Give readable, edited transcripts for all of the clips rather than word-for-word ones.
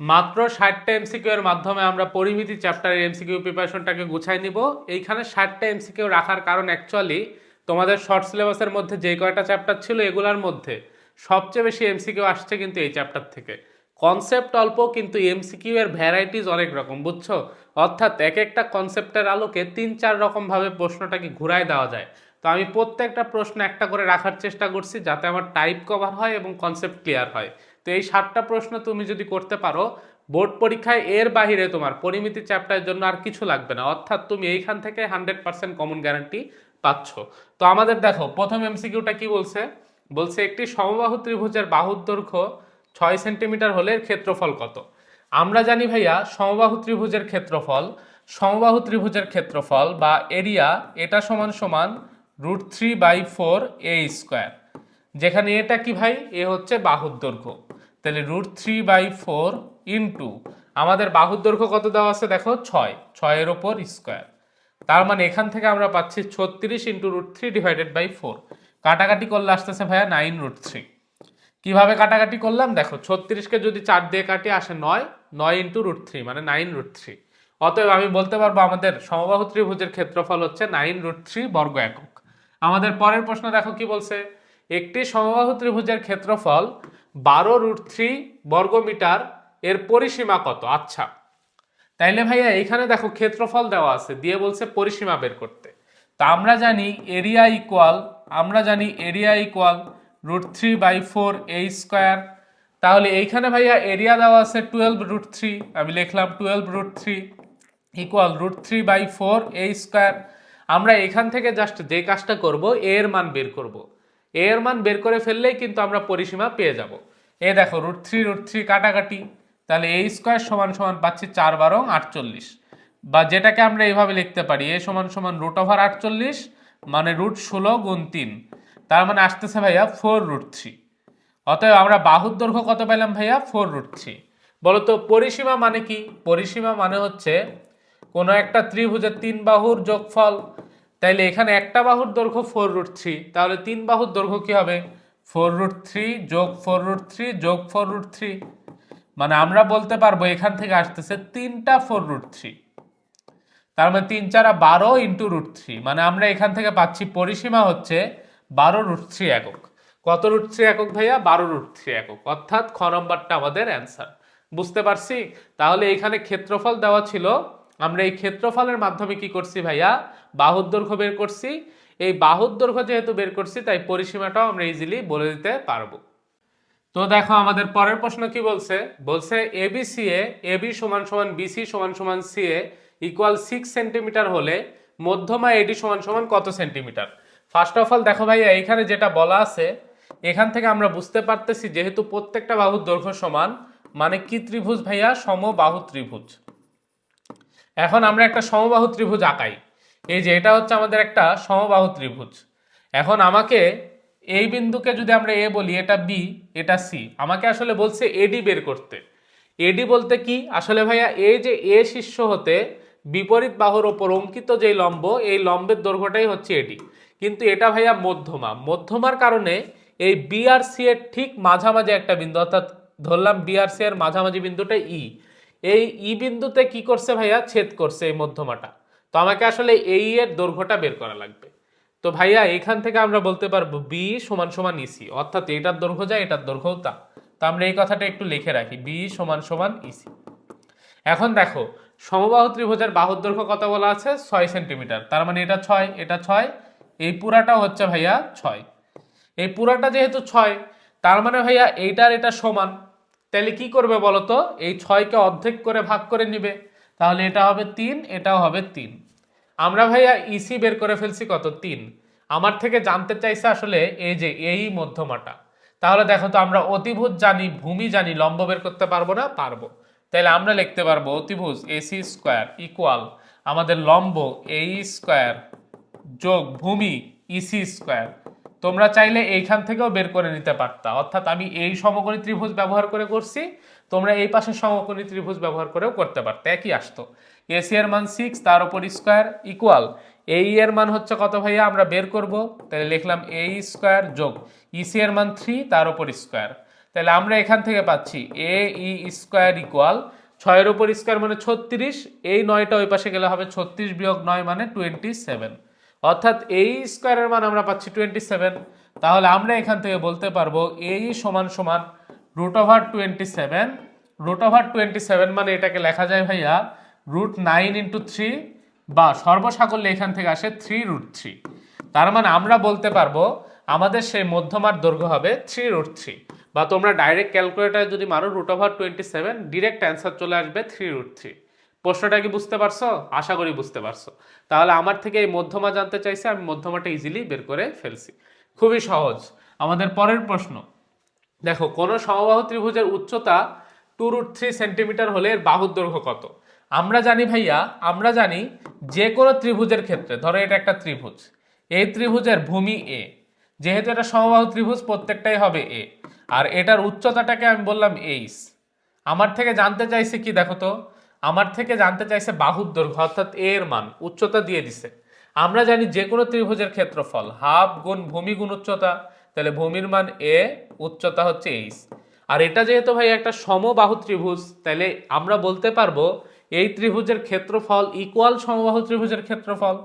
মাত্র 60টা এমসিকিউ এর মাধ্যমে আমরা পরিমিতি চ্যাপ্টারের এমসিকিউ প্রিপারেশনটাকে গুছাই নিব। এইখানে 60টা এমসিকিউ রাখার কারণ অ্যাকচুয়ালি তোমাদের শর্ট সিলেবাসের মধ্যে যে কয়টা চ্যাপ্টার ছিল এগুলোর মধ্যে সবচেয়ে বেশি এমসিকিউ আসছে কিন্তু এই চ্যাপ্টার থেকে। কনসেপ্ট অল্প কিন্তু এমসিকিউ এর ভ্যারাইটিস অনেক রকম, বুঝছো? অর্থাৎ এক একটা কনসেপ্টের আলোকে 3-4 রকম ভাবে প্রশ্নটাকে ঘুরায় দেওয়া যায়। তো আমি প্রত্যেকটা প্রশ্ন একটা করে রাখার চেষ্টা করছি যাতে আমার টাইপ কভার হয় এবং কনসেপ্ট ক্লিয়ার হয়। তো এই 7টা প্রশ্ন তুমি যদি করতে পারো বোর্ড পরীক্ষায় এর বাহিরে তোমার পরিমিতি চ্যাপ্টারের জন্য আর কিছু লাগবে না, অর্থাৎ তুমি এইখান থেকে 100% কমন গ্যারান্টি পাচ্ছ। তো আমাদের দেখো প্রথম এমসিকিউটা কি বলছে। বলছে একটি সমবাহু ত্রিভুজের বাহুর দৈর্ঘ্য 6 সেন্টিমিটার হলে এর ক্ষেত্রফল কত। আমরা জানি ভাইয়া সমবাহু ত্রিভুজের ক্ষেত্রফল বা এরিয়া এটা সমান সমান √3/4 a², যেখানে এটা কি ভাই, এ হচ্ছে বাহুর দৈর্ঘ্য। তাহলে √3/4 ইন্টু আমাদের বাহুর দৈর্ঘ্য কত দেওয়া আছে দেখো 6 এর ওপর স্কোয়ার। তার মানে এখান থেকে আমরা পাচ্ছি 36 ইন্টু √3/4। কাটাকাটি করলে আসতেছে ভাইয়া 9√3। কিভাবে কাটাকাটি করলাম দেখো, 36কে যদি 4 দিয়ে কাটি আসে 9 ইন্টু √3 মানে 9√3। অতএব আমি বলতে পারবো আমাদের সমবাহু ত্রিভুজের ক্ষেত্রফল হচ্ছে 9√3 বর্গ একক। আমাদের পরের প্রশ্ন দেখো কি বলছে। একটি সমবাহু ত্রিভুজের ক্ষেত্রফল 12√3 বর্গমিটার, এর পরিসীমা কত। আচ্ছা, তাইলে ভাইয়া এখানে দেখো ক্ষেত্রফল দেওয়া আছে, দিয়ে বলছে পরিসীমা বের করতে। তা আমরা জানি এরিয়া ইকুয়াল √3/4 a²। তাহলে এইখানে ভাইয়া এরিয়া দেওয়া আছে 12√3, আমি লিখলাম 12√3 ইকুয়াল √3/4 a²। আমরা এখান থেকে জাস্ট যে কাজটা করব এর মান বের করব। এর মান বের করে ফেললেই কিন্তু আমরা পরিসীমা পেয়ে যাব। এ দেখো √3 কাটাকাটি, তাহলে a² সমান সমান পাচ্ছি 4×12 = 48, বা যেটাকে আমরা এইভাবে লিখতে পারি a সমান সমান √48 মানে √16 × 3, তার মানে আসতেছে ভাইয়া 4√3। অতএব আমরা বাহুর দৈর্ঘ্য কত পেলাম ভাইয়া 4√3। বলতো পরিসীমা মানে কি। পরিসীমা মানে হচ্ছে কোনো একটা ত্রিভুজের 3 বাহুর যোগফল। তাইলে এখানে একটা বাহুর দৈর্ঘ্য 4√3, তাহলে 3 বাহুর দৈর্ঘ্য কি হবে 4√3 যোগ 4√3 যোগ 4√3, মানে আমরা বলতে পারবো এখান থেকে আসতেছে 3টা 4√3। তার মানে 3×4 = 12 ইন্টু √3, মানে আমরা এখান থেকে পাচ্ছি পরিসীমা হচ্ছে 12√3 একক। কত √3 একক ভাইয়া 12√3 একক, অর্থাৎ খ নম্বরটা আমাদের অ্যান্সার। বুঝতে পারছি। তাহলে এখানে ক্ষেত্রফল দেওয়া ছিল, আমরা এই ক্ষেত্রফলের মাধ্যমে কি করছি ভাইয়া বাহুর দৈর্ঘ্য বের করছি। এই বাহুর দৈর্ঘ্য যেহেতু বের করছি তাই পরিসীমাটাও আমরা ইজিলি বলে দিতে পারবো। তো দেখো আমাদের পরের প্রশ্ন কি বলছে। বলছে এবিসিএ এবি সমান সমান বিসি সমান সমান সিএ ইকুয়াল 6 সেন্টিমিটার হলে মধ্যমা এডি সমান সমান কত সেন্টিমিটার। ফার্স্ট অফ অল দেখো ভাইয়া এখানে যেটা বলা আছে এখান থেকে আমরা বুঝতে পারতেছি যেহেতু প্রত্যেকটা বাহুর দৈর্ঘ্য সমান, মানে কি ত্রিভুজ ভাইয়া সমবাহু ত্রিভুজ। এখন আমরা একটা সমবাহু ত্রিভুজ আঁকাই। এই যে এটা হচ্ছে আমাদের একটা সমবাহু ত্রিভুজ। এখন আমাকে এই বিন্দুকে যদি আমরা এ বলি, এটা বি, এটা সি, আমাকে আসলে বলছে এডি বের করতে। এডি বলতে কি আসলে ভাইয়া এই যে এ শীর্ষ হতে বিপরীত বাহুর ওপর অঙ্কিত যে লম্ব, এই লম্বের দৈর্ঘ্যটাই হচ্ছে এডি। কিন্তু এটা ভাইয়া মধ্যমার কারণে এই বি আর সি এর ঠিক মাঝামাঝি একটা বিন্দু, অর্থাৎ ধরলাম বি আর সি এর মাঝামাঝি বিন্দুটা ই। এই ই বিন্দুতে কি করছে ভাইয়া ছেদ করছে এই মধ্যমাটা। তো আমাকে আসলে এই এর দৈর্ঘ্যটা বের করা লাগবে। তো ভাইয়া এখান থেকে আমরা বলতে পারবো বি সমান সমান ইসি, অর্থাৎ এটার দৈর্ঘ্য যা এটার দৈর্ঘ্যও তা। তো আমরা এই কথাটা একটু লিখে রাখি, বি সমান সমান ইসি। এখন দেখো সমবাহু ত্রিভুজের বাহুর দৈর্ঘ্য কত বলা আছে 6 সেন্টিমিটার, তার মানে এটা 6, এটা 6, এই পুরাটা হচ্ছে ভাইয়া 6। এই পুরাটা যেহেতু 6, তার মানে ভাইয়া এইটার এটা সমান। তাহলে কি করবে বলতো, এই 6কে অর্ধেক করে ভাগ করে নিবে, তাহলে এটা হবে 3, এটাও হবে 3। আমরা ভাইয়া ইসি বের করে ফেলছি কত 3। আমার থেকে জানতে চাইছে আসলে এই যে এই মধ্যমাটা। তাহলে দেখো তো আমরা অতিভুজ জানি, ভূমি জানি, লম্ব বের করতে পারবো না, পারবো। তাহলে আমরা লিখতে পারবো অতিভুজ এসি স্কোয়ার ইকুয়াল আমাদের লম্ব এই স্কোয়ার যোগ ভূমি ইসি স্কোয়ার। তোমরা চাইলে এইখান থেকেও বের করে নিতে পারতা, অর্থাৎ আমি এই সমকোণী ত্রিভুজ ব্যবহার করে করছি, তোমরা এই পাশে সমকোণী ত্রিভুজ ব্যবহার করেও করতে পারতে, একই আসতো। এসি এর মান 6 তার উপর স্কোয়ার ইকুয়াল এই এর মান হচ্ছে কত ভাইয়া আমরা বের করব, তাহলে লিখলাম এই স্কোয়ার যোগ ইসি এর মান 3 তার উপর স্কোয়ার। তাহলে আমরা এখান থেকে পাচ্ছি এ ই স্কোয়ার ইকুয়াল 6 এর উপর স্কোয়ার মানে 36, এই 9টা ওই পাশে গেলে হবে 36 বিয়োগ 9 মানে 27, অর্থাৎ এই স্কোয়ারের মান আমরা পাচ্ছি 27। তাহলে আমরা এখান থেকে বলতে পারবো এই সমান সমান √27, √27 মানে এটাকে লেখা যায় ভাইয়া √9 × 3, বা সর্বসাকল্যে এখান থেকে আসে 3√3। তার মানে আমরা বলতে পারবো আমাদের সেই মধ্যমার দৈর্ঘ্য হবে 3√3, বা তোমরা ডাইরেক্ট ক্যালকুলেটারে যদি মারো √27 ডিরেক্ট অ্যান্সার চলে আসবে 3√3। প্রশ্নটা কি বুঝতে পারছো? আশা করি বুঝতে পারছো। তাহলে আমার থেকে এই মধ্যমা জানতে চাইছে, আমি মধ্যমাটা ইজিলি বের করে ফেলছি। খুবই সহজ। আমাদের পরের প্রশ্ন দেখো, কোন সমবাহু ত্রিভুজের উচ্চতা 2√3 সেন্টিমিটার হলে এর বাহুর দৈর্ঘ্য কত? আমরা জানি ভাইয়া, আমরা জানি যে কোনো ত্রিভুজের ক্ষেত্রে, ধরো এটা একটা ত্রিভুজ, এই ত্রিভুজের ভূমি এ, যেহেতু এটা সমবাহু ত্রিভুজ প্রত্যেকটাই হবে এ, আর এটার উচ্চতাটাকে আমি বললাম এইচ। আমার থেকে জানতে চাইছে কি দেখো তো, আমার থেকে জানতে চাইছে বাহুর দৈর্ঘ্য, অর্থাৎ এ এর মান, উচ্চতা দিয়ে দিছে। আমরা জানি যে কোনো ত্রিভুজের ক্ষেত্রফল হাফ গুণ ভূমি গুণ উচ্চতা, তাহলে ভূমির মান এ, উচ্চতা হচ্ছে এইচ। আর এটা যেহেতু ভাই একটা সমবাহু ত্রিভুজ, তাহলে আমরা বলতে পারবো এই ত্রিভুজের ক্ষেত্রফল ইকুয়াল সমবাহু ত্রিভুজের ক্ষেত্রফল,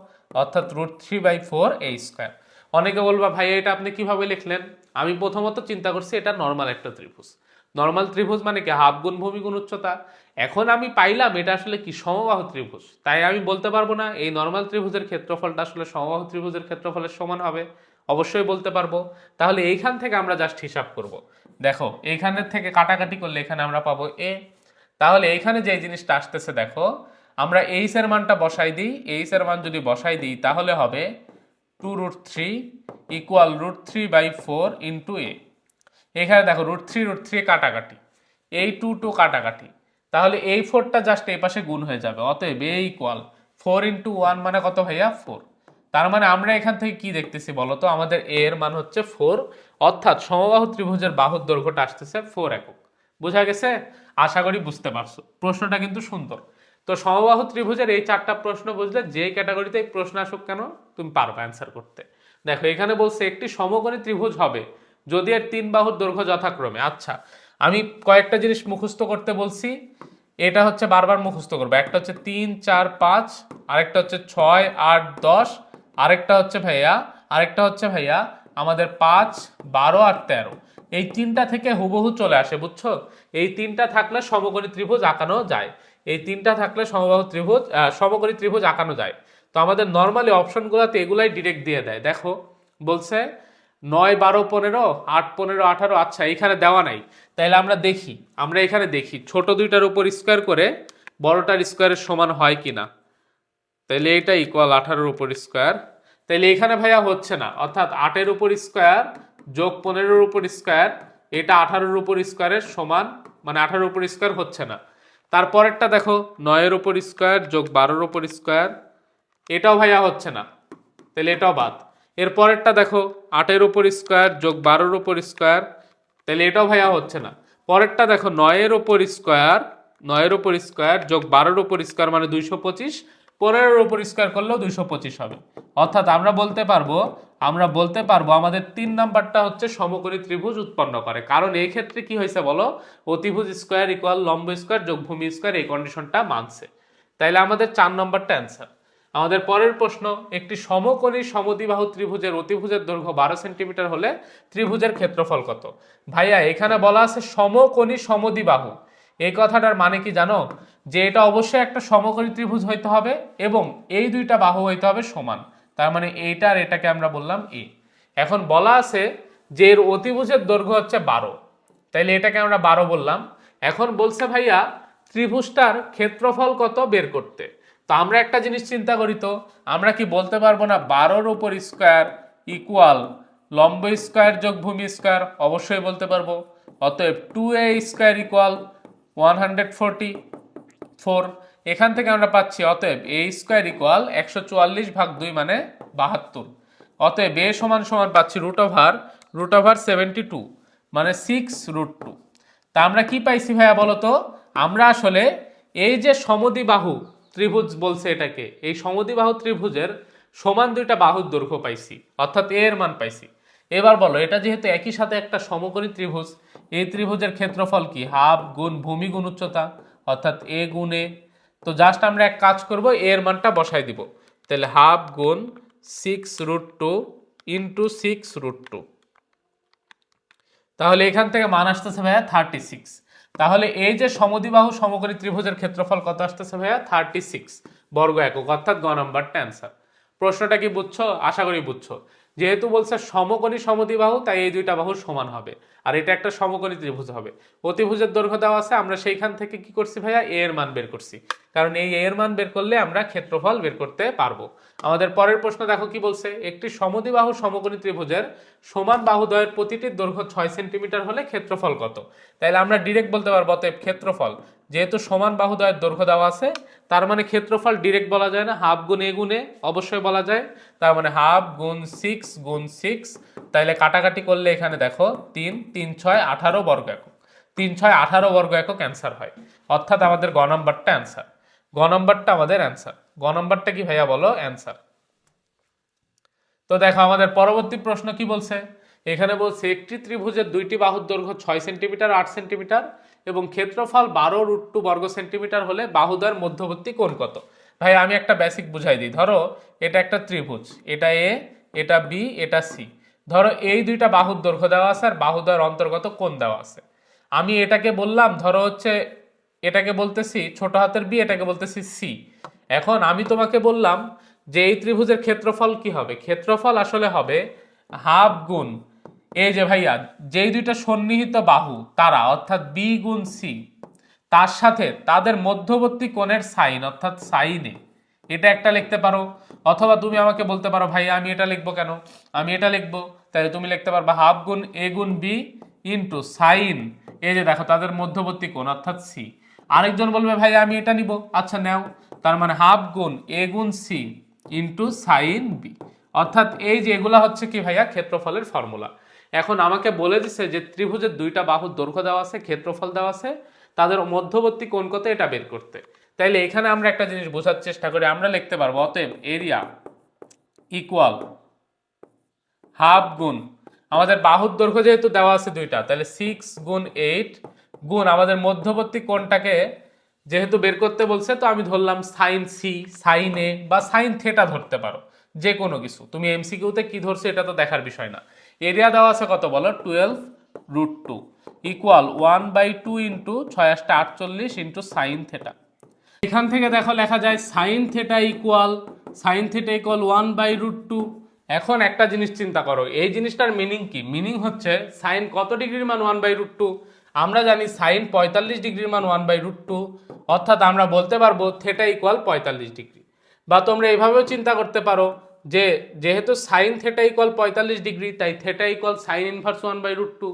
অর্থাৎ √3/4a²। অনেকে বলবা ভাই এটা আপনি কিভাবে লিখলেন? আমি প্রথমত চিন্তা করছি এটা নর্মাল একটা ত্রিভুজ। নর্মাল ত্রিভুজ মানে কি হাফ গুণ ভূমি গুণ উচ্চতা। এখন আমি পাইলাম এটা আসলে কি সমবাহু ত্রিভুজ, তাই আমি বলতে পারবো না এই নর্মাল ত্রিভুজের ক্ষেত্রফলটা আসলে সমবাহু ত্রিভুজের ক্ষেত্রফলের সমান হবে? অবশ্যই বলতে পারবো। তাহলে এইখান থেকে আমরা জাস্ট হিসাব করব। দেখো এইখানের থেকে কাটাকাটি করলে এখানে আমরা পাবো এ। তাহলে এইখানে যে জিনিসটা আসতেছে দেখো, আমরা এইচ এর মানটা বসাই দিই, এইচ এর মান যদি বসাই দিই তাহলে হবে 2√3 ইকুয়াল √3/4 ইন্টু এ। এখানে দেখো √3 কাটাকাটি, এই 2 কাটাকাটি, তাহলে এই 4টা জাস্ট এই পাশে গুণ হয়ে যাবে, অতএব এ ইকুয়াল 4 × 1 মানে কত ভাইয়া? 4। তার মানে আমরা এখান থেকে কি দেখতেছি বলতো, আমাদের এ এর মান হচ্ছে 4, অর্থাৎ সমবাহু ত্রিভুজের বাহুর দৈর্ঘ্যটা আসতেছে 4 একক। বোঝা গেছে? আশা করি বুঝতে পারছো। প্রশ্নটা কিন্তু সুন্দর। তো সমবাহু ত্রিভুজের এই 4টা প্রশ্ন বুঝলে যে ক্যাটাগরিতে এই প্রশ্ন আসুক কেন তুমি পারবে অ্যান্সার করতে। দেখো এখানে বলছে একটি সমকোণী ত্রিভুজ হবে যদি এর 3 বাহুর দৈর্ঘ্য যথাক্রমে, আচ্ছা আমি কয়েকটা জিনিস মুখস্থ করতে বলছি, এটা হচ্ছে বারবার মুখস্থ করবে। একটা হচ্ছে 3, 4, 5, আরেকটা হচ্ছে 6, 8, 10, আরেকটা হচ্ছে ভাইয়া আমাদের 5, 12 আর 13। এই 3টা থেকে হুবহু চলে আসে, বুঝছো? এই 3টা থাকলে সমকোণী ত্রিভুজ আঁকানো যায়, এই 3টা থাকলে সমকোণী ত্রিভুজ আঁকানো যায়। তো আমাদের নর্মালি অপশনগুলোতে এগুলাই ডিরেক্ট দিয়ে দেয়। দেখো বলছে 9, 12, 15, 8, 15, 18, আচ্ছা এখানে দেওয়া নাই, তাইলে আমরা এখানে দেখি ছোট দুইটার উপর স্কোয়ার করে বড়টার স্কোয়ারের সমান হয় কিনা। তাইলে এটা ইকুয়াল 18-এর উপর স্কোয়ার, তাইলে এখানে ভাইয়া হচ্ছে না, অর্থাৎ 8-এর উপর স্কোয়ার যোগ 15-এর উপর স্কোয়ার, এটা 18-এর উপর স্কোয়ারের সমান, মানে 18-এর উপর স্কোয়ার হচ্ছে না। তারপরেরটা দেখো 9-এর উপর স্কোয়ার যোগ 12-এর উপর স্কোয়ার, এটাও ভাইয়া হচ্ছে না, তাহলে এটাও বাদ। এর পরেরটা দেখো 8-এর উপর স্কোয়ার যোগ 12-এর উপর স্কোয়ার, তাহলে এটাও ভাইয়া হচ্ছে না। পরেরটা দেখো 9-এর উপর স্কোয়ার যোগ 12-এর উপর স্কোয়ার মানে 225, 15-এর উপর স্কোয়ার করলেও 225 হবে। অর্থাৎ আমরা বলতে পারবো আমাদের 3 নাম্বারটা হচ্ছে সমকোণী ত্রিভুজ উৎপন্ন করে, কারণ এই ক্ষেত্রে কি হয়েছে বলো, অতিভুজ স্কোয়ার ইকুয়াল লম্ব স্কোয়ার যোগ ভূমি স্কোয়ার, এই কন্ডিশনটা মানছে। তাইলে আমাদের 4 নাম্বারটা অ্যান্সার। আমাদের পরের প্রশ্ন, একটি সমকোণী সমদ্বিবাহু ত্রিভুজের অতিভুজের দৈর্ঘ্য 12 সেন্টিমিটার হলে ত্রিভুজের ক্ষেত্রফল কত? ভাইয়া এখানে বলা আছে সমকোণী সমদ্বিবাহু, এই কথাটার মানে কি জানো? যে এটা অবশ্যই একটা সমকোণী ত্রিভুজ হইতে হবে এবং এই দুইটা বাহু হইতে হবে সমান, তার মানে এইটা আর এটাকে আমরা বললাম এ। এখন বলা আছে যে এর অতিভুজের দৈর্ঘ্য হচ্ছে 12, তাইলে এটাকে আমরা 12 বললাম। এখন বলছে ভাইয়া ত্রিভুজটার ক্ষেত্রফল কত বের করতে। তো আমরা একটা জিনিস চিন্তা করি, তো আমরা কি বলতে পারবো না 12-এর উপর স্কোয়ার ইকুয়াল লম্ব স্কোয়ার যোগ ভূমি স্কোয়ার? অবশ্যই বলতে পারবো। অতএব 2a স্কোয়ার ইকুয়াল 144। এখান থেকে আমরা পাচ্ছি অতএব a স্কোয়ার ইকুয়াল 144/2 মানে 72। অতএব a সমান সমান পাচ্ছি √72 মানে 6√2। তা আমরা কি পাইছি ভাইয়া বলো তো? আমরা আসলে এই যে সমদ্বিবাহু ত্রিভুজ বলছে এটাকে, এই সমদ্বিবাহু ত্রিভুজের সমান দুইটা বাহুর দৈর্ঘ্য পাইছি, অর্থাৎ এ এর মান পাইছি। এবার বলো এটা যেহেতু একই সাথে একটা সমকোণী ত্রিভুজ, এই ত্রিভুজের ক্ষেত্রফল কি হাফ গুণ ভূমি গুণ উচ্চতা, অর্থাৎ এ গুণ এ। তো জাস্ট আমরা এক কাজ করব, এর মানটা বসাই দিব, তাহলে হাফ গুণ 6√2 ইন্টু 6√2। তাহলে এখান থেকে মান আসতেছে ভাইয়া 36। তাহলে এই যে সমদ্বিবাহু সমকোণী ত্রিভুজের ক্ষেত্রফল কত আসতেছে ভাইয়া 36 বর্গ একক, অর্থাৎ গ নাম্বারটা অ্যান্সার। প্রশ্নটা কি বুঝছো? আশা করি বুঝছো। যেহেতু বলছে সমকোণী সমদ্বিবাহু, তাই এই দুইটা বাহু সমান হবে, আর এটা একটা সমকোণী ত্রিভুজ হবে। অতিভুজের দৈর্ঘ্য দেওয়া আছে, আমরা সেইখান থেকে কি করছি ভাইয়া, এ এর মান বের করছি, কারণ এই এ এর মান বের করলে আমরা ক্ষেত্রফল বের করতে পারবো। আমাদের পরের প্রশ্ন দেখো কি বলছে, একটি সমদ্বিবাহু সমকোণী ত্রিভুজের সমান বাহুদ্বয়ের প্রতিটির দৈর্ঘ্য 6 সেন্টিমিটার হলে ক্ষেত্রফল কত? তাইলে আমরা ডিরেক্ট বলতে পারবো অতএব ক্ষেত্রফল, যেহেতু সমান বাহুদ্বয়ের দৈর্ঘ্য দেওয়া আছে, তার মানে ক্ষেত্রফল ডিরেক্ট বলা যায় না, হাফ গুণ এ গুণে অবশ্যই বলা যায়। তার মানে হাফ গুণ 6 গুণ 6, তাইলে কাটাকাটি করলে এখানে দেখো 3 3 6 18 বর্গ একক, 3 6 18 বর্গ একক অ্যান্সার হয়, অর্থাৎ আমাদের গ নাম্বারটা অ্যান্সার। গ নাম্বারটা আমাদের অ্যান্সার। গ নাম্বারটা কি ভাইয়া বলো? অ্যান্সার। তো দেখো আমাদের পরবর্তী প্রশ্ন কি বলছে, এখানে বলছে একটি ত্রিভুজের দুইটি বাহুর দৈর্ঘ্য 6 সেন্টিমিটার 8 সেন্টিমিটার এবং ক্ষেত্রফল 12√2 বর্গ সেন্টিমিটার হলে বাহুদ্বয়ের মধ্যবর্তী কোণ কত? ভাই আমি একটা বেসিক বুঝাই দিই। ধরো এটা একটা ত্রিভুজ, এটা এ, এটা বি, এটা সি। ধরো এই দুইটা বাহুর দৈর্ঘ্য দেওয়া আছে আর বাহুদ্বয়ের অন্তর্গত কোণ দেওয়া আছে। আমি এটাকে বললাম, ধরো হচ্ছে এটাকে বলতেছি ছোট হাতের বি, এটাকে বলতেছি সি। এখন আমি তোমাকে বললাম যে এই ত্রিভুজের ক্ষেত্রফল কি হবে? ক্ষেত্রফল আসলে হবে হাফ গুণ এই যে ভাইয়া যেই দুইটা সন্নিহিত বাহু তারা, অর্থাৎ বি গুণ সি, তার সাথে তাদের মধ্যবর্তী কোণের সাইন, অর্থাৎ সাইনে। এটা একটা লিখতে পারো, অথবা তুমি আমাকে বলতে পারো ভাই আমি এটা লিখবো কেন, আমি এটা লিখবো, তাই তুমি লিখতে পারবে হাফ গুণ এ গুণ বি ইন্টু সাইন, এই যে দেখো তাদের মধ্যবর্তী কোণ অর্থাৎ সি। আরেকজন বলবে ভাই আমি এটা নিব, আচ্ছা নাও, তার মানে হাফ গুণ এ গুণ সি ইন্টু সাইন বি, অর্থাৎ এই যে এগুলা হচ্ছে কি ভাইয়া ক্ষেত্রফলের ফর্মুলা। এখন আমাকে বলে দিছে যে ত্রিভুজের দুইটা বাহুর দৈর্ঘ্য দেওয়া আছে, ক্ষেত্রফল দেওয়া আছে, তাদের মধ্যবর্তী কোণ কত এটা বের করতে। তাইলে এখানে আমরা একটা জিনিস বোঝার চেষ্টা করি, আমরা লিখতে পারবো অতএব এরিয়া ইকুয়াল হাফ গুণ আমাদের বাহুর দৈর্ঘ্য যেহেতু দেওয়া আছে দুইটা, তাহলে 6 গুণ 8 গুণ আমাদের মধ্যবর্তী কোণটাকে যেহেতু বের করতে বলছে, তো আমি ধরলাম সাইন সি, সাইন এ বা সাইন থেটা ধরতে পারো, যে কোনো কিছু। তুমি এমসিকিউতে কি ধরছো এটা তো দেখার বিষয় না। এরিয়া দেওয়া আছে কত বলো, 12√2 equal 1/2 into 6 48 into sine theta. এখান থেকে দেখো লেখা যায় সাইন থেটা ইকুয়াল 1/√2। এখন একটা জিনিস চিন্তা করো, এই জিনিসটার মিনিং কি? মিনিং হচ্ছে সাইন কত ডিগ্রির মান 1/√2? আমরা জানি সাইন 45 ডিগ্রির মান 1/√2, অর্থাৎ আমরা বলতে পারবো থেটা ইকুয়াল 45 ডিগ্রি। বা তোমরা এইভাবেও চিন্তা করতে পারো যে যেহেতু সাইন থেটা ইকুয়াল 45 ডিগ্রি, তাই থেটা ইকুয়াল সাইন ইনভার্স 1/√2।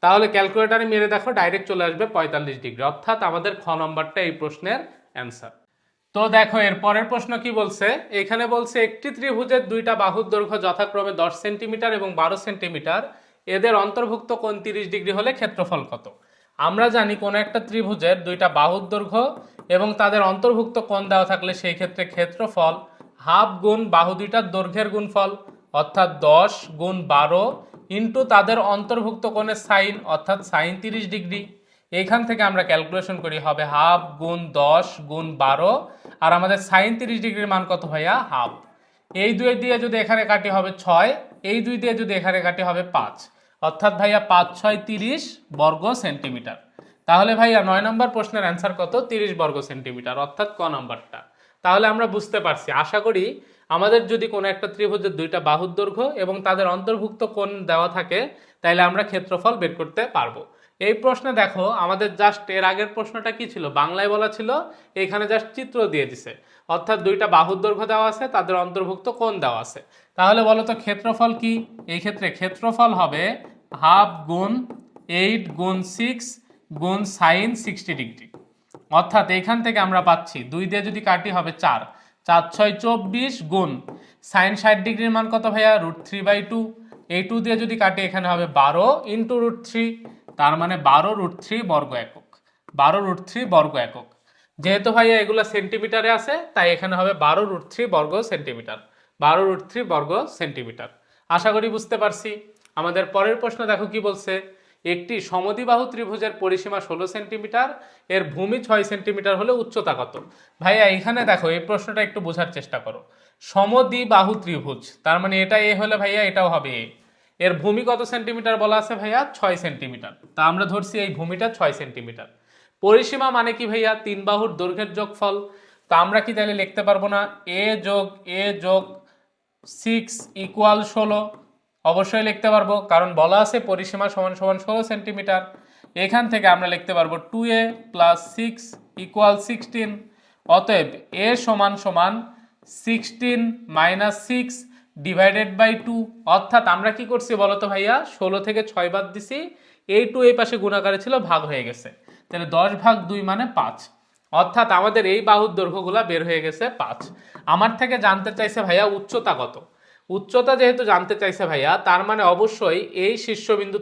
তাহলে ক্যালকুলেটারে মেরে দেখো ডাইরেক্ট চলে আসবে 45 ডিগ্রি, অর্থাৎ আমাদের খ নম্বরটা এই প্রশ্নের অ্যান্সার। তো দেখো এর পরের প্রশ্ন কি বলছে, এখানে বলছে একটি ত্রিভুজের দুইটা বাহুর দৈর্ঘ্য যথাক্রমে 10 সেন্টিমিটার এবং 12 সেন্টিমিটার, এদের অন্তর্ভুক্ত কোণ 30 ডিগ্রি হলে ক্ষেত্রফল কত? আমরা জানি কোন একটা ত্রিভুজের দুইটা বাহুর দৈর্ঘ্য এবং তাদের অন্তর্ভুক্ত কোণ দেওয়া থাকলে সেই ক্ষেত্রে ক্ষেত্রফল হাফ গুণ বাহু দুইটার দৈর্ঘ্যের গুণফল, অর্থাৎ 10 গুণ 12 ইন্টু তাদের অন্তর্ভুক্ত কোণের সাইন, অর্থাৎ সাইন 30 ডিগ্রি। এইখান থেকে আমরা ক্যালকুলেশন করি, হবে হাফ গুণ 10 গুণ 12, আর আমাদের সাইন 30 ডিগ্রির মান কত ভাইয়া? হাফ। এই দুই দিয়ে যদি এখানে কাটি হবে 6, এই দুই দিয়ে যদি এখানে কাটি হবে 5, অর্থাৎ ভাইয়া 5 6 30 বর্গ সেন্টিমিটার। তাহলে ভাইয়া 9 নম্বর প্রশ্নের অ্যান্সার কত? 30 বর্গ সেন্টিমিটার, অর্থাৎ ক নম্বরটা। তাহলে আমরা বুঝতে পারছি, আশা করি আমাদের যদি কোনো একটা ত্রিভুজের দুইটা বাহুর দৈর্ঘ্য এবং তাদের অন্তর্ভুক্ত কোণ দেওয়া থাকে, তাহলে আমরা ক্ষেত্রফল বের করতে পারবো। এই প্রশ্নে দেখো আমাদের জাস্ট এর আগের প্রশ্নটা কি ছিল, বাংলায় বলা ছিল, এখানে জাস্ট চিত্র দিয়ে দিছে, অর্থাৎ দুইটা বাহুর দৈর্ঘ্য দেওয়া আছে, তাদের অন্তর্ভুক্ত কোণ দেওয়া আছে। তাহলে বলো তো ক্ষেত্রফল কি? এই ক্ষেত্রে ক্ষেত্রফল হবে হাফ গুণ 8 গুণ 6 গুণ সাইন 60 ডিগ্রি, অর্থাৎ এখান থেকে আমরা পাচ্ছি 2 দিয়ে যদি কাটি হবে 4, 4 6 24 গুণ সাইন 60 ডিগ্রির মান কত ভাইয়া? √3/2। এই 2 দিয়ে যদি কাটি এখানে হবে 12 ইন্টু √3, তার মানে 12√3 বর্গ একক, 12√3 বর্গ একক। যেহেতু ভাইয়া এগুলো সেন্টিমিটারে আছে, তাই এখানে হবে 12√3 বর্গ সেন্টিমিটার, 12√3 বর্গ সেন্টিমিটার। আশা করি বুঝতে পারছি। আমাদের পরের প্রশ্ন দেখো কি বলছে, একটি সমদ্বিবাহু ত্রিভুজের পরিসীমা 16 সেন্টিমিটার, এর ভূমি 6 সেন্টিমিটার হলে উচ্চতা কত? ভাইয়া এখানে দেখো এই প্রশ্নটা একটু বোঝার চেষ্টা করো। সমদ্বিবাহু ত্রিভুজ, তার মানে এটা এ হলে ভাইয়া এটাও হবে এ। এর ভূমি কত সেন্টিমিটার বলা আছে ভাইয়া? 6 সেন্টিমিটার। তা আমরা ধরছি এই ভূমিটা 6 সেন্টিমিটার। পরিসীমা মানে কি ভাইয়া? তিন বাহুর দৈর্ঘ্যের যোগফল। তা আমরা কি তাহলে লিখতে পারবো না এ যোগ 6 ইকুয়াল 16? অবশ্যই লিখতে পারবো, কারণ বলা আছে পরিসীমা সমান সমান 16 সেন্টিমিটার। এখান থেকে আমরা লিখতে পারবো 2a প্লাস 6 ইকুয়াল 16। অতএব এ সমান সমান 16 মাইনাস 6 ডিভাইডেড বাই 2। অর্থাৎ আমরা কি করছি বলতো ভাইয়া? 16 থেকে 6 বাদ দিছি, এই 2 এই পাশে গুণাকারে ছিল, ভাগ হয়ে গেছে। তাহলে 10/2 মানে 5। অর্থাৎ আমাদের এই বাহুর দৈর্ঘ্যগুলা বের হয়ে গেছে 5। আমার থেকে জানতে চাইছে ভাইয়া উচ্চতা কত। উচ্চতা যেহেতু জানতে চাইছে ভাইয়া, তার মানে অবশ্যই এই শীর্ষবিন্দু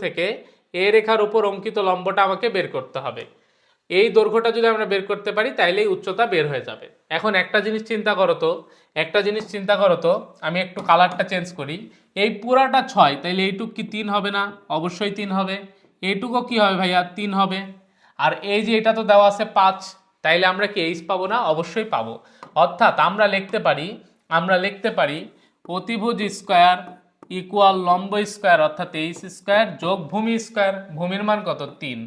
থেকে এই রেখার উপর অঙ্কিত লম্বটা আমাকে বের করতে হবে। এই দৈর্ঘ্যটা যদি আমরা বের করতে পারি তাইলেই উচ্চতা বের হয়ে যাবে। এখন একটা জিনিস চিন্তা করো তো, আমি একটু কালারটা চেঞ্জ করি। এই পুরাটা 6, তাইলে এইটুক কি 3 হবে না? অবশ্যই 3 হবে। এইটুকু কি হবে ভাইয়া? 3 হবে। আর এই যে এটা তো দেওয়া আছে 5, তাইলে আমরা কি এইচ পাবো না? অবশ্যই পাবো। অর্থাৎ আমরা লিখতে পারি অতিভুজ স্কয়ার ইকুয়াল লম্ব স্কয়ার, অর্থাৎ এইচ স্কয়ার যোগ ভূমি স্কয়ার। ভূমির মান কত? 3।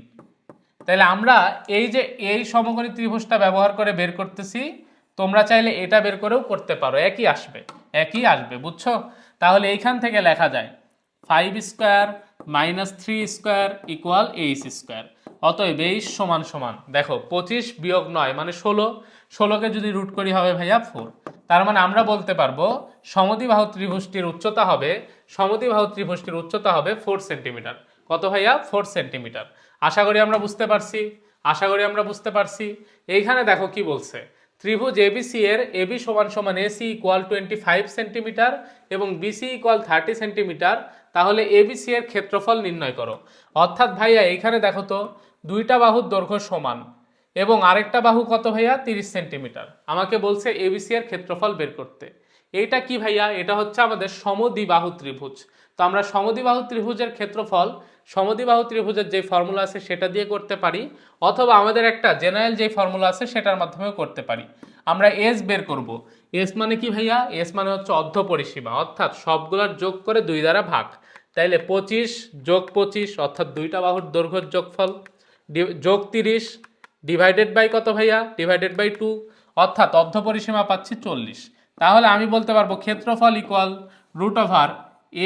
তাহলে আমরা এই যে এই সমকোণী ত্রিভুজটা ব্যবহার করে বের করতেছি, তোমরা চাইলে এটা বের করেও করতে পারো, একই আসবে, বুঝছো? তাহলে এইখান থেকে লেখা যায় 5 square minus 3 square equal H square. অতএব এইচ সমান সমান দেখো 25 বিয়োগ 9 মানে 16। 16কে যদি রুট করি হবে ভাইয়া 4। তার মানে আমরা বলতে পারবো সমদ্বিবাহু ত্রিভুজটির উচ্চতা হবে 4 সেন্টিমিটার। কত ভাইয়া? 4 সেন্টিমিটার। আশা করি আমরা বুঝতে পারছি। এইখানে দেখো কি বলছে, ত্রিভুজ এবিসি এর এবি সমান সমান এসি ইকুয়াল 25 সেন্টিমিটার এবং বিসি ইকুয়াল 30 সেন্টিমিটার। তাহলে এবিসি এর ক্ষেত্রফল নির্ণয় করো। অর্থাৎ ভাইয়া এইখানে দেখো তো, দুইটা বাহুর দৈর্ঘ্য সমান এবং আরেকটা বাহু কত ভাইয়া? 30 সেন্টিমিটার। আমাকে বলছে এবিসি এর ক্ষেত্রফল বের করতে। এইটা কি ভাইয়া? এটা হচ্ছে আমাদের সমদ্বিবাহু ত্রিভুজ। তো আমরা সমদ্বিবাহু ত্রিভুজের ক্ষেত্রফল সমদ্বিবাহু ত্রিভুজের যে ফর্মুলা আছে সেটা দিয়ে করতে পারি, অথবা আমাদের একটা জেনারেল যে ফর্মুলা আছে সেটার মাধ্যমেও করতে পারি। আমরা এস বের করব। এস মানে কি ভাইয়া? এস মানে হচ্ছে অর্ধ পরিসীমা, অর্থাৎ সবগুলোর যোগ করে 2 দ্বারা ভাগ। তাইলে 25 যোগ 25 অর্থাৎ দুইটা বাহুর দৈর্ঘ্যের যোগফল যোগ 30 ডিভাইডেড বাই কত ভাইয়া? ডিভাইডেড বাই 2, অর্থাৎ অর্ধ পরিসীমা পাচ্ছি 40। তাহলে আমি বলতে পারবো ক্ষেত্রফল equal root over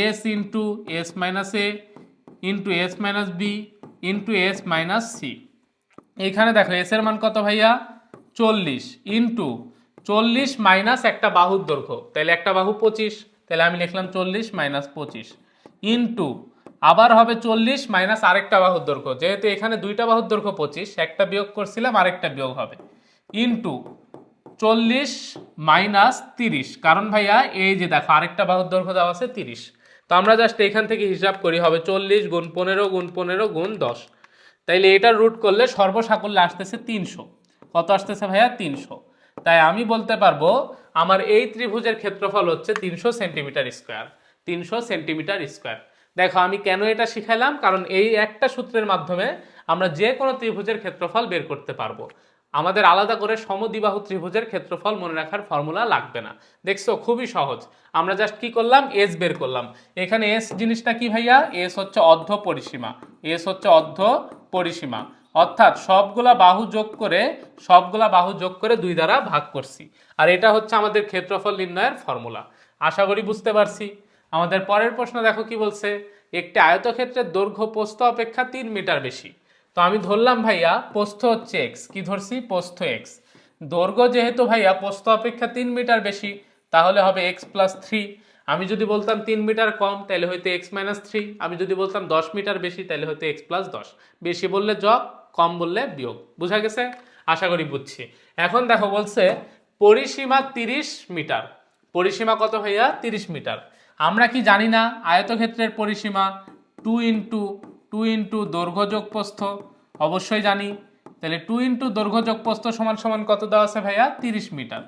S into S minus A into S minus B into S minus C. এইখানে দেখো এস এর মান কত ভাইয়া? 40 ইন্টু 40 মাইনাস একটা বাহুর দৈর্ঘ্য, তাহলে একটা বাহু 25, তাহলে আমি লিখলাম 40 মাইনাস 25 ইন্টু আবার হবে 40 মাইনাস আরেকটা বাহুর দৈর্ঘ্য, যেহেতু এখানে দুইটা বাহুর দৈর্ঘ্য 25, একটা বিয়োগ করছিলাম আরেকটা বিয়োগ হবে, ইন্টু 40 মাইনাস 30, কারণ ভাইয়া এই যে দেখো আরেকটা বাহুর দৈর্ঘ্য দেওয়া আছে 30। তো আমরা জাস্ট এখান থেকে হিসাব করি, হবে 40 গুণ 15 গুণ 15 গুণ 10। তাইলে এটার রুট করলে সর্বসাকল্যে আসতেছে 300। কত আসতেছে ভাইয়া? 300। তাই আমি বলতে পারবো আমার এই ত্রিভুজের ক্ষেত্রফল হচ্ছে 300 সেন্টিমিটার স্কোয়ার। 300 centimetre square. দেখো আমি কেন এটা শিখাইলাম, কারণ এই একটা সূত্রের মাধ্যমে আমরা যে কোনো ত্রিভুজের ক্ষেত্রফল বের করতে পারবো। আমাদের আলাদা করে সমদ্বিবাহু ত্রিভুজের ক্ষেত্রফল মনে রাখার ফর্মুলা লাগবে না। দেখছো খুবই সহজ। আমরা জাস্ট কি করলাম? এস বের করলাম। এখানে এস জিনিসটা কি ভাইয়া? এস হচ্ছে অর্ধ পরিসীমা। অর্থাৎ সবগুলা বাহু যোগ করে 2 দ্বারা ভাগ করছি। আর এটা হচ্ছে আমাদের ক্ষেত্রফল নির্ণয়ের ফর্মুলা। আশা করি বুঝতে পারছি। আমাদের পরের প্রশ্ন দেখো কি বলছে, একটি আয়তক্ষেত্রের দৈর্ঘ্য প্রস্থ অপেক্ষা 3 মিটার বেশি। তো আমি ধরলাম ভাইয়া প্রস্থ হচ্ছে এক্স, কি ধরছি? প্রস্থ এক্স। দৈর্ঘ্য যেহেতু ভাইয়া প্রস্থ অপেক্ষা 3 মিটার বেশি, তাহলে হবে এক্স প্লাস 3। আমি যদি বলতাম 3 মিটার কম তাহলে হয়তো এক্স মাইনাস 3। আমি যদি বলতাম 10 মিটার বেশি তাহলে হয়তো এক্স প্লাস 10। বেশি বললে যোগ, কম বললে বিয়োগ। বুঝা গেছে? আশা করি বুঝছি। এখন দেখো বলছে পরিসীমা 30 মিটার। পরিসীমা কত ভাইয়া? 30 মিটার। আমরা কি জানি না আয়তক্ষেত্রের পরিসীমা 2 ইন্টু দৈর্ঘ্য যোগ প্রস্থ? অবশ্যই জানি। তাহলে 2 ইন্টু দৈর্ঘ্য যোগ প্রস্থ সমান সমান কত দেওয়া আছে ভাইয়া? 30 মিটার।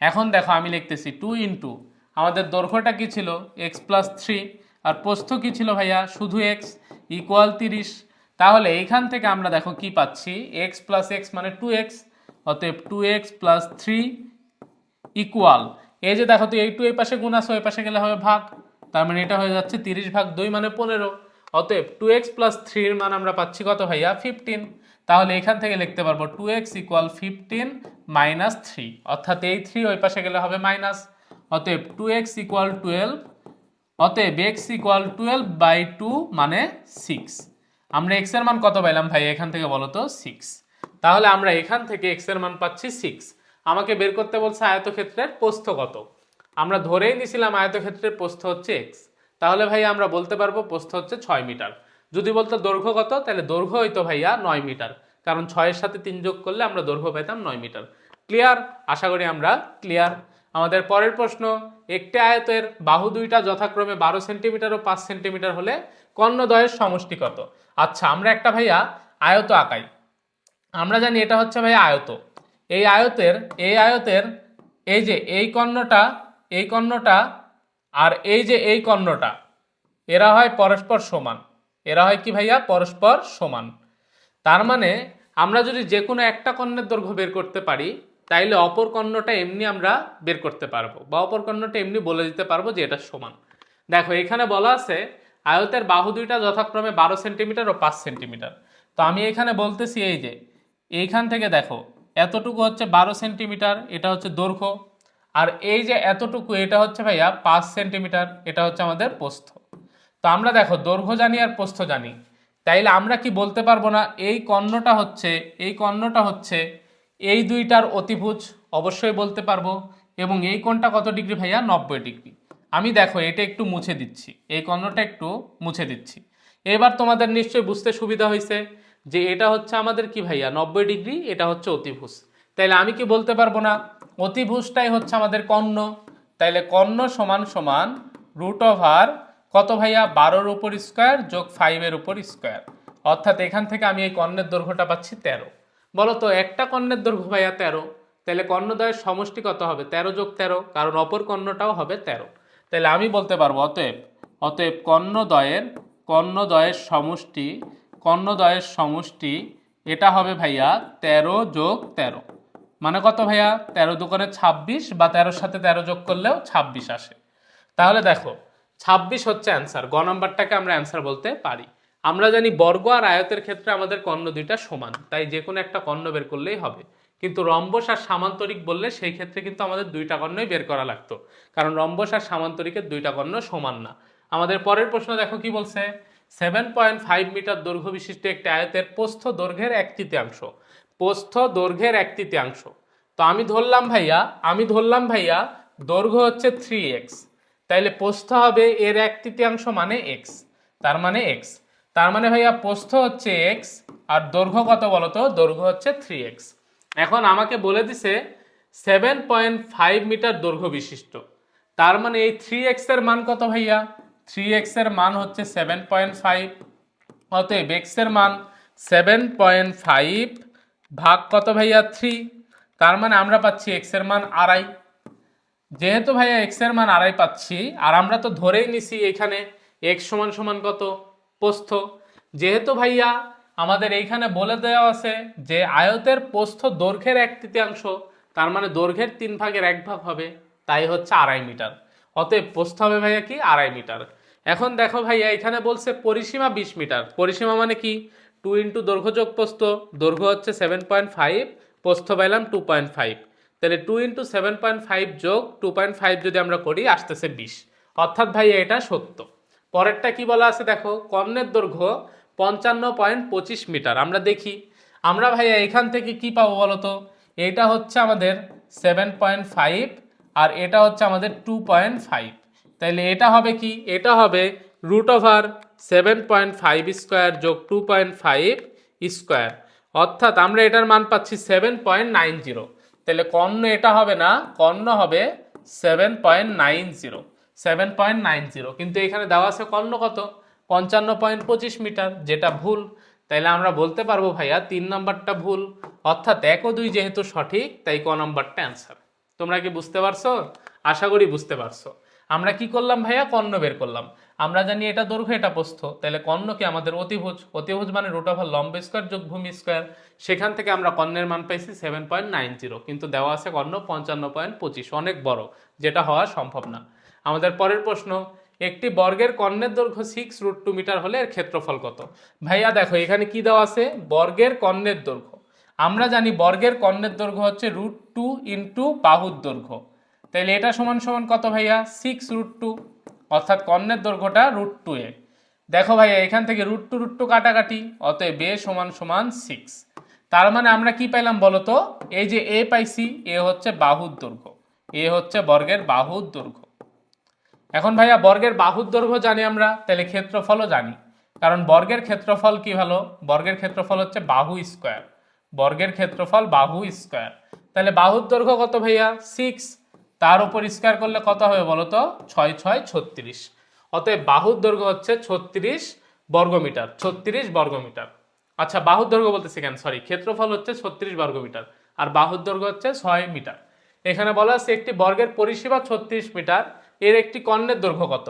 এখন দেখো আমি লিখতেছি 2 ইন্টু আমাদের দৈর্ঘ্যটা কি ছিল? এক্স প্লাস 3, আর প্রস্থ কি ছিল ভাইয়া শুধু এক্স ইকুয়াল 30। তাহলে এইখান থেকে আমরা দেখো কি পাচ্ছি এক্স প্লাস এক্স মানে 2x, অতএব 2x প্লাস 3 ইকুয়াল, এই যে দেখো তো এই 2 এই পাশে গুণ আছে ওই পাশে গেলে হবে ভাগ, তার মানে এটা হয়ে যাচ্ছে 30/2 মানে 15। অতএব 2x প্লাস 3 এর মান আমরা পাচ্ছি কত ভাইয়া 15। তাহলে এখান থেকে লিখতে পারবো 2x ইকুয়াল 15 মাইনাস 3, অর্থাৎ এই 3 ওই পাশে গেলে হবে মাইনাস, অতএব 2x ইকুয়াল 12, অতএব x ইকুয়াল 12/2 মানে 6। আমরা x এর মান কত পাইলাম ভাই এখান থেকে বলো তো 6। তাহলে আমরা এখান থেকে x এর মান পাচ্ছি 6। আমাকে বের করতে বলছে আয়তক্ষেত্রের প্রস্থ কত। আমরা ধরেই নিছিলাম আয়তক্ষেত্রের প্রস্থ হচ্ছে x, তাহলে ভাই আমরা বলতে পারবো প্রস্থ হচ্ছে 6 মিটার। যদি বলতো দৈর্ঘ্য কত, তাহলে দৈর্ঘ্য হইতো ভাইয়া 9 মিটার, কারণ 6 এর সাথে 3 যোগ করলে আমরা দৈর্ঘ্য পেতাম 9 মিটার। ক্লিয়ার? আশা করি আমরা ক্লিয়ার। আমাদের পরের প্রশ্ন, একটি আয়তের বাহু দুইটা যথাক্রমে 12 সেন্টিমিটার ও 5 সেন্টিমিটার হলে কর্ণদ্বয়ের সমষ্টি কত। আচ্ছা, আমরা একটা ভাইয়া আয়ত আঁকাই। আমরা জানি এটা হচ্ছে ভাইয়া আয়ত। এই আয়তের এই যে এই কর্ণটা আর এই যে এই কর্ণটা, এরা হয় পরস্পর সমান। এরা হয় কি ভাইয়া পরস্পর সমান। তার মানে আমরা যদি যে কোনো একটা কর্ণের দৈর্ঘ্য বের করতে পারি, তাইলে অপর কর্ণটা এমনি আমরা বের করতে পারবো, বা অপর কর্ণটা এমনি বলে দিতে পারবো যে এটা সমান। দেখো এখানে বলা আছে আয়তের বাহু দুইটা যথাক্রমে 12 সেন্টিমিটার ও 5 সেন্টিমিটার। তো আমি এখানে বলতেছি এই যে এইখান থেকে দেখো এতটুকু হচ্ছে 12 সেন্টিমিটার, এটা হচ্ছে দৈর্ঘ্য, আর এই যে এতটুকু এটা হচ্ছে ভাইয়া 5 সেন্টিমিটার, এটা হচ্ছে আমাদের প্রস্থ। তো আমরা দেখো দৈর্ঘ্য জানি আর প্রস্থ জানি, তাইলে আমরা কি বলতে পারবো না এই কর্ণটা হচ্ছে এই দুইটার অতিভুজ? অবশ্যই বলতে পারবো। এবং এই কোণটা কত ডিগ্রি ভাইয়া 90 ডিগ্রি। আমি দেখো এটা একটু মুছে দিচ্ছি, এই কর্ণটা একটু মুছে দিচ্ছি। এবার তোমাদের নিশ্চয়ই বুঝতে সুবিধা হয়েছে যে এটা হচ্ছে আমাদের কি ভাইয়া 90 ডিগ্রি, এটা হচ্ছে অতিভুজ। তাইলে আমি কি বলতে পারবো না অতিভুজটাই হচ্ছে আমাদের কর্ণ? তাইলে কর্ণ সমান সমান রুট ওভার কত ভাইয়া 12 উপর স্কোয়ার যোগ 5 এর উপর স্কোয়ার, অর্থাৎ এখান থেকে আমি এই কর্ণের দৈর্ঘ্যটা পাচ্ছি 13। বলো তো একটা কর্ণের দৈর্ঘ্য ভাইয়া 13, তাহলে কর্ণদ্বয়ের সমষ্টি কত হবে 13 যোগ 13, কারণ অপর কর্ণটাও হবে 13। তাহলে আমি বলতে পারবো অতএব কর্ণদ্বয়ের সমষ্টি এটা হবে ভাইয়া 13 যোগ 13, মানে কত ভাইয়া 13 দুগুণে 26, বা 13-র সাথে 13 যোগ করলেও 26 আসে। তাহলে দেখো 26 হচ্ছে অ্যান্সার। গ নাম্বারটাকে আমরা অ্যান্সার বলতে পারি। আমরা জানি বর্গ আর আয়তের ক্ষেত্রে আমাদের কর্ণ দুইটা সমান, তাই যে কোনো একটা কর্ণ বের করলেই হবে। কিন্তু রম্বস আর সামান্তরিক বললে সেই ক্ষেত্রে কিন্তু আমাদের দুইটা কর্ণই বের করা লাগতো, কারণ রম্বস আর সামান্তরিকের দুইটা কর্ণ সমান না। আমাদের পরের প্রশ্ন দেখো কি বলছে, 7.5 মিটার দৈর্ঘ্য বিশিষ্ট একটি আয়তের প্রস্থ দৈর্ঘ্যের 1/3। প্রস্থ দৈর্ঘ্যের 1/3। তো আমি ধরলাম ভাইয়া দৈর্ঘ্য হচ্ছে 3x, তাইলে প্রস্থ হবে এর 1/3 মানে x, তার মানে ভাইয়া প্রস্থ হচ্ছে x আর দৈর্ঘ্য কত বলতো, দৈর্ঘ্য হচ্ছে 3x। এখন আমাকে বলে দিছে 7.5 মিটার দৈর্ঘ্য বিশিষ্ট, তার মানে এই 3x এর মান কত ভাইয়া, 3x এর মান হচ্ছে 7.5, অতএব x এর মান 7.5 ভাগ কত ভাইয়া 3, তার মানে আমরা পাচ্ছি x এর মান 2.5। যেহেতু ভাইয়া x এর মান 2.5 পাচ্ছি, আর আমরা তো ধরেই নিছি এখানে x সমান সমান কত প্রস্থ, যেহেতু ভাইয়া আমাদের এইখানে বলে দেওয়া আছে যে আয়তের প্রস্থ দৈর্ঘ্যের 1/3, তার মানে দৈর্ঘ্যের 3/1 হবে, তাই হচ্ছে 2.5 মিটার। অতএব প্রস্থ হবে ভাইয়া কি 2.5 মিটার। এখন দেখো ভাইয়া এখানে বলছে পরিসীমা 20 মিটার। পরিসীমা মানে কি 2 ইন্টু দৈর্ঘ্য যোগ প্রস্থ, দৈর্ঘ্য হচ্ছে 7.5, প্রস্থ পাইলাম 2.5, তাহলে 2 ইন্টু 7.5 যোগ 2.5 যদি আমরা করি আসতেছে 20, অর্থাৎ ভাইয়া এটা সত্য। পরেরটা কি বলা আছে দেখো, কর্ণের দৈর্ঘ্য 55.25 মিটার। আমরা দেখি আমরা ভাইয়া এখান থেকে কি পাবো বলতো, এটা হচ্ছে আমাদের 7.5 আর এটা হচ্ছে আমাদের 2.5, তাইলে এটা হবে কি, এটা হবে রুট ওভার 7.5 স্কোয়ার যোগ 2.5 স্কোয়ার, অর্থাৎ আমরা এটার মান পাচ্ছি 7.90। তাহলে কর্ণ এটা হবে না, কর্ণ হবে 7.90, কিন্তু এখানে দেওয়া আছে কর্ণ কত 55.25 মিটার, যেটা ভুল। তাইলে আমরা বলতে পারবো ভাইয়া 3 নাম্বারটা ভুল, অর্থাৎ 1 ও 2 যেহেতু সঠিক তাই ক নাম্বারটা অ্যান্সার। তোমরা কি বুঝতে পারছো? আশা করি বুঝতে পারছো। আমরা কি করলাম ভাইয়া, কর্ণ বের করলাম। আমরা জানি এটা দৈর্ঘ্য এটা প্রস্থ, তাহলে কর্ণ কি আমাদের অতিভুজ, অতিভুজ মানে রুট ওভার লম্ব স্কয়ার যোগ ভূমি স্কয়ার। সেখান থেকে আমরা কর্ণের মান পাইছি 7.90, কিন্তু দেওয়া আছে কর্ণ 55.25, অনেক বড়, যেটা হওয়া সম্ভব না। আমাদের পরের প্রশ্ন, একটি বর্গের কর্ণের দৈর্ঘ্য 6√2 মিটার হলে এর ক্ষেত্রফল কত? ভাইয়া দেখো এখানে কি দেওয়া আছে, বর্গের কর্ণের দৈর্ঘ্য। আমরা জানি বর্গের কর্ণের দৈর্ঘ্য হচ্ছে √2 ইন্টু বাহুর দৈর্ঘ্য, তাহলে এটা সমান সমান কত ভাইয়া? 6√2, অর্থাৎ কর্ণের দৈর্ঘ্যটা √2a। দেখো ভাইয়া এখান থেকে √2 কাটাকাটি, অতএব a সমান সমান 6। তার মানে আমরা কি পাইলাম বলতো, এই যে a পাইছি, এ হচ্ছে বাহুর দৈর্ঘ্য, এ হচ্ছে বর্গের বাহুর দৈর্ঘ্য। এখন ভাইয়া বর্গের বাহুর দৈর্ঘ্য জানি আমরা, তাহলে ক্ষেত্রফলও জানি, কারণ বর্গের ক্ষেত্রফল কি হলো, বর্গের ক্ষেত্রফল হচ্ছে বাহু স্কয়ার, বর্গের ক্ষেত্রফল বাহু স্কয়ার। তাহলে বাহুর দৈর্ঘ্য কত ভাইয়া? 6, তার উপর স্কয়ার করলে কত হবে বলো তো? 6 6 36। অতএব বাহুর দৈর্ঘ্য হচ্ছে 36 বর্গমিটার, 36 বর্গমিটার। আচ্ছা বাহুর দৈর্ঘ্য বলতেছি কেন, সরি, ক্ষেত্রফল হচ্ছে 36 বর্গমিটার আর বাহুর দৈর্ঘ্য হচ্ছে 6 মিটার। এখানে বলা আছে একটি বর্গের পরিসীমা 36 মিটার, এর একটি কর্ণের দৈর্ঘ্য কত?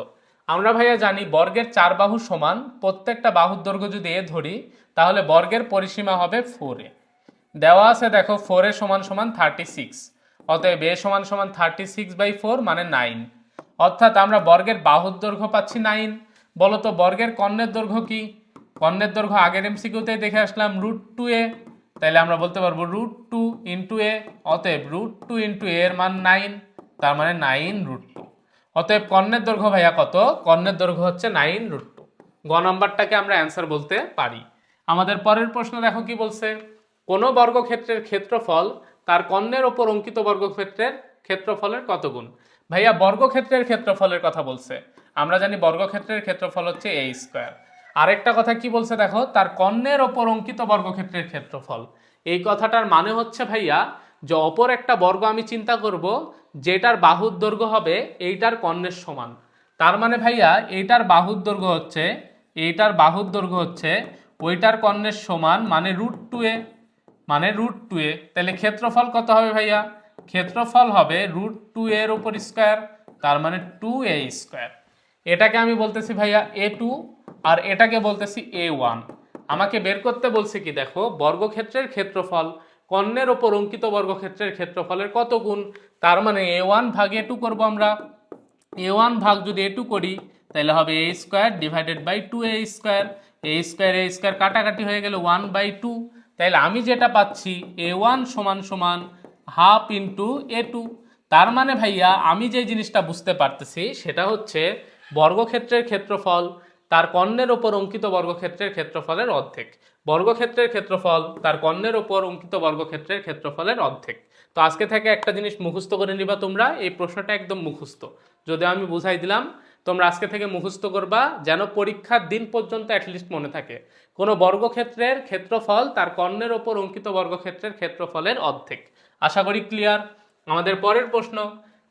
আমরা ভাইয়া জানি বর্গের 4 বাহু সমান, প্রত্যেকটা বাহুর দৈর্ঘ্য যদি এ ধরি তাহলে বর্গের পরিসীমা হবে 4a। দেওয়া আছে দেখো 4a সমান সমান 36, অতএব a সমান সমান 36/4 মানে 9, অর্থাৎ আমরা বর্গের বাহুর দৈর্ঘ্য পাচ্ছি 9। বলো তো বর্গের কর্ণের দৈর্ঘ্য কি? কর্ণের দৈর্ঘ্য আগের এমসিকিউতেই দেখে আসলাম √2a, তাইলে আমরা বলতে পারবো √2 ইন্টু a, অতএব √2 ইন্টু a এর মান 9, তার মানে 9√2। অতএব কর্ণের দৈর্ঘ্য ভাইয়া কত? কর্ণের দৈর্ঘ্য হচ্ছে 9√2। গ নম্বরটাকে আমরা অ্যান্সার বলতে পারি। আমাদের পরের প্রশ্ন দেখো কি বলছে, কোনো বর্গক্ষেত্রের ক্ষেত্রফল তার কর্ণের ওপর অঙ্কিত বর্গক্ষেত্রের ক্ষেত্রফলের কত গুণ? ভাইয়া বর্গক্ষেত্রের ক্ষেত্রফলের কথা বলছে, আমরা জানি বর্গক্ষেত্রের ক্ষেত্রফল হচ্ছে a স্কয়ার। আরেকটা কথা কি বলছে দেখো, তার কর্ণের ওপর অঙ্কিত বর্গক্ষেত্রের ক্ষেত্রফল। এই কথাটার মানে হচ্ছে ভাইয়া যে অপর একটা বর্গ আমি চিন্তা করব যেটার বাহুর দৈর্ঘ্য হবে এইটার কর্ণের সমান। তার মানে ভাইয়া এইটার বাহুর দৈর্ঘ্য হচ্ছে, এইটার বাহুর দৈর্ঘ্য হচ্ছে ওইটার কর্ণের সমান, মানে √2a, মানে √2a। তাহলে ক্ষেত্রফল কত হবে ভাইয়া? ক্ষেত্রফল হবে √2a এর উপর স্কয়ার, তার মানে 2a স্কয়ার। এটাকে আমি বলতেছি ভাইয়া a2 আর এটাকে বলতেছি a1। আমাকে বের করতে বলছে কি দেখো, বর্গক্ষেত্রের ক্ষেত্রফল কর্ণের ওপর অঙ্কিত বর্গক্ষেত্রের ক্ষেত্রফলের কত গুণ। তার মানে a1 ভাগ a2 করব আমরা। a1 ভাগ যদি a2 করি তাহলে হবে a square divided by 2a square, a square কাটাকাটি হয়ে গেল 1/2। তাহলে আমি যেটা পাচ্ছি a1 সমান সমান হাফ ইন্টু a2। তার মানে ভাইয়া আমি যে জিনিসটা বুঝতে পারতেছি সেটা হচ্ছে বর্গক্ষেত্রের ক্ষেত্রফল তার কর্ণের ওপর অঙ্কিত বর্গক্ষেত্রের ক্ষেত্রফলের অর্ধেক, বর্গক্ষেত্রের ক্ষেত্রফল তার কর্ণের ওপর অঙ্কিত বর্গক্ষেত্রের ক্ষেত্রফলের অর্ধেক। তো আজকে থেকে একটা জিনিস মুখস্থ করে নিবা তোমরা, এই প্রশ্নটা একদম মুখস্থ, যদি আমি বুঝাই দিলাম তোমরা আজকে থেকে মুখস্থ করবা, যেন পরীক্ষার দিন পর্যন্ত অ্যাটলিস্ট মনে থাকে। কোনো বর্গক্ষেত্রের ক্ষেত্রফল তার কর্ণের ওপর অঙ্কিত বর্গক্ষেত্রের ক্ষেত্রফলের অর্ধেক। আশা করি ক্লিয়ার। আমাদের পরের প্রশ্ন,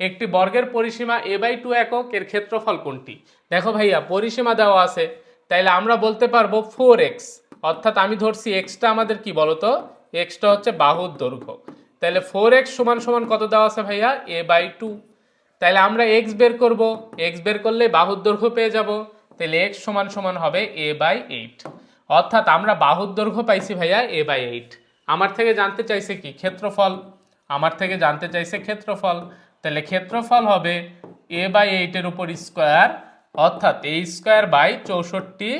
একটি বর্গের পরিসীমা a/2 একক, এর ক্ষেত্রফল কোনটি? দেখো ভাইয়া পরিসীমা দেওয়া আছে, তাইলে আমরা বলতে পারবো 4x, অর্থাৎ আমি ধরছি এক্সটা আমাদের কি বলতো, এক্সটা হচ্ছে বাহুর দৈর্ঘ্য। তাহলে 4x সমান সমান কত দেওয়া আছে ভাইয়া? a/2। তাহলে আমরা x বের করব, x বের করলে বাহুর দৈর্ঘ্য পেয়ে যাব, তাহলে x সমান সমান হবে a/8। অর্থাৎ আমরা বাহুর দৈর্ঘ্য পাইছি ভাইয়া a/8। আমার থেকে জানতে চাইছে কি? ক্ষেত্রফল। আমার থেকে জানতে চাইছে ক্ষেত্রফল, তাহলে ক্ষেত্রফল হবে a/8 এর উপর স্কয়ার, অর্থাৎ a স্কয়ার বাই 64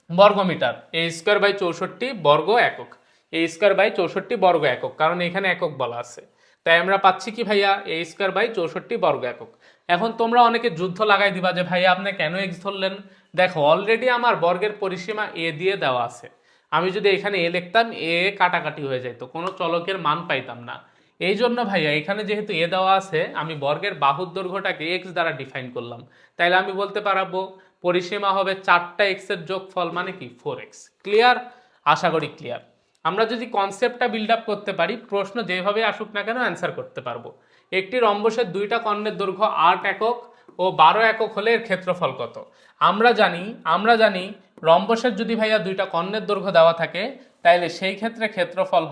বর্গমিটার, a স্কয়ার বাই 64 বর্গ একক, a স্কয়ার বাই 64 বর্গ একক, কারণ এখানে একক বলা আছে। তাই আমরা পাচ্ছি কি ভাইয়া? a স্কয়ার বাই 64 বর্গ একক। এখন তোমরা অনেকে যুদ্ধ লাগাই দিবা যে ভাইয়া আপনি কেন x ধরলেন? দেখো অলরেডি আমার বর্গের পরিসীমা a দিয়ে দেওয়া আছে, আমি যদি এখানে a লিখতাম a কাটাকাটি হয়ে যেত, কোনো চলকের মান পাইতাম না। এই জন্য ভাইয়া এখানে যেহেতু এ দেওয়া আছে, আমি বর্গের বাহুর দৈর্ঘ্যটাকে x দ্বারা ডিফাইন করলাম। তাইলে আমি বলতে পারবো পরিসীমা হবে 4টা x এর যোগফল, মানে কি 4x। ক্লিয়ার? আশা করি ক্লিয়ার। আমরা যদি কনসেপ্টটা বিল্ড আপ করতে পারি, প্রশ্ন যেভাবে আসুক না কেন অ্যান্সার করতে পারবো। একটি রম্বসের দুইটা কর্ণের দৈর্ঘ্য 8 একক ও 12 একক হলে এর ক্ষেত্রফল কত? আমরা জানি রম্বসের যদি ভাইয়া দুইটা কর্ণের দৈর্ঘ্য দেওয়া থাকে তাইলে সেই ক্ষেত্রে ক্ষেত্রফল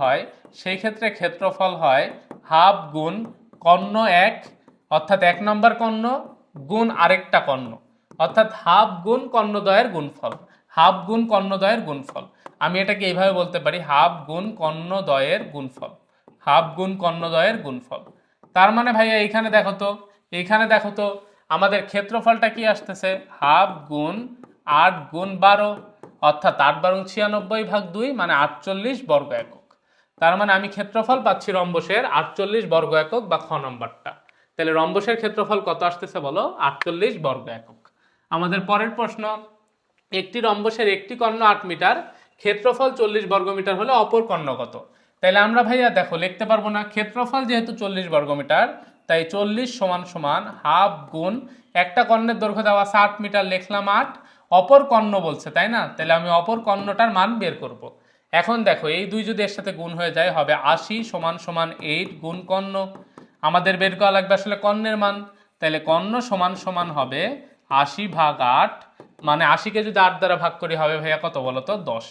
হয় হাফ গুণ কর্ণ 1, অর্থাৎ 1 নম্বর কর্ণ গুণ আরেকটা কর্ণ, অর্থাৎ হাফ গুণ কর্ণদ্বয়ের গুণফল, হাফ গুণ কর্ণদ্বয়ের গুণফল। আমি এটাকে এইভাবে বলতে পারি, হাফ গুণ কর্ণদ্বয়ের গুণফল, হাফ গুণ কর্ণদ্বয়ের গুণফল। তার মানে ভাইয়া এইখানে দেখো তো, এইখানে দেখো তো আমাদের ক্ষেত্রফলটা কি আসতেছে, হাফ গুণ 8 গুণ 12, অর্থাৎ 8 12 96 ভাগ 2 মানে 48 বর্গ একক। তার মানে আমি ক্ষেত্রফল পাচ্ছি রম্বসের 48 বর্গ একক বা খ নম্বরটা। তাহলে রম্বসের ক্ষেত্রফল কত আসতেছে বলো, 48 বর্গ একক। আমাদের পরের প্রশ্ন, একটি রম্বসের একটি কর্ণ 8 মিটার, ক্ষেত্রফল 40 বর্গমিটার হলে অপর কর্ণ কত? তাহলে আমরা ভাইয়া দেখো লিখতে পারবো না, ক্ষেত্রফল যেহেতু 40 বর্গমিটার তাই 40 সমান সমান হাফ গুণ একটা কর্ণের দৈর্ঘ্য দেওয়া আছে 8 মিটার, লিখলাম 8, অপর কর্ণ বলছে তাই না, তাহলে আমি অপর কর্ণটার মান বের করব। এখন দেখো এই দুই যদি এর সাথে গুণ হয়ে যায় হবে 80 সমান সমান 8 গুণ কর্ণ। আমাদের বের করা লাগবে আসলে কর্ণের মান, তাহলে কর্ণ সমান সমান হবে 80 ভাগ 8, মানে 80কে যদি 8 দ্বারা ভাগ করি হবে ভাইয়া কত বলো তো, 10।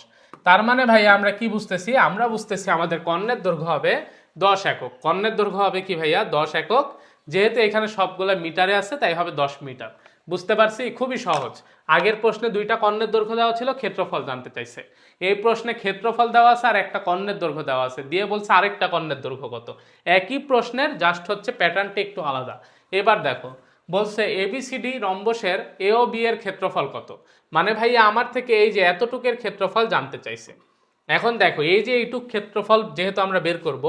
তার মানে ভাইয়া আমরা কি বুঝতেছি, আমরা বুঝতেছি আমাদের কর্ণের দৈর্ঘ্য হবে 10 একক। কর্ণের দৈর্ঘ্য হবে কি ভাইয়া, 10 একক। যেহেতু এখানে সবগুলো মিটারে আছে তাই হবে 10 মিটার। বুঝতে পারছি, খুবই সহজ। আগের প্রশ্নে দুইটা কর্ণের দৈর্ঘ্য দেওয়া ছিল, ক্ষেত্রফল জানতে চাইছে। এই প্রশ্নে ক্ষেত্রফল দেওয়া আছে আর একটা কর্ণের দৈর্ঘ্য দেওয়া আছে, দিয়ে বলছে আরেকটা কর্ণের দৈর্ঘ্য কত। একই প্রশ্নের জাস্ট হচ্ছে প্যাটার্নটা একটু আলাদা। এবার দেখো বলছে এবিসিডি রম্বসের এ ও বি এর ক্ষেত্রফল কত। মানে ভাইয়া আমার থেকে এই যে এতটুকের ক্ষেত্রফল জানতে চাইছে। এখন দেখো এই যে এইটুক ক্ষেত্রফল যেহেতু আমরা বের করব,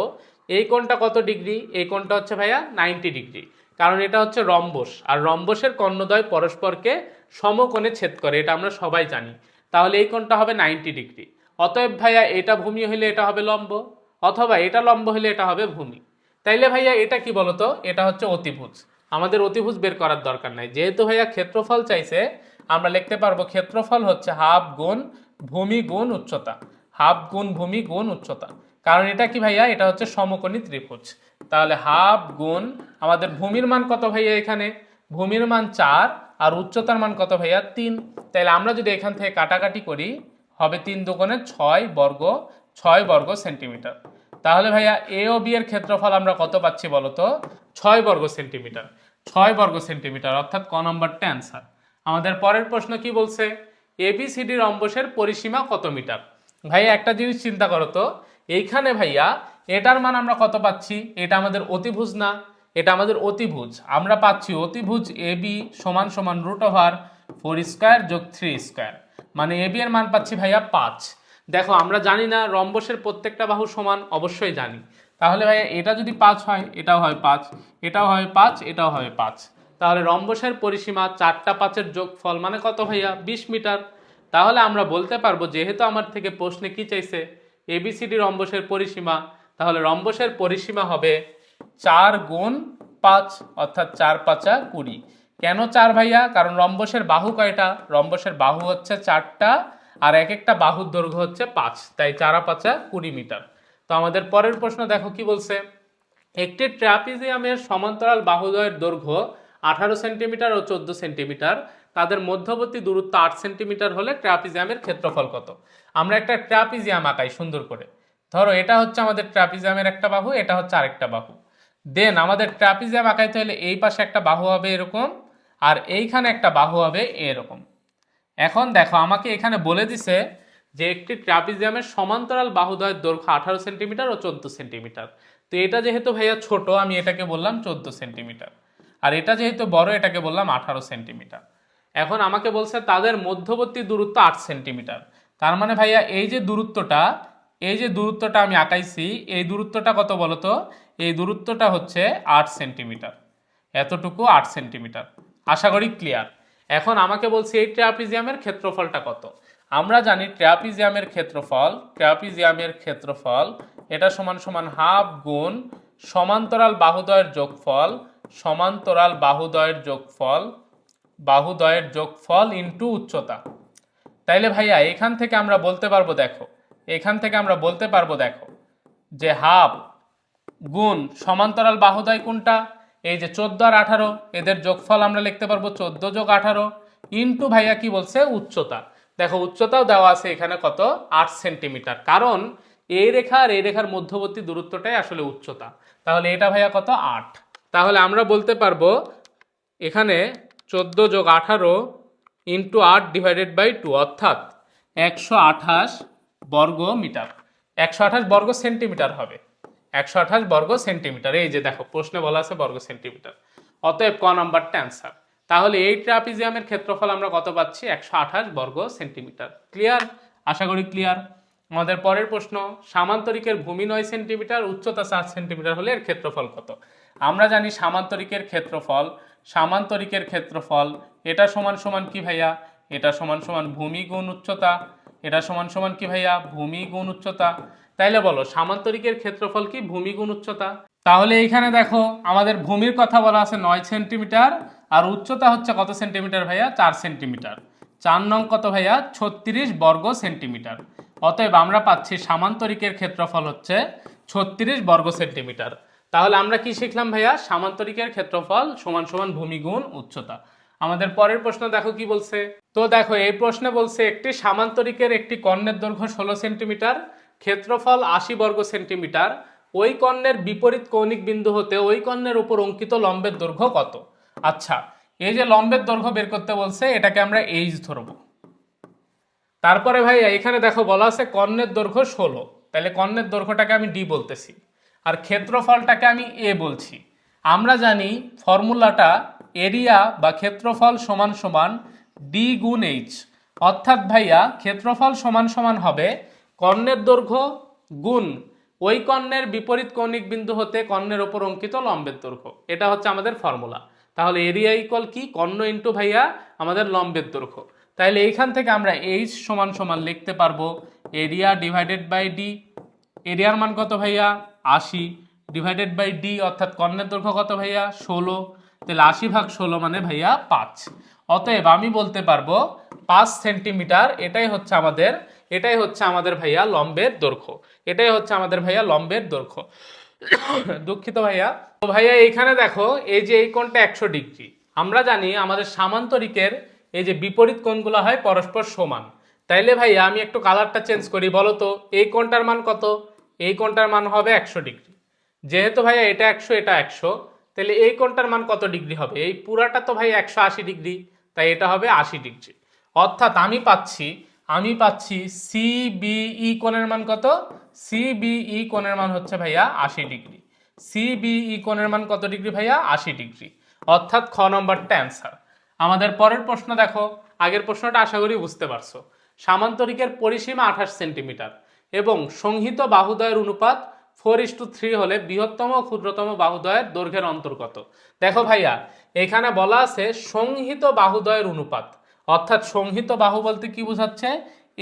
এই কোণটা কত ডিগ্রি, এই কোণটা হচ্ছে ভাইয়া 90 ডিগ্রি, কারণ এটা হচ্ছে রম্বস, আর রম্বসের কর্ণদ্বয় পরস্পরকে সমকোণে ছেদ করে, এটা আমরা সবাই জানি। তাহলে এই কোণটা হবে 90 ডিগ্রি। অতএব ভাইয়া এটা ভূমি হলে এটা হবে লম্ব, অথবা এটা লম্ব হলে এটা হবে ভূমি। তাইলে ভাইয়া এটা কি বলতো, এটা হচ্ছে অতিভুজ। আমাদের অতিভুজ বের করার দরকার নাই, যেহেতু ভাইয়া ক্ষেত্রফল চাইছে আমরা লিখতে পারবো ক্ষেত্রফল হচ্ছে হাফ গুণ ভূমি গুণ উচ্চতা, হাফ গুণ ভূমি গুণ উচ্চতা। কারণ এটা কি ভাইয়া, এটা হচ্ছে সমকোণী ত্রিভুজ। তাহলে হাফ গুণ আমাদের ভূমির মান কত ভাইয়া, এখানে ভূমির মান 4 আর উচ্চতার মান কত ভাইয়া 3। তাহলে আমরা যদি এখান থেকে কাটাকাটি করি হবে 3 দুগুণে 6 বর্গ সেন্টিমিটার। তাহলে ভাইয়া এ ও বি এর ক্ষেত্রফল আমরা কত পাচ্ছি বলতো, 6 বর্গ সেন্টিমিটার, 6 বর্গ সেন্টিমিটার, অর্থাৎ ক নম্বরটা অ্যান্সার। আমাদের পরের প্রশ্ন কি বলছে, এবিসিডি রম্বসের পরিসীমা কত মিটার। ভাইয়া একটা জিনিস চিন্তা করো তো, এইখানে ভাইয়া এটার মান আমরা কত পাচ্ছি, এটা আমাদের অতিভুজ না, এটা আমাদের অতিভুজ। আমরা পাচ্ছি অতিভুজ এ বি সমান সমান √4² যোগ 3², মানে এ বি এর মান পাচ্ছি ভাইয়া 5। দেখো আমরা জানি না রম্বসের প্রত্যেকটা বাহু সমান, অবশ্যই জানি। তাহলে ভাইয়া এটা যদি 5 হয়, এটাও হয় 5, এটাও হয় 5, এটাও হয় 5। তাহলে রম্বসের পরিসীমা 4টা 5-এর যোগফল মানে কত ভাইয়া, 20 মিটার। তাহলে আমরা বলতে পারবো যেহেতু আমার থেকে প্রশ্নে কি চাইছে, এবিসিডি রম্বসের পরিসীমা, তাহলে রম্বসের পরিসীমা হবে 4 গুণ 5, অর্থাৎ 4 5 20। কেন 4 ভাইয়া, কারণ রম্বসের বাহু কয়টা, রম্বসের বাহু হচ্ছে 4টা, আর এক একটা বাহুর দৈর্ঘ্য হচ্ছে 5, তাই 4 5 20 মিটার। তো আমাদের পরের প্রশ্ন দেখো কি বলছে, একটি ট্রাপিজিয়ামের সমান্তরাল বাহুদ্বয়ের দৈর্ঘ্য 18 সেন্টিমিটার ও 14 সেন্টিমিটার, তাদের মধ্যবর্তী দূরত্ব 8 সেন্টিমিটার হলে ট্রাপিজিয়ামের ক্ষেত্রফল কত। আমরা একটা ট্রাপিজিয়াম আঁকাই সুন্দর করে। ধরো এটা হচ্ছে আমাদের ট্রাপিজিয়ামের একটা বাহু, এটা হচ্ছে আরেকটা বাহু। দেন আমাদের ট্রাপিজিয়াম আঁকাইতে হলে এই পাশে একটা বাহু হবে এরকম, আর এইখানে একটা বাহু হবে এরকম। এখন দেখো আমাকে এখানে বলে দিছে যে একটি ট্রাপিজিয়ামের সমান্তরাল বাহুদ্বয়ের দৈর্ঘ্য 18 সেন্টিমিটার ও 14 সেন্টিমিটার। তো এটা যেহেতু ভাইয়া ছোট, আমি এটাকে বললাম 14 সেন্টিমিটার, আর এটা যেহেতু বড় এটাকে বললাম 18 সেন্টিমিটার। এখন আমাকে বলছে তাদের মধ্যবর্তী দূরত্ব 8 সেন্টিমিটার। তার মানে ভাইয়া এই যে দূরত্বটা, এই যে দূরত্বটা আমি আঁকাইছি, এই দূরত্বটা কত বলতো, এই দূরত্বটা হচ্ছে 8 সেন্টিমিটার, এতটুকু 8 সেন্টিমিটার। আশা করি ক্লিয়ার। এখন আমাকে বলছে এই ট্রাপিজিয়ামের ক্ষেত্রফলটা কত। আমরা জানি ট্রাপিজিয়ামের ক্ষেত্রফল এটা সমান সমান হাফ গুণ সমান্তরাল বাহুদ্বয়ের যোগফল, সমান্তরাল বাহুদ্বয়ের যোগফল ইনটু উচ্চতা। তাইলে ভাইয়া এখান থেকে আমরা বলতে পারবো দেখো, এখান থেকে আমরা বলতে পারবো দেখো যে হাফ গুণ সমান্তরাল বাহুদ্বয় কোনটা, এই যে 14 আর 18, এদের যোগফল আমরা লিখতে পারবো 14 যোগ 18 ইনটু ভাইয়া কি বলছে উচ্চতা। দেখো উচ্চতাও দেওয়া আছে এখানে কত, 8 সেন্টিমিটার, কারণ এই রেখা আর এই রেখার মধ্যবর্তী দূরত্বটাই আসলে উচ্চতা। তাহলে এটা ভাইয়া কত, 8। তাহলে আমরা বলতে পারবো এখানে 14 যোগ 18 ইন্টু 8/2 অর্থাৎ 128 বর্গ মিটার, 128 বর্গ সেন্টিমিটার হবে, 128 বর্গ সেন্টিমিটার। এই যে দেখো প্রশ্নে বলা আছে বর্গ সেন্টিমিটার, অতএব ক নাম্বারটা অ্যান্সার। তাহলে এই ট্রাপিজিয়ামের ক্ষেত্রফল আমরা কত পাচ্ছি? 128 বর্গ সেন্টিমিটার। ক্লিয়ার? আশা করি ক্লিয়ার। আমাদের পরের প্রশ্ন, সামান্তরিকের ভূমি 9 সেন্টিমিটার, উচ্চতা 4 সেন্টিমিটার হলে এর ক্ষেত্রফল কত? আমরা জানি সামান্তরিকের ক্ষেত্রফল এটা সমান সমান কি ভাইয়া? এটা সমান সমান ভূমি গুণ উচ্চতা, এটা সমান সমান কি ভাইয়া? ভূমি গুণ উচ্চতা। তাইলে বলো সামান্তরিকের ক্ষেত্রফল কি? ভূমি গুণ উচ্চতা। তাহলে এইখানে দেখো আমাদের ভূমির কথা বলা আছে 9 সেন্টিমিটার, আর উচ্চতা হচ্ছে কত সেন্টিমিটার ভাইয়া? 4 সেন্টিমিটার। 4 নং কত ভাইয়া? 36 বর্গ সেন্টিমিটার। অতএব আমরা পাচ্ছি সামান্তরিকের ক্ষেত্রফল হচ্ছে 36 বর্গ সেন্টিমিটার। তাহলে আমরা কি শিখলাম ভাইয়া? সামান্তরিকের ক্ষেত্রফল সমান সমান ভূমি গুণ উচ্চতা। আমাদের পরের প্রশ্ন দেখো কি বলছে। তো দেখো এই প্রশ্নে বলছে একটি সামান্তরিকের একটি কর্ণের দৈর্ঘ্য 16 সেন্টিমিটার, ক্ষেত্রফল 80 বর্গ সেন্টিমিটার, ওই কর্ণের বিপরীত কৌণিক বিন্দু হতে ওই কর্ণের উপর অঙ্কিত লম্বের দৈর্ঘ্য কত? আচ্ছা, এই যে লম্বের দৈর্ঘ্য বের করতে বলছে এটাকে আমরা এইচ ধরবো। তারপরে ভাই এখানে দেখো বলা আছে কর্ণের দৈর্ঘ্য 16, তাহলে কর্ণের দৈর্ঘ্যটাকে আমি ডি বলতেছি আর ক্ষেত্রফলটাকে আমি এ বলছি। আমরা জানি ফর্মুলাটা এরিয়া বা ক্ষেত্রফল সমান সমান ডি গুণ এইচ, অর্থাৎ ভাইয়া ক্ষেত্রফল সমান সমান হবে কর্ণের দৈর্ঘ্য গুণ ওই কর্ণের বিপরীত কৌণিক বিন্দু হতে কর্ণের ওপর অঙ্কিত লম্বের দৈর্ঘ্য। এটা হচ্ছে আমাদের ফর্মুলা। তাহলে এরিয়া ইকুয়াল কি? কর্ণ ইন্টু ভাইয়া আমাদের লম্বের দৈর্ঘ্য। তাহলে এইখান থেকে আমরা এইচ সমান সমান লিখতে পারবো এরিয়া ডিভাইডেড বাই ডি। এরিয়ার মান কত ভাইয়া? 80 ডিভাইডেড বাই ডি অর্থাৎ কর্ণের দৈর্ঘ্য কত ভাইয়া? 16। তাহলে 80/16 মানে ভাইয়া 5। অতএব আমি বলতে পারবো 5 সেন্টিমিটার এটাই হচ্ছে আমাদের ভাইয়া লম্বের দৈর্ঘ্য। এটাই হচ্ছে আমাদের ভাইয়া লম্বের দৈর্ঘ্য। দুঃখিত ভাইয়া। তো ভাইয়া এইখানে দেখো এই যে এই কোণটা 100 ডিগ্রি। আমরা জানি আমাদের সামান্তরিকের এই যে বিপরীত কোণগুলো হয় পরস্পর সমান। তাইলে ভাইয়া আমি একটু কালারটা চেঞ্জ করি, বলো তো এই কোণটার মান কত? এই কোণটার মান হবে 100 ডিগ্রি। যেহেতু ভাইয়া এটা 100 এটা 100, তাহলে এই কোণটার মান কত ডিগ্রি হবে? এই পুরাটা তো ভাই 180 ডিগ্রি, তাই এটা হবে 80 ডিগ্রি। অর্থাৎ আমি পাচ্ছি সিবিই কোণের মান কত? সিবিই কোণের মান হচ্ছে ভাইয়া 80 ডিগ্রি। সিবিই কোণের মান কত ডিগ্রি ভাইয়া? 80 ডিগ্রি। অর্থাৎ খ নম্বরটা অ্যান্সার। আমাদের পরের প্রশ্ন দেখো, আগের প্রশ্নটা আশা করি বুঝতে পারছো। সামান্তরিকের পরিসীমা 28 সেন্টিমিটার এবং সংহিত বাহুদ্বয়ের অনুপাত 4:3 হলে বৃহত্তম ও ক্ষুদ্রতম বাহুদ্বয়ের দৈর্ঘ্যের অন্তর কত? দেখো ভাইয়া এখানে বলা আছে সংহিত বাহুদ্বয়ের অনুপাত, অর্থাৎ সংহিত বাহু বলতে কি বোঝাচ্ছে?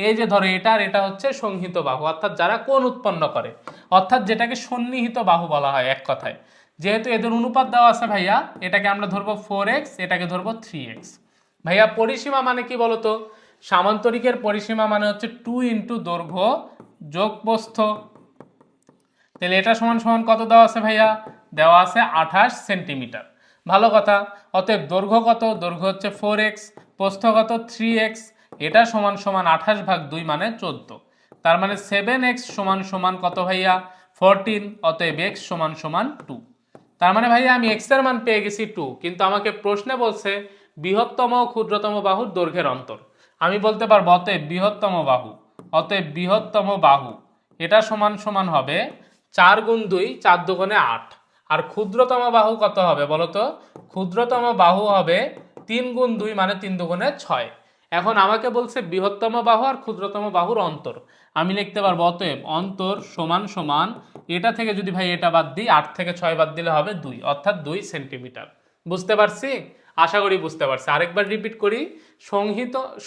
এই যে ধরো এটা আর এটা হচ্ছে সংহিত বাহু, অর্থাৎ যারা কোণ উৎপন্ন করে, অর্থাৎ যেটাকে সন্নিহিত বাহু বলা হয় এক কথায়। যেহেতু এদের অনুপাত দেওয়া আছে ভাইয়া, এটাকে আমরা ধরবো 4x, এটাকে ধরবো 3x। ভাইয়া পরিসীমা মানে কি বলতো? সামান্তরিকের পরিসীমা মানে হচ্ছে 2 ইন্টু দৈর্ঘ্য যোগ প্রস্থ। তাহলে এটা সমান সমান কত দেওয়া আছে ভাইয়া? দেওয়া আছে 28 সেন্টিমিটার। ভালো কথা। অতএব দৈর্ঘ্য কত? দৈর্ঘ্য হচ্ছে 4x, প্রস্থ কত? 3x। এটা সমান সমান 28/2 মানে 14। তার মানে 7x সমান সমান কত ভাইয়া? 14। অতএব x সমান সমান 2। তার মানে ভাইয়া আমি x এর মান পেয়ে গেছি 2, কিন্তু আমাকে প্রশ্নে বলছে বৃহত্তম ও ক্ষুদ্রতম বাহুর দৈর্ঘ্যের অন্তর। আমি বলতে পারবো অতএব বৃহত্তম বাহু এটা সমান সমান হবে 4 গুণ 2, 4 দুগুণে 8। আর ক্ষুদ্রতম বাহু কত হবে বলো তো? ক্ষুদ্রতম বাহু হবে 3 গুণ 2 মানে 3 দুগুণে 6। এখন আমাকে বলছে বৃহত্তম বাহু আর ক্ষুদ্রতম বাহুর অন্তর। আমি লিখতে পারবো অতএব অন্তর সমান সমান, এটা থেকে যদি ভাই এটা বাদ দিই, 8 থেকে 6 বাদ দিলে হবে 2, অর্থাৎ 2 সেন্টিমিটার। বুঝতে পারছি? আশা করি বুঝতে পারছি। আরেকবার রিপিট করি,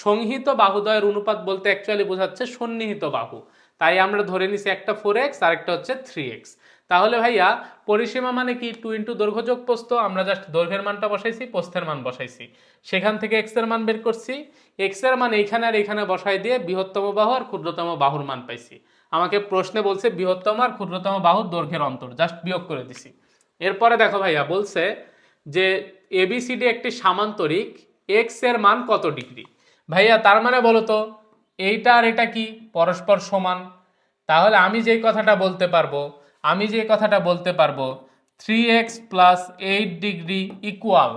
সংহিত বাহুদ্বয়ের অনুপাত বলতে অ্যাকচুয়ালি বোঝাচ্ছে সন্নিহিত বাহু। তাই আমরা ধরে নিছি একটা 4x আর একটা হচ্ছে 3x। তাহলে ভাইয়া পরিসীমা মানে কি? 2 ইন্টু দৈর্ঘ্য যোগ প্রস্থ। আমরা জাস্ট দৈর্ঘ্যের মানটা বসাইছি, প্রস্থের মান বসাইছি, সেখান থেকে x এর মান বের করছি। x এর মান এইখানে আর এইখানে বসাই দিয়ে বৃহত্তম বাহু আর ক্ষুদ্রতম বাহুর মান পাইছি। আমাকে প্রশ্নে বলছে বৃহত্তম আর ক্ষুদ্রতম বাহুর দৈর্ঘ্যের অন্তর, জাস্ট বিয়োগ করে দিছি। এরপরে দেখো ভাইয়া বলছে যে এবিসিডি একটি সামান্তরিক, x এর মান কত ডিগ্রি? ভাইয়া তার মানে বলো তো এইটা আর এটা কি পরস্পর সমান? তাহলে আমি যে কথাটা বলতে পারবো 3x + 8 ডিগ্রি ইকুয়াল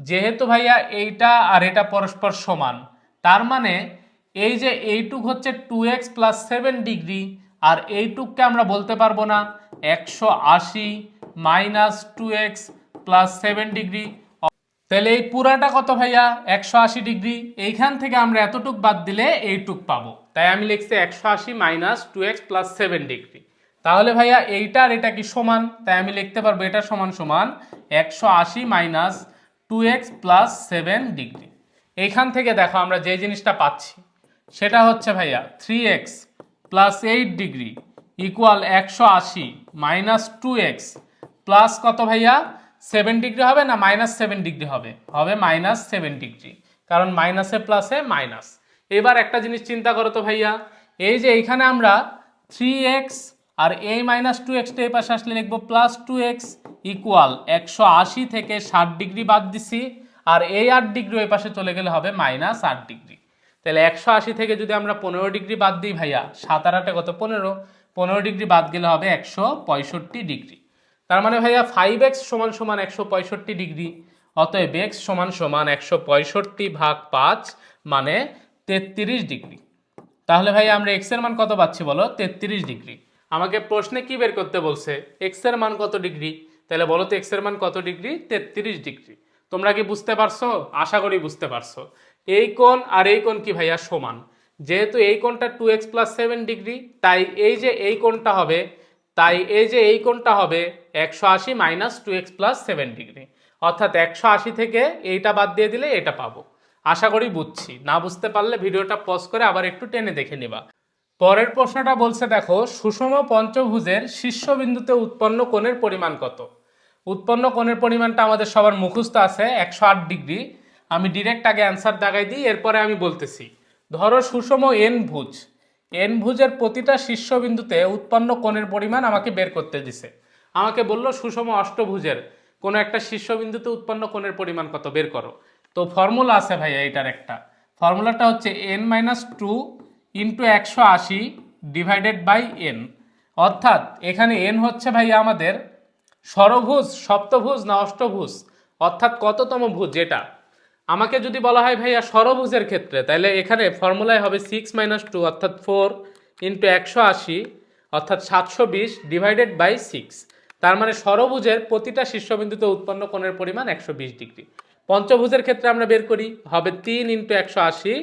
যেহেতু ভাইয়া এইটা আর এটা পরস্পর সমান, তার মানে এই যে এইটুক হচ্ছে 2x প্লাস 7 ডিগ্রি, আর এইটুককে আমরা বলতে পারবো না 180 মাইনাস 2x প্লাস 7 ডিগ্রি। তাহলে এই পুরাটা কত ভাইয়া 180 ডিগ্রি। এইখান থেকে আমরা এতটুক বাদ দিলে এইটুক পাবো, তাই আমি লিখছি 180 মাইনাস 2x প্লাস 7 ডিগ্রি। তাহলে ভাইয়া এইটা আর এটা কি সমান, তাই আমি লিখতে পারবো এটা সমান সমান 180 মাইনাস 2x প্লাস 7 ডিগ্রি। এইখান থেকে দেখো আমরা যে জিনিসটা পাচ্ছি সেটা হচ্ছে ভাইয়া 3x plus 8 degree equal 180 minus 2x plus কত ভাইয়া 7 ডিগ্রি হবে না মাইনাস 7 ডিগ্রি হবে, হবে মাইনাস 7 ডিগ্রি, কারণ মাইনাসে প্লাসে মাইনাস। এবার একটা জিনিস চিন্তা করো তো ভাইয়া, এই যে এইখানে আমরা 3x আর এই মাইনাস 2xটা এই পাশে আসলে লিখবো প্লাস 2x ইকুয়াল 180 থেকে 60 ডিগ্রি বাদ দিছি, আর এই 8 ডিগ্রি ওই পাশে চলে গেলে হবে মাইনাস 8 ডিগ্রি। তাহলে 180 থেকে যদি আমরা 15 ডিগ্রি বাদ দিই ভাইয়া, 7 আর 8 কত 15, 15 ডিগ্রি বাদ গেলে হবে 165 ডিগ্রি। তার মানে ভাইয়া 5x সমান সমান 165 ডিগ্রি, অতএব x সমান সমান 165 ভাগ 5 মানে 33 ডিগ্রি। তাহলে ভাই আমরা x এর মান কত পাচ্ছি বলো 33 ডিগ্রি। আমাকে প্রশ্নে কি বের করতে বলছে x এর মান কত ডিগ্রি, তাহলে বলো তো x এর মান কত ডিগ্রি 33 ডিগ্রি। তোমরা কি বুঝতে পারছো? আশা করি বুঝতে পারছো। এই কোণ আর এই কোণ কি ভাইয়া সমান, যেহেতু এই কোণটা 2x প্লাস 7 ডিগ্রি, তাই এই যে এই কোণটা হবে, তাই এই যে এই কোণটা হবে 180 মাইনাস 2x প্লাস 7 ডিগ্রি, অর্থাৎ 180 থেকে এইটা বাদ দিয়ে দিলে এটা পাবো। আশা করি বুঝছি, না বুঝতে পারলে ভিডিওটা পজ করে আবার একটু টেনে দেখে নিবা। পরের প্রশ্নটা বলছে দেখো, সুষম পঞ্চভুজের শীর্ষবিন্দুতে উৎপন্ন কোণের পরিমাণ কত? উৎপন্ন কোণের পরিমাণটা আমাদের সবার মুখস্থ আছে 108 ডিগ্রি। আমি ডিরেক্ট আগে অ্যান্সার দাগাই দিই, এরপরে আমি বলতেছি। ধরো সুষম এন ভুজ, এন ভুজের প্রতিটা শীর্ষবিন্দুতে উৎপন্ন কোণের পরিমাণ আমাকে বের করতে দিছে। আমাকে বললো সুষম অষ্টভুজের কোনো একটা শীর্ষবিন্দুতে উৎপন্ন কোণের পরিমাণ কত বের করো। তো ফর্মুলা আছে ভাইয়া, এটার একটা ফর্মুলাটা হচ্ছে n-2 into 180 divided by n, অর্থাৎ এখানে n হচ্ছে ভাইয়া আমাদের ষড়ভুজ, সপ্তভুজ না অষ্টভুজ, অর্থাৎ কততম ভুজ যেটা। আমাকে যদি বলা হয় ভাইয়া ষড়ভুজের ক্ষেত্রে, তাহলে এখানে ফর্মুলায় হবে 6 - 2 অর্থাৎ 4 ইন্টু 180 অর্থাৎ 720 ডিভাইডেড বাই 6। তার মানে ষড়ভুজের প্রতিটা শীর্ষবিন্দুতে উৎপন্ন কোণের পরিমাণ 120 ডিগ্রি। পঞ্চভুজের ক্ষেত্রে আমরা বের করি, হবে 3 ইন্টু 180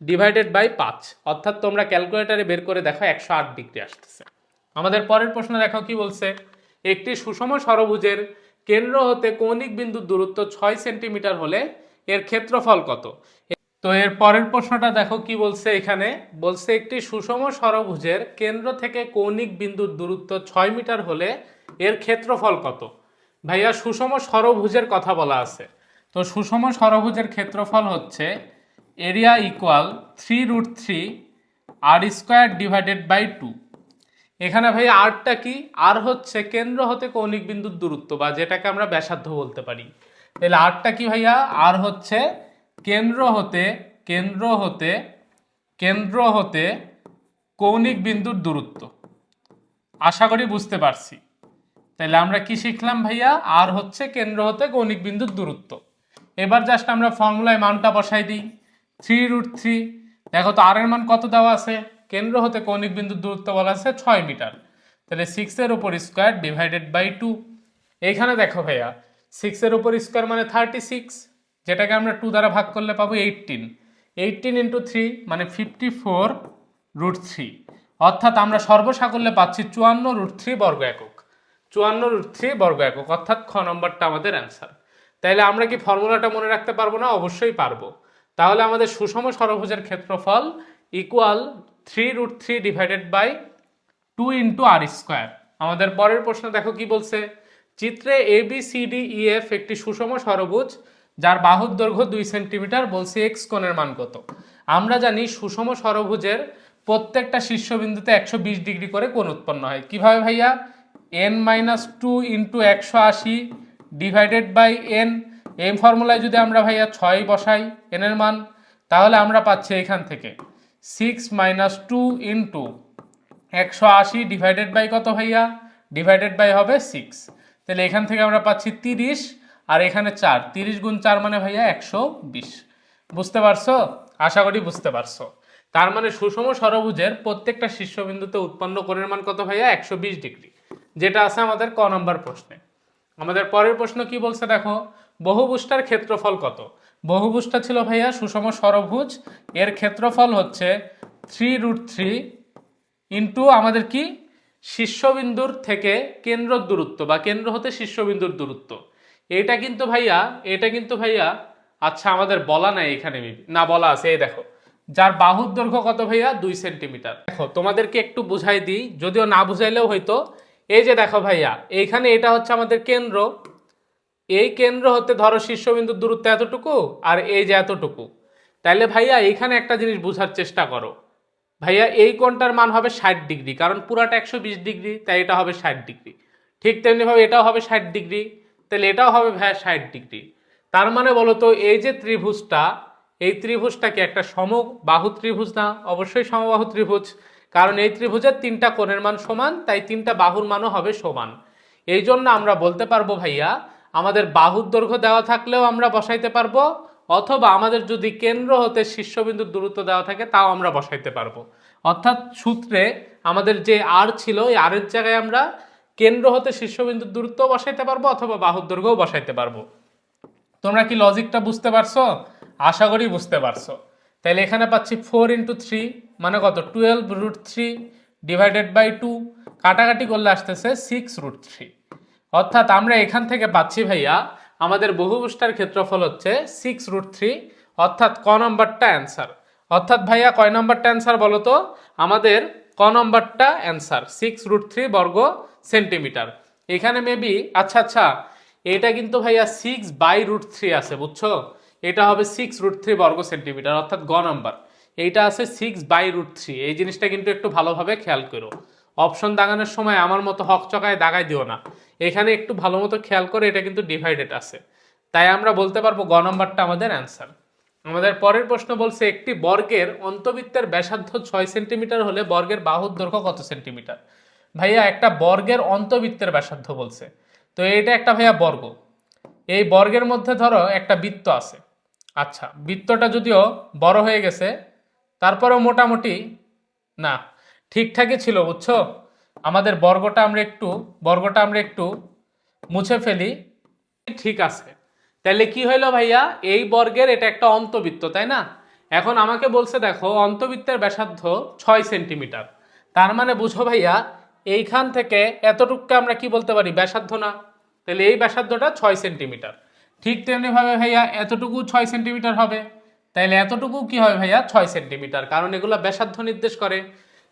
ডিভাইডেড বাই 5, অর্থাৎ তোমরা ক্যালকুলেটারে বের করে দেখো 108 ডিগ্রি আসতেছে। আমাদের পরের প্রশ্ন দেখো কি বলছে, একটি সুষম ষড়ভুজের কেন্দ্র হতে কৌণিক বিন্দুর দূরত্ব 6 সেন্টিমিটার হলে এর ক্ষেত্রফল কত? তো এর পরের প্রশ্নটা দেখো কি বলছে, এখানে বলছে একটি সুষম ষড়ভুজের কেন্দ্র থেকে কৌণিক বিন্দুর দূরত্ব 6 মিটার হলে এর ক্ষেত্রফল কত? ভাইয়া সুষম ষড়ভুজের কথা বলা আছে, তো সুষম ষড়ভুজের ক্ষেত্রফল হচ্ছে area equal 3√3 r square divided by 2। এখানে ভাই আরটা কি, আর হচ্ছে কেন্দ্র হতে কৌণিক বিন্দুর দূরত্ব, বা যেটাকে আমরা ব্যাসার্ধ বলতে পারি। তাহলে আরটা কি ভাইয়া, আর হচ্ছে কেন্দ্র হতে কৌণিক বিন্দুর দূরত্ব। আশা করি বুঝতে পারছি। তাহলে আমরা কি শিখলাম ভাইয়া, আর হচ্ছে কেন্দ্র হতে কৌণিক বিন্দুর দূরত্ব। এবার জাস্ট আমরা ফর্মুলায় মানটা বসাই দিই 3√3। দেখো তো আর এর মান কত দেওয়া আছে, কেন্দ্র হতে কৌণিক বিন্দুর দূরত্ব বলা আছে 6 মিটার, তাহলে 6 এর উপর স্কোয়ার ডিভাইডেড বাই 2। এইখানে দেখো ভাইয়া 6 এর উপর স্কোয়ার মানে 36, যেটাকে আমরা 2 দ্বারা ভাগ করলে পাবো 18, 18 ইন্টু 3 মানে 54√3, অর্থাৎ আমরা সর্বসাকল্যে পাচ্ছি 54√3 বর্গ একক, 54√3 বর্গ একক, অর্থাৎ খ নম্বরটা আমাদের অ্যান্সার। তাইলে আমরা কি ফর্মুলাটা মনে রাখতে পারবো না? অবশ্যই পারবো। তাহলে আমাদের সুষম ষড়ভুজের ক্ষেত্রফল equal 3√3 divided by 2 into r square. আমাদের পরের প্রশ্ন দেখো কি বলছে, চিত্রে ABCDEF একটি সুষম ষড়ভুজ যার বাহুর দৈর্ঘ্য 2 সেন্টিমিটার, বলছে এক্স কোণের মান কত? আমরা জানি সুষম ষড়ভুজের প্রত্যেকটা শীর্ষবিন্দুতে 120 ডিগ্রি করে কোণ উৎপন্ন হয়। কিভাবে ভাইয়া, n-2 into 180 divided by n। এই ফর্মুলায় যদি আমরা ভাইয়া 6 বসাই n এর মান, তাহলে আমরা পাচ্ছি এখান থেকে 6 - 2 ইন্টু 180 ডিভাইডেড বাই কত ভাইয়া, ডিভাইডেড বাই হবে 6। তাহলে এখান থেকে আমরা পাচ্ছি 30, আর এখানে 4, 30 গুণ 4 মানে ভাইয়া 120। বুঝতে পারছো? আশা করি বুঝতে পারছো। তার মানে সুষম ষড়ভুজের প্রত্যেকটা শীর্ষবিন্দুতে উৎপন্ন কোণের মান কত ভাইয়া? 120 ডিগ্রি, যেটা আছে আমাদের ক নম্বর প্রশ্নে। আমাদের পরের প্রশ্ন কি বলছে দেখো, বহুভুজটার ক্ষেত্রফল কত? বহুভুজটা ছিল ভাইয়া সুষম ষড়ভুজ, এর ক্ষেত্রফল হচ্ছে 3√3 ইন্টু আমাদের কি শীর্ষবিন্দুর থেকে কেন্দ্র দূরত্ব বা কেন্দ্র হতে শীর্ষবিন্দুর দূরত্ব। এটা কিন্তু ভাইয়া আচ্ছা আমাদের বলা নাই এখানে, না বলা আছে, এই দেখো যার বাহুর দৈর্ঘ্য কত ভাইয়া? 2 সেন্টিমিটার। দেখো তোমাদেরকে একটু বুঝাই দিই, যদিও না বুঝাইলেও হয়তো। এই যে দেখো ভাইয়া, এইখানে এটা হচ্ছে আমাদের কেন্দ্র, এই কেন্দ্র হতে ধরো শীর্ষবিন্দুর দূরত্ব এতটুকু, আর এই যে এতটুকু। তাইলে ভাইয়া এইখানে একটা জিনিস বোঝার চেষ্টা করো, ভাইয়া এই কোণটার মান হবে 60 ডিগ্রি, কারণ পুরাটা 120 ডিগ্রি, তাই এটা হবে 60 ডিগ্রি। ঠিক তেমনিভাবে এটাও হবে 60 ডিগ্রি, তাহলে এটাও হবে ভাইয়া 60 ডিগ্রি। তার মানে বলো তো এই যে ত্রিভুজটা, এই ত্রিভুজটা কি একটা সমবাহু ত্রিভুজ না? অবশ্যই সমবাহু ত্রিভুজ, কারণ এই ত্রিভুজের 3টা কোণের মান সমান, তাই 3টা বাহুর মানও হবে সমান। এই জন্য আমরা বলতে পারবো ভাইয়া, আমাদের বাহুর দৈর্ঘ্য দেওয়া থাকলেও আমরা বসাইতে পারবো, অথবা আমাদের যদি কেন্দ্র হতে শীর্ষবিন্দুর দূরত্ব দেওয়া থাকে তাও আমরা বসাইতে পারবো। অর্থাৎ সূত্রে আমাদের যে আর ছিল, এই আর এর জায়গায় আমরা কেন্দ্র হতে শীর্ষবিন্দুর দূরত্ব বসাইতে পারবো, অথবা বাহুর দৈর্ঘ্যও বসাইতে পারবো। তোমরা কি লজিকটা বুঝতে পারছো? আশা করি বুঝতে পারছো। তাহলে এখানে পাচ্ছি 4 × 3 মানে কত? 12√3 ডিভাইডেড বাই 2, কাটাকাটি করলে আসতেছে 6√3। অর্থাৎ আমরা এখান থেকে পাচ্ছি ভাইয়া আমাদের বহুভুজটার ক্ষেত্রফল হচ্ছে 6√3, অর্থাৎ ক নম্বরটা অ্যান্সার। অর্থাৎ ভাইয়া কয় নম্বরটা অ্যান্সার বলো তো? আমাদের ক নম্বরটা অ্যান্সার, 6√3 বর্গ সেন্টিমিটার। এখানে মেবি আচ্ছা এটা কিন্তু ভাইয়া 6/√3 আছে, বুঝছো? এটা হবে 6√3 বর্গ সেন্টিমিটার, অর্থাৎ গ নাম্বার। এইটা আছে 6/√3। এই জিনিসটা কিন্তু একটু ভালোভাবে খেয়াল করো, অপশন দাগানোর সময় আমার মতো হকচকায় দাগাই দিও না, এখানে একটু ভালো মতো খেয়াল করে, এটা কিন্তু ডিভাইডেড আছে, তাই আমরা বলতে পারবো গ নাম্বারটা আমাদের অ্যান্সার। আমাদের পরের প্রশ্ন বলছে, একটি বর্গের অন্তবৃত্তের ব্যাসার্ধ 6 সেন্টিমিটার হলে বর্গের বাহুর দৈর্ঘ্য কত সেন্টিমিটার? ভাইয়া একটা বর্গের অন্তবৃত্তের ব্যাসার্ধ বলছে, তো এটা একটা ভাইয়া বর্গ, এই বর্গের মধ্যে ধরো একটা বৃত্ত আছে। আচ্ছা বৃত্তটা যদিও বড় হয়ে গেছে, তারপরেও মোটামুটি না ঠিকঠাকই ছিল, বুঝছো? আমাদের বর্গটা আমরা একটু মুছে ফেলি, ঠিক আছে। তাহলে কি হইলো ভাইয়া, এই বর্গের এটা একটা অন্তবৃত্ত, তাই না? এখন আমাকে বলছে দেখো অন্তবৃত্তের ব্যাসার্ধ 6 সেন্টিমিটার, তার মানে বুঝো ভাইয়া এইখান থেকে এতটুকু আমরা কি বলতে পারি? ব্যাসার্ধ না? তাহলে এই ব্যাসার্ধটা 6 সেন্টিমিটার। ঠিক তেমনিভাবে ভাইয়া এতটুকু 6 সেন্টিমিটার হবে, তাইলে এতটুকু কি হবে ভাইয়া? 6 সেন্টিমিটার, কারণ এগুলো ব্যাসার্ধ নির্দেশ করে।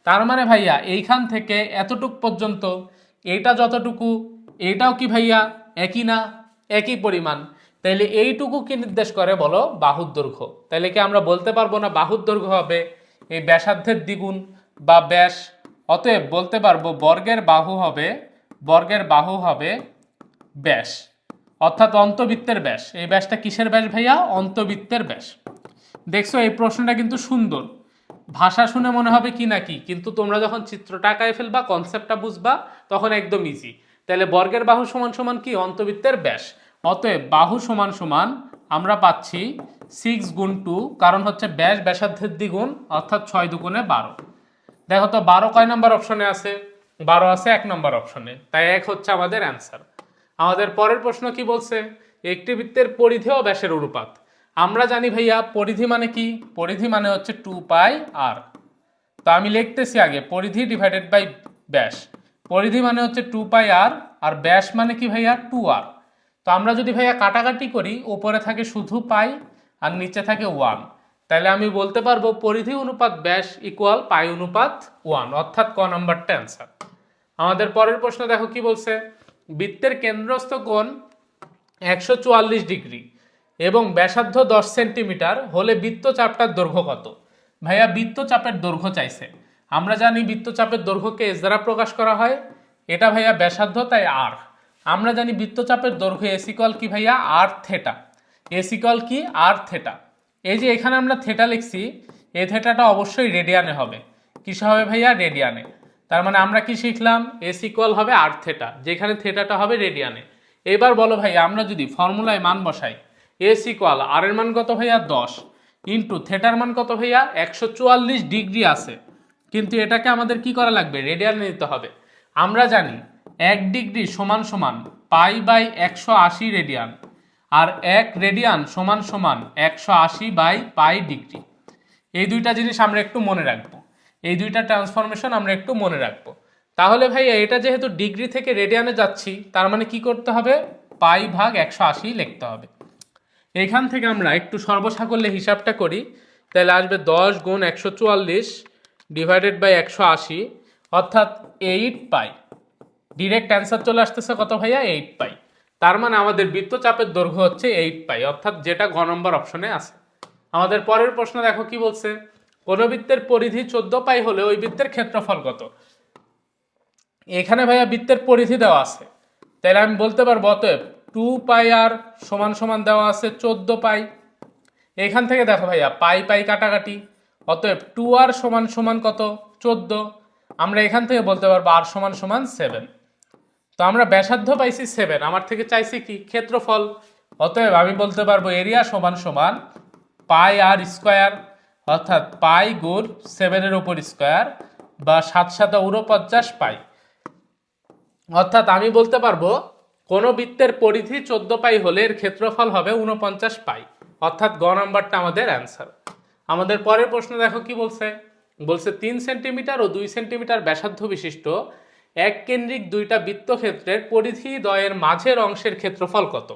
তার মানে ভাইয়া এইখান থেকে এতটুকু পর্যন্ত এইটা যতটুকু, এইটাও কি ভাইয়া একই না? একই পরিমাণ। তাইলে এইটুকু কি নির্দেশ করে বলো? বাহুর দৈর্ঘ্য। তাইলে কি আমরা বলতে পারবো না বাহুর দৈর্ঘ্য হবে এই ব্যাসার্ধের দ্বিগুণ বা ব্যাস? অতএব বলতে পারবো বর্গের বাহু হবে ব্যাস, অর্থাৎ অন্তবৃত্তের ব্যাস। এই ব্যাসটা কিসের ব্যাস ভাইয়া? অন্তবৃত্তের ব্যাস। দেখছো এই প্রশ্নটা কিন্তু সুন্দর, ভাষা শুনে মনে হবে কি নাকি, কিন্তু তোমরা যখন চিত্রটা আঁকায় ফেলবা, কনসেপ্টটা বুঝবা, তখন একদম ইজি। তাহলে বর্গের বাহু সমান সমান কি? অন্তবৃত্তের ব্যাস। অতএব বাহু সমান সমান আমরা পাচ্ছি 6 × 2, কারণ হচ্ছে ব্যাস ব্যাসার্ধের দ্বিগুণ, অর্থাৎ 6×2=12। দেখো তো 12 কয় নম্বর অপশনে আছে? 12 আছে 1 নম্বর অপশনে, তাই 1 হচ্ছে আমাদের অ্যান্সার। আমাদের পরের প্রশ্ন কি বলছে? একটি বৃত্তের পরিধি ও ব্যাসের অনুপাত। আমরা জানি ভাইয়া পরিধি মানে কি? পরিধি মানে হচ্ছে 2πr। তো আমি লিখতেছি আগে পরিধি ডিভাইডেড বাই ব্যাস। পরিধি মানে হচ্ছে 2πr, আর ব্যাস মানে কি ভাইয়া? 2r। তো আমরা যদি ভাইয়া কাটাকাটি করি, উপরে থাকে শুধু পাই আর নিচে থাকে 1, তাহলে আমি বলতে পারবো পরিধি অনুপাত ব্যাস ইকুয়াল পাই অনুপাত 1, অর্থাৎ ক নাম্বারটা অ্যান্সার। আমাদের পরের প্রশ্ন দেখো কি বলছে, বৃত্তের কেন্দ্রস্থ কোণ 144 ডিগ্রি এবং ব্যাসার্ধ 10 সেন্টিমিটার হলে বৃত্তচাপটার দৈর্ঘ্য কত? ভাইয়া বৃত্তচাপের দৈর্ঘ্য চাইছে। আমরা জানি বৃত্তচাপের দৈর্ঘ্যকে এস দ্বারা প্রকাশ করা হয়, এটা ভাইয়া ব্যাসার্ধ, তাই আর। আমরা জানি বৃত্তচাপের দৈর্ঘ্য এস ইকুয়াল কি ভাইয়া? আর থেটা। এস ইকুয়াল কি? আর থেটা। এই যে এখানে আমরা থেটা লিখছি, এই থেটাটা অবশ্যই রেডিয়ানে হবে। কিসে হবে ভাইয়া? রেডিয়ানে। তার মানে আমরা কি শিখলাম? এস ইকুয়াল হবে আর থেটা, যেখানে থেটাটা হবে রেডিয়ানে। এবার বলো ভাইয়া আমরা যদি ফর্মুলায় মান বসাই এস ইকুয়াল আর এর মান কত ভাইয়া 10 ইন্টু থেটার মান কত ভাইয়া 144 ডিগ্রি আছে, কিন্তু এটাকে আমাদের কি করা লাগবে, রেডিয়ানে নিতে হবে। আমরা জানি 1 ডিগ্রি সমান সমান পাই বাই 180 রেডিয়ান, আর 1 রেডিয়ান সমান সমান 180 বাই পাই ডিগ্রি। এই দুইটা জিনিস আমরা একটু মনে রাখবো, এই দুইটা ট্রান্সফরমেশন আমরা একটু মনে রাখবো। তাহলে ভাইয়া এটা যেহেতু ডিগ্রি থেকে রেডিয়ানে যাচ্ছি, তার মানে কি করতে হবে, পাই ভাগ 180 লিখতে হবে। এখান থেকে আমরা একটু সর্বসাকল্যে হিসাবটা করি, তাহলে আসবে 10 গুণ 144 ডিভাইডেড বাই 180, অর্থাৎ 8 পাই। ডিরেক্ট অ্যান্সার চলে আসতেছে কত ভাইয়া, 8 পাই। তার মানে আমাদের বৃত্তচাপের দৈর্ঘ্য হচ্ছে 8 পাই, অর্থাৎ যেটা ঘ নম্বর অপশনে আছে। আমাদের পরের প্রশ্ন দেখো কি বলছে, কোন বৃত্তের পরিধি 14 পাই হলে ওই বৃত্তের ক্ষেত্রফল কত। এখানে ভাইয়া বৃত্তের পরিধি দেওয়া আছে, তাহলে আমি বলতে পারবো অতএব 2 পাই আর সমান সমান দেওয়া আছে 14 পাই। এখান থেকে দেখো ভাইয়া পাই পাই কাটাকাটি, অতএব 2 আর সমান সমান কত, 14। আমরা এখান থেকে বলতে পারবো আর সমান সমান 7। তো আমরা ব্যাসার্ধ পাইছি 7, আমার থেকে চাইছি কি, ক্ষেত্রফল। অতএব আমি বলতে পারবো এরিয়া সমান সমান পাই আর স্কোয়ার, অর্থাৎ পাই গুণ 7-এর উপর স্কোয়ার, বা 7 7 49 পাই। অর্থাৎ আমি বলতে পারবো কোন বৃত্তের পরিধি 14 পাই হলে এর ক্ষেত্রফল হবে 49 পাই, অর্থাৎ গ নাম্বারটা আমাদের অ্যান্সার। আমাদের পরের প্রশ্ন দেখো কি বলছে, বলছে 3 সেন্টিমিটার ও 2 সেন্টিমিটার ব্যাসার্ধ বিশিষ্ট এক কেন্দ্রিক দুইটা বৃত্তক্ষেত্রের পরিধি দ্বয়ের মাঝের অংশের ক্ষেত্রফল কত।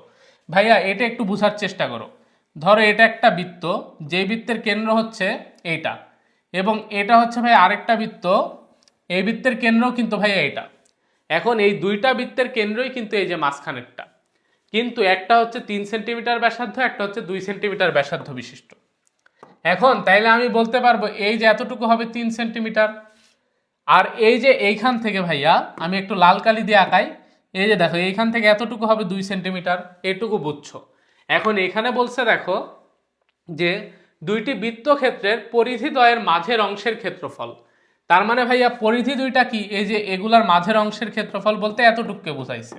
ভাইয়া এটা একটু বোঝার চেষ্টা করো। ধরো এটা একটা বৃত্ত, যে বৃত্তের কেন্দ্র হচ্ছে এইটা, এবং এটা হচ্ছে ভাই আরেকটা বৃত্ত, এই বৃত্তের কেন্দ্র কিন্তু ভাইয়া এটা। এখন এই দুইটা বৃত্তের কেন্দ্রই কিন্তু এই যে মাঝখানেরটা, কিন্তু একটা হচ্ছে 3 সেন্টিমিটার ব্যাসার্ধ, একটা হচ্ছে 2 সেন্টিমিটার ব্যাসার্ধ বিশিষ্ট। এখন তাইলে আমি বলতে পারবো এই যে এতটুকু হবে 3 সেন্টিমিটার, আর এই যে এইখান থেকে ভাইয়া আমি একটু লাল কালি দিয়ে আঁকাই, এই যে দেখো এইখান থেকে এতটুকু হবে 2 সেন্টিমিটার, এটুকু বুঝছো। এখন এখানে বলছে দেখো যে দুইটি বৃত্তক্ষেত্রের পরিধি দ্বয়ের মাঝের অংশের ক্ষেত্রফল। তার মানে ভাইয়া পরিধি দুইটা কি, এই যে এগুলার মাঝের অংশের ক্ষেত্রফল বলতে এতটুকুকে বোঝাইছে।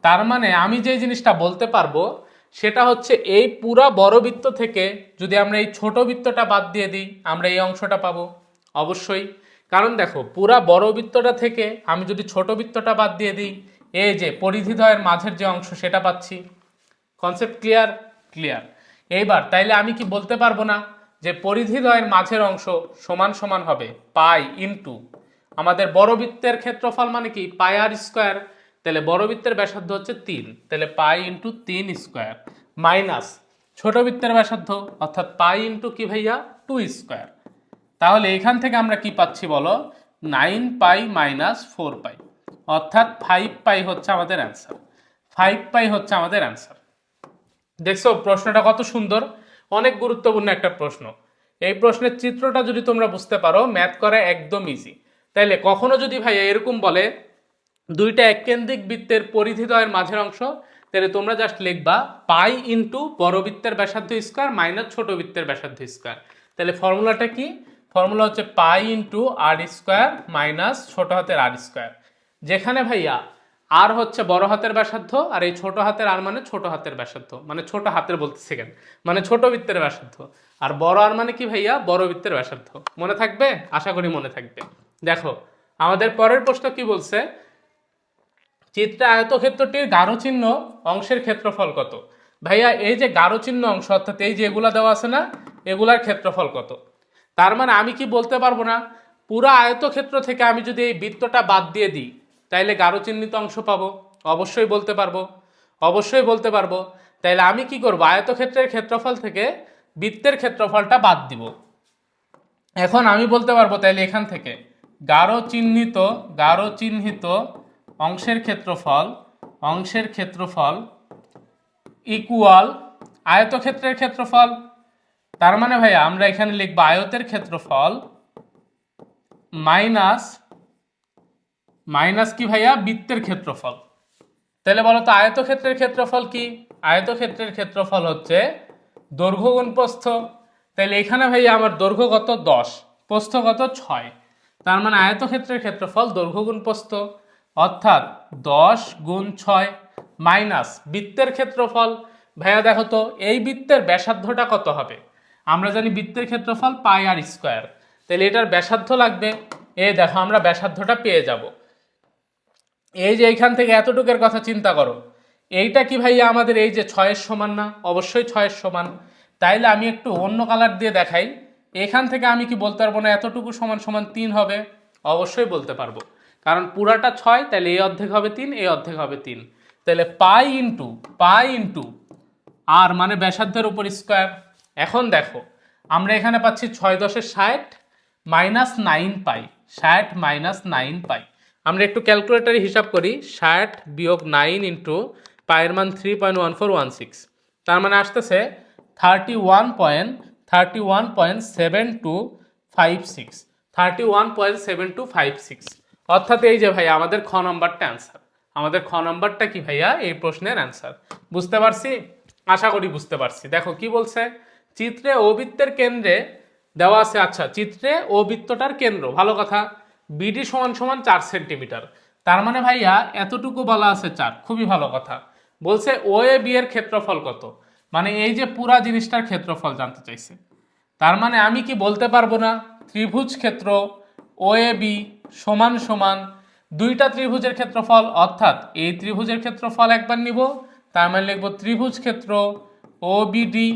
তার মানে আমি যে জিনিসটা বলতে পারবো সেটা হচ্ছে এই পুরা বড় বৃত্ত থেকে যদি আমরা এই ছোট বৃত্তটা বাদ দিয়ে দিই, আমরা এই অংশটা পাবো অবশ্যই। কারণ দেখো পুরা বড় বৃত্তটা থেকে আমি যদি ছোট বৃত্তটা বাদ দিয়ে দিই, এই যে পরিধিদ্বয়ের মাঝের যে অংশ সেটা পাচ্ছি। Concept clear? ক্লিয়ার। এইবার তাইলে আমি কি বলতে পারবো না যে পরিধিদ্বয়ের মাঝের অংশ সমান সমান হবে পাই ইন্টু আমাদের বড় বৃত্তের ক্ষেত্রফল মানে কি, পাই আর স্কোয়ার। তাহলে বড় বৃত্তের ব্যাসার্ধ হচ্ছে 3, তাহলে পাই ইন্টু 3 স্কোয়ার, মাইনাস ছোট বৃত্তের ব্যাসার্ধ অর্থাৎ পাই ইন্টু কি ভাইয়া 2 স্কোয়ার। তাহলে এখান থেকে আমরা কি পাচ্ছি বলো, 9 পাই মাইনাস 4 পাই, অর্থাৎ 5 পাই হচ্ছে আমাদের অ্যান্সার। 5 পাই হচ্ছে আমাদের অ্যান্সার। দেখছো প্রশ্নটা কত সুন্দর, অনেক গুরুত্বপূর্ণ একটা প্রশ্ন। এই প্রশ্নের চিত্রটা যদি তোমরা বুঝতে পারো, ম্যাথ করা একদম ইজি। তাইলে কখনো যদি ভাইয়া এরকম বলে দুইটা এককেন্দ্রিক বৃত্তের পরিধিদ্বয়ের মাঝের অংশ, তাহলে তোমরা জাস্ট লিখবা পাই ইন্টু বড় বৃত্তের ব্যাসার্ধ স্কোয়ার মাইনাস ছোট বৃত্তের ব্যাসার্ধ স্কোয়ার। তাহলে ফর্মুলাটা কি, ফর্মুলা হচ্ছে pi into r square minus ছোট হাতের আর স্কোয়ার, যেখানে ভাইয়া আর হচ্ছে বড় হাতের ব্যাসার্ধ, আর এই ছোট হাতের আর মানে ছোট হাতের ব্যাসার্ধ, মানে ছোট হাতের বলতে সেকেন্ড, মানে ছোট বৃত্তের ব্যাসার্ধ, আর বড় আর মানে কি ভাইয়া, বড় বৃত্তের ব্যাসার্ধ। মনে থাকবে? আশা করি মনে থাকবে। দেখো আমাদের পরের প্রশ্ন কি বলছে, চিত্রে আয়তক্ষেত্রটির গাঢ় চিহ্ন অংশের ক্ষেত্রফল কত। ভাইয়া এই যে গাঢ় চিহ্ন অংশ, অর্থাৎ এই যে এগুলা দেওয়া আছে না, এগুলার ক্ষেত্রফল কত। তার মানে আমি কি বলতে পারবো না, পুরো আয়তক্ষেত্র থেকে আমি যদি এই বৃত্তটা বাদ দিয়ে দিই তাইলে গাঢ় চিহ্নিত অংশ পাবো। অবশ্যই বলতে পারবো, অবশ্যই বলতে পারবো। তাইলে আমি কি করব, আয়তক্ষেত্রের ক্ষেত্রফল থেকে বৃত্তের ক্ষেত্রফলটা বাদ দিব। এখন আমি বলতে পারবো তাইলে এখান থেকে গাঢ় চিহ্নিত অংশের ক্ষেত্রফল ইকুয়াল আয়তক্ষেত্রের ক্ষেত্রফল। তার মানে ভাইয়া আমরা এখানে লিখবো আয়তের ক্ষেত্রফল মাইনাস কি ভাইয়া, বৃত্তের ক্ষেত্রফল। তাহলে বলো তো আয়তক্ষেত্রের ক্ষেত্রফল কি, আয়তক্ষেত্রের ক্ষেত্রফল হচ্ছে দৈর্ঘ্য গুণ প্রস্থ। তাহলে এখানে ভাইয়া আমার দৈর্ঘ্য কত 10, প্রস্থ কত 6, তার মানে আয়তক্ষেত্রের ক্ষেত্রফল দৈর্ঘ্য গুণ প্রস্থ, অর্থাৎ 10 গুণ 6 মাইনাস বৃত্তের ক্ষেত্রফল। ভাইয়া দেখো তো এই বৃত্তের ব্যাসার্ধটা কত হবে? আমরা জানি বৃত্তের ক্ষেত্রফল পাই আর স্কোয়ার, তাহলে এটার ব্যাসার্ধ লাগবে। এই দেখো আমরা ব্যাসার্ধটা পেয়ে যাব। এই যে এইখান থেকে এতটুকের কথা চিন্তা করো, এইটা কি ভাইয়া আমাদের এই যে 6-এর সমান না? অবশ্যই 6-এর সমান। তাইলে আমি একটু অন্য কালার দিয়ে দেখাই। এখান থেকে আমি কি বলতে পারবো না এতটুকু সমান সমান 3 হবে? অবশ্যই বলতে পারবো, কারণ পুরাটা 6, তাহলে এই অর্ধেক হবে 3, এই অর্ধেক হবে 3। তাহলে পাই ইন্টু আর মানে ব্যাসার্ধের উপর স্কোয়ার। এখন দেখো আমরা এখানে পাচ্ছি 6×10=60 মাইনাস 9 পাই, 60 মাইনাস 9 পাই। আমরা একটু ক্যালকুলেটারে হিসাব করি, 60 বিয়োগ 9 ইন্টু পায়ের মান 3.1416, তার মানে আসতেছে 31.7256, 31.7256। অর্থাৎ এই যে ভাইয়া আমাদের খ নম্বরটা অ্যান্সার। আমাদের খ নম্বরটা কি ভাইয়া এই প্রশ্নের অ্যান্সার। বুঝতে পারছি? আশা করি বুঝতে পারছি। দেখো কি বলছে, চিত্রে ও বৃত্তের কেন্দ্রে দেওয়া আছে। আচ্ছা, চিত্রে ও বৃত্তটার কেন্দ্র, ভালো কথা। বিডি সমান সমান 4 সেন্টিমিটার, তার মানে ভাইয়া এতটুকু বলা আছে 4, খুবই ভালো কথা। বলছে ও এ বি এর ক্ষেত্রফল কত, মানে এই যে পুরা জিনিসটার ক্ষেত্রফল জানতে চাইছে। তার মানে আমি কি বলতে পারবো না ত্রিভুজ ক্ষেত্র ও এ বি সমান সমান দুইটা ত্রিভুজের ক্ষেত্রফল, অর্থাৎ এই ত্রিভুজের ক্ষেত্রফল একবার নিব, তার মানে লিখবো ত্রিভুজ ক্ষেত্র ও বিডি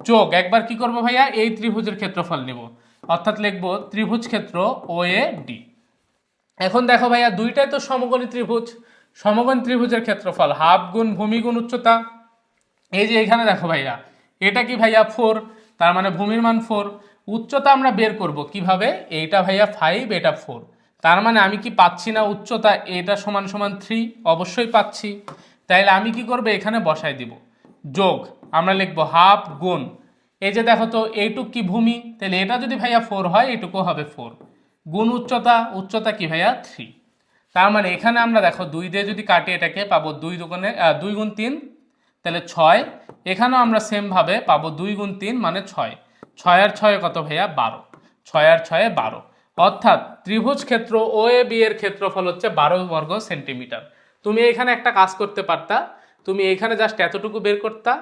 যোগ একবার কি করবো ভাইয়া এই ত্রিভুজের ক্ষেত্রফল নিব, অর্থাৎ লিখবো ত্রিভুজ ক্ষেত্র ও এ ডি। এখন দেখো ভাইয়া দুইটাই তো সমকোণী ত্রিভুজ, সমকোণ ত্রিভুজের ক্ষেত্রফল হাফ গুণ ভূমি গুণ উচ্চতা। এই যে এখানে দেখো ভাইয়া এটা কি ভাইয়া 4, তার মানে ভূমির মান 4। উচ্চতা আমরা বের করব কিভাবে, এইটা ভাইয়া 5, এটা 4, তার মানে আমি কি পাচ্ছি না উচ্চতা এটা সমান সমান 3? অবশ্যই পাচ্ছি। তাইলে আমি কি করব এখানে বসাই দিব যোগ, আমরা লিখবো হাফ গুণ এই যে দেখো তো এইটুক কি ভূমি, তাহলে এটা যদি ভাইয়া 4 হয় এটুকু হবে 4 গুণ উচ্চতা, উচ্চতা কি ভাইয়া 3। তার মানে এখানে আমরা দেখো 2 দিয়ে যদি কাটি এটাকে পাবো 2 গুণ 3, তাহলে 6। এখানেও আমরা সেম ভাবে পাবো 2 গুণ 3 মানে 6, 6 আর 6 কত ভাইয়া 12, 6 আর 6 12। অর্থাৎ ত্রিভুজ ক্ষেত্র ও এ বি এর ক্ষেত্রফল হচ্ছে 12 বর্গ সেন্টিমিটার। তুমি এখানে একটা কাজ করতে পারতা, তুমি এখানে জাস্ট এতটুকু বের করতা,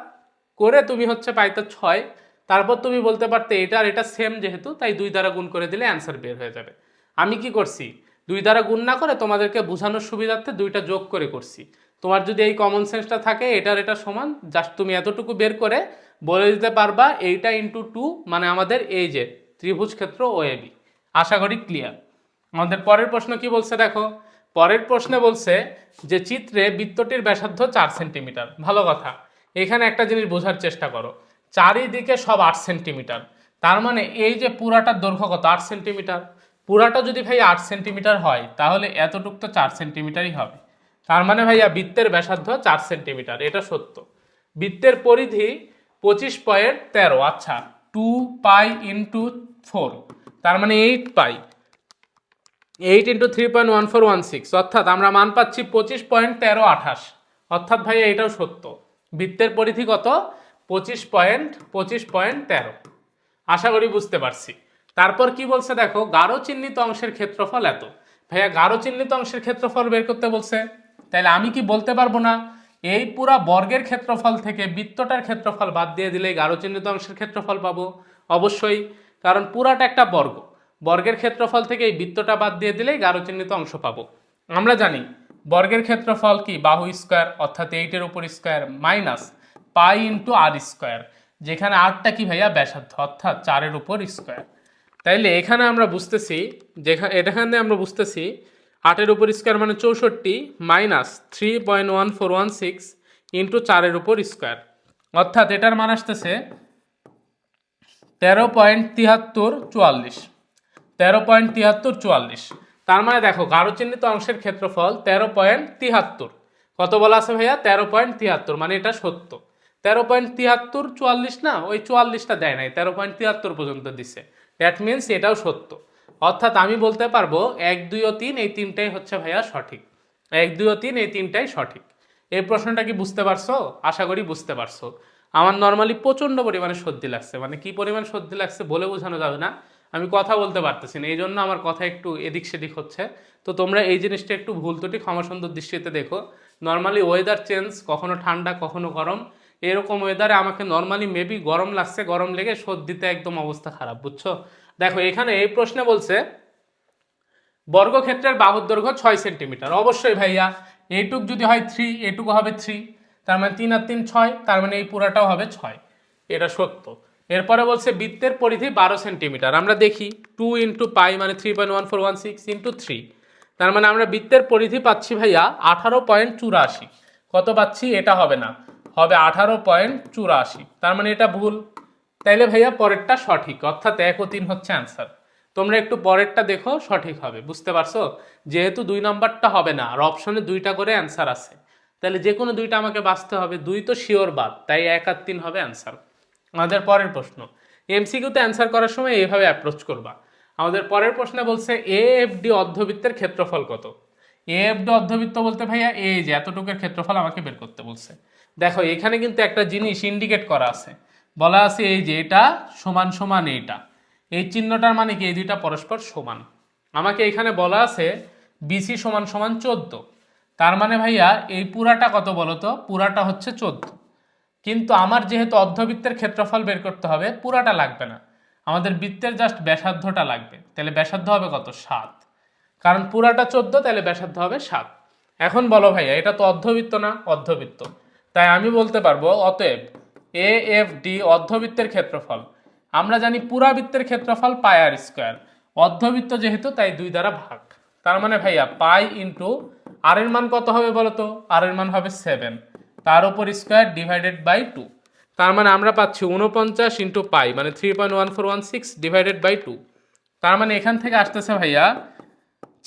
করে তুমি হচ্ছে পাইতে 6, তারপর তুমি বলতে পারতে এটা আর এটা সেম যেহেতু তাই 2 দ্বারা গুণ করে দিলে অ্যান্সার বের হয়ে যাবে। আমি কি করছি 2 দ্বারা গুণ না করে তোমাদেরকে বোঝানোর সুবিধার্থে 2টা যোগ করে করছি। তোমার যদি এই কমন সেন্সটা থাকে এটার এটা সমান, জাস্ট তুমি এতটুকু বের করে বলে দিতে পারবা এইটা ইন্টু 2 মানে আমাদের এই যে ত্রিভুজ ক্ষেত্র ও এ বি। আশা করি ক্লিয়ার। আমাদের পরের প্রশ্ন কি বলছে দেখো, পরের প্রশ্নে বলছে যে চিত্রে বৃত্তটির ব্যাসার্ধ 4 সেন্টিমিটার। ভালো কথা, এখানে একটা জিনিস বোঝার চেষ্টা করো, চারিদিকে সব 8 সেন্টিমিটার, তার মানে এই যে পুরাটার দৈর্ঘ্য কত 8 সেন্টিমিটার। পুরাটা যদি ভাই 8 সেন্টিমিটার হয় তাহলে এতটুক তো 4 সেন্টিমিটারই হবে। তার মানে ভাইয়া বৃত্তের ব্যাসার্ধ 4 সেন্টিমিটার, এটা সত্য। বৃত্তের পরিধি 25.13, আচ্ছা 2 পাই ইন্টু 4, তার মানে 8 পাই, 8 ইন্টু 3.1416, অর্থাৎ আমরা মান পাচ্ছি 25.1328। অর্থাৎ ভাইয়া এটাও সত্য, বৃত্তের পরিধি কত 25.13। আশা করি বুঝতে পারছি। তারপর কি বলছে দেখো, গাঢ় চিহ্নিত অংশের ক্ষেত্রফল এত। ভাইয়া গাঢ় চিহ্নিত অংশের ক্ষেত্রফল বের করতে বলছে, তাহলে আমি কি বলতে পারবো না এই পুরা বর্গের ক্ষেত্রফল থেকে বৃত্তটার ক্ষেত্রফল বাদ দিয়ে দিলে গাঢ় চিহ্নিত অংশের ক্ষেত্রফল পাবো? অবশ্যই, কারণ পুরাটা একটা বর্গ, বর্গের ক্ষেত্রফল থেকে এই বৃত্তটা বাদ দিয়ে দিলেই গাঢ় চিহ্নিত অংশ পাবো। আমরা জানি বর্গের ক্ষেত্রফল কি বাহু স্কোয়ার, অর্থাৎ 8-এর উপর square minus pi into r square, যেখানে আরটা কি ভাইয়া ব্যাসার্ধ, অর্থাৎ 4-এর উপর স্কোয়ার। তাইলে এখানে আমরা বুঝতেছি, এখানে আমরা বুঝতেছি 8-এর উপর স্কোয়ার মানে 64 মাইনাস 3.1416 ইন্টু 4-এর উপর স্কোয়ার, অর্থাৎ এটার মান আসতেছে 13.7344, 13.7344। তার মানে দেখো গাঢ় চিহ্নিত অংশের ক্ষেত্রফল 13.73, কত বলা আছে ভাইয়া 13.73, মানে এটা সত্য। 13.7344 না, ওই 44টা দেয় নাই, 13.73 পর্যন্ত দিছে, দ্যাট মিনস এটাও সত্য। অর্থাৎ আমি বলতে পারবো 1, 2 ও 3 এই তিনটাই হচ্ছে ভাইয়া সঠিক, 1, 2 ও 3 এই তিনটাই সঠিক। এই প্রশ্নটা কি বুঝতে পারছো? আশা করি বুঝতে পারছো। আমার নর্মালি প্রচণ্ড পরিমাণে সর্দি লাগছে, মানে কি পরিমাণ সর্দি লাগছে বলে বোঝানো যাবে না। আমি কথা বলতে পারতেছি না, এই জন্য আমার কথা একটু এদিক সেদিক হচ্ছে। তো তোমরা এই জিনিসটা একটু ভুল ত্রুটি ক্ষমা সুন্দর দৃষ্টিতে দেখো। নর্মালি ওয়েদার চেঞ্জ, কখনো ঠান্ডা কখনো গরম, এরকম ওয়েদারে আমাকে নর্মালি মেবি গরম লাগছে, গরম লেগে সর্দিতে একদম অবস্থা খারাপ, বুঝছো। দেখো এখানে এই প্রশ্নে বলছে বর্গক্ষেত্রের বাহুর দৈর্ঘ্য 6 সেন্টিমিটার। অবশ্যই ভাইয়া এইটুক যদি হয় 3, এটুকু হবে 3, তার মানে 3 আর 3 6, তার মানে এই পুরাটাও হবে 6, এটা সত্য। এরপরে বলছে বৃত্তের পরিধি 12 সেন্টিমিটার। আমরা দেখি 2 ইন্টু পাই মানে 3.1416 ইন্টু 3, তার মানে আমরা বৃত্তের পরিধি পাচ্ছি ভাইয়া 18.84। কত পাচ্ছি? এটা হবে না, হবে 18.84, তার মানে এটা ভুল। তাইলে ভাইয়া পরেরটা সঠিক, অর্থাৎ 1 ও 3 হচ্ছে অ্যান্সার। তোমরা একটু পরেরটা দেখো, সঠিক হবে, বুঝতে পারছো। যেহেতু 2 নাম্বারটা হবে না আর অপশনে 2টা করে অ্যান্সার আছে, তাহলে যে কোনো 2টা আমাকে বাঁচতে হবে, 2 তো শিওর বাদ, তাই 1 আর 3 হবে অ্যান্সার। আমাদের পরের প্রশ্ন, এমসিকিউতে অ্যান্সার করার সময় এইভাবে অ্যাপ্রোচ করবা। আমাদের পরের প্রশ্নে বলছে এএফডি অর্ধবৃত্তের ক্ষেত্রফল কত। এএফডি অর্ধবৃত্ত বলতে ভাইয়া এই যে এতটুকুর ক্ষেত্রফল আমাকে বের করতে বলছে। দেখো এখানে কিন্তু একটা জিনিস ইন্ডিকেট করা আছে, বলা আছে এই যে এটা সমান সমান এইটা, এই চিহ্নটার মানে কি এই দুইটা পরস্পর সমান। আমাকে এখানে বলা আছে বিসি সমান সমান 14, তার মানে ভাইয়া এই পুরাটা কত বলতো? পুরাটা হচ্ছে 14। কিন্তু আমার যেহেতু অর্ধবৃত্তের ক্ষেত্রফল বের করতে হবে, পুরাটা লাগবে না, আমাদের বৃত্তের জাস্ট ব্যাসার্ধটা লাগবে। তাহলে ব্যাসার্ধ হবে কত? 7, কারণ পুরাটা 14, তাহলে ব্যাসার্ধ হবে 7। এখন বলো ভাইয়া এটা তো অর্ধবৃত্ত না? অর্ধবৃত্ত, তাই আমি বলতে পারবো অতএব এ এফ ডি অর্ধবৃত্তের ক্ষেত্রফল, আমরা জানি পুরা বৃত্তের ক্ষেত্রফল পাই আর স্কোয়ার, অর্ধবৃত্ত যেহেতু তাই 2 দ্বারা ভাগ। তার মানে ভাইয়া পাই ইন্টু আর এর মান কত হবে বলো তো? আর এর মান হবে 7, তার উপর স্কোয়ার ডিভাইডেড বাই 2, তার মানে আমরা পাচ্ছি 49 ইন্টু পাই মানে 3.1416 ডিভাইডেড বাই 2, তার মানে এখান থেকে আসতেছে ভাইয়া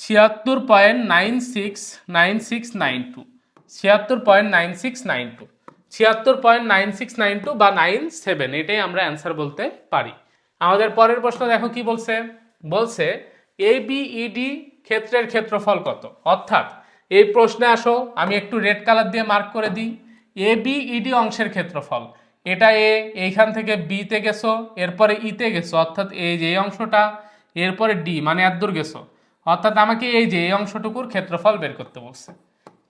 76.969692, 76.9692, 76.9692 বা 97, এটাই আমরা অ্যান্সার বলতে পারি। আমাদের পরের প্রশ্ন দেখো কি বলছে। বলছে এবিইডি ক্ষেত্রের ক্ষেত্রফল কত। অর্থাৎ এই প্রশ্নে আসো, আমি একটু রেড কালার দিয়ে মার্ক করে দিই, এবিইডি অংশের ক্ষেত্রফল, এটা এ, এইখান থেকে বিতে গেছো, এরপরে ইতে গেছো, অর্থাৎ এই যে এই অংশটা, এরপরে ডি মানে এতদূর গেছো, অর্থাৎ আমাকে এই যে এই অংশটুকুর ক্ষেত্রফল বের করতে বলছে,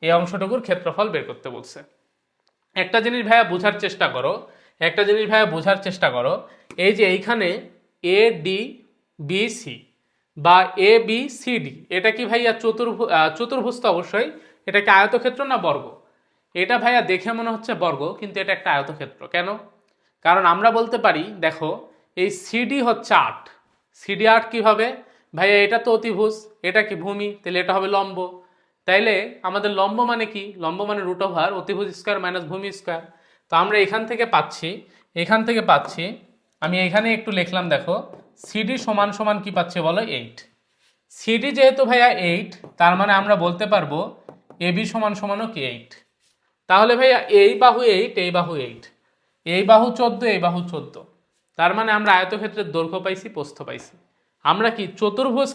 এই অংশটুকুর ক্ষেত্রফল বের করতে বলছে। একটা জিনিস ভাইয়া বোঝার চেষ্টা করো, একটা জিনিস ভাইয়া বোঝার চেষ্টা করো, এই যে এইখানে এ ডি বি সি বা এ বি সি ডি, এটা কি ভাইয়া চতুর্ভুজ তো অবশ্যই, এটা কি আয়তক্ষেত্র না বর্গ? এটা ভাইয়া দেখে মনে হচ্ছে বর্গ, কিন্তু এটা একটা আয়তক্ষেত্র। কেন? কারণ আমরা বলতে পারি দেখো এই সিডি হচ্ছে 8, সিডি 8 কিভাবে ভাইয়া? এটা তো অতিভুজ, এটা কি ভূমি, তাহলে এটা হবে লম্ব। তাইলে আমাদের লম্ব মানে কি? লম্ব মানে রুট ওভার অতিভুজ স্কোয়ার মাইনাস ভূমি স্কোয়ার। তো আমরা এখান থেকে পাচ্ছি, আমি এখানে একটু লিখলাম, দেখো সিডি সমান সমান কি পাচ্ছি বলো? 8। সিডি যেহেতু ভাইয়া 8, তার মানে আমরা বলতে পারবো এবি সমান সমানও কি 8। তাহলে ভাইয়া এই বাহু 8, এই বাহু 8, এই বাহু 14, এই বাহু 14, তার মানে আমরা আয়তক্ষেত্রের দৈর্ঘ্য পাইছি, প্রস্থ পাইছি। আমরা কি চতুর্ভুজ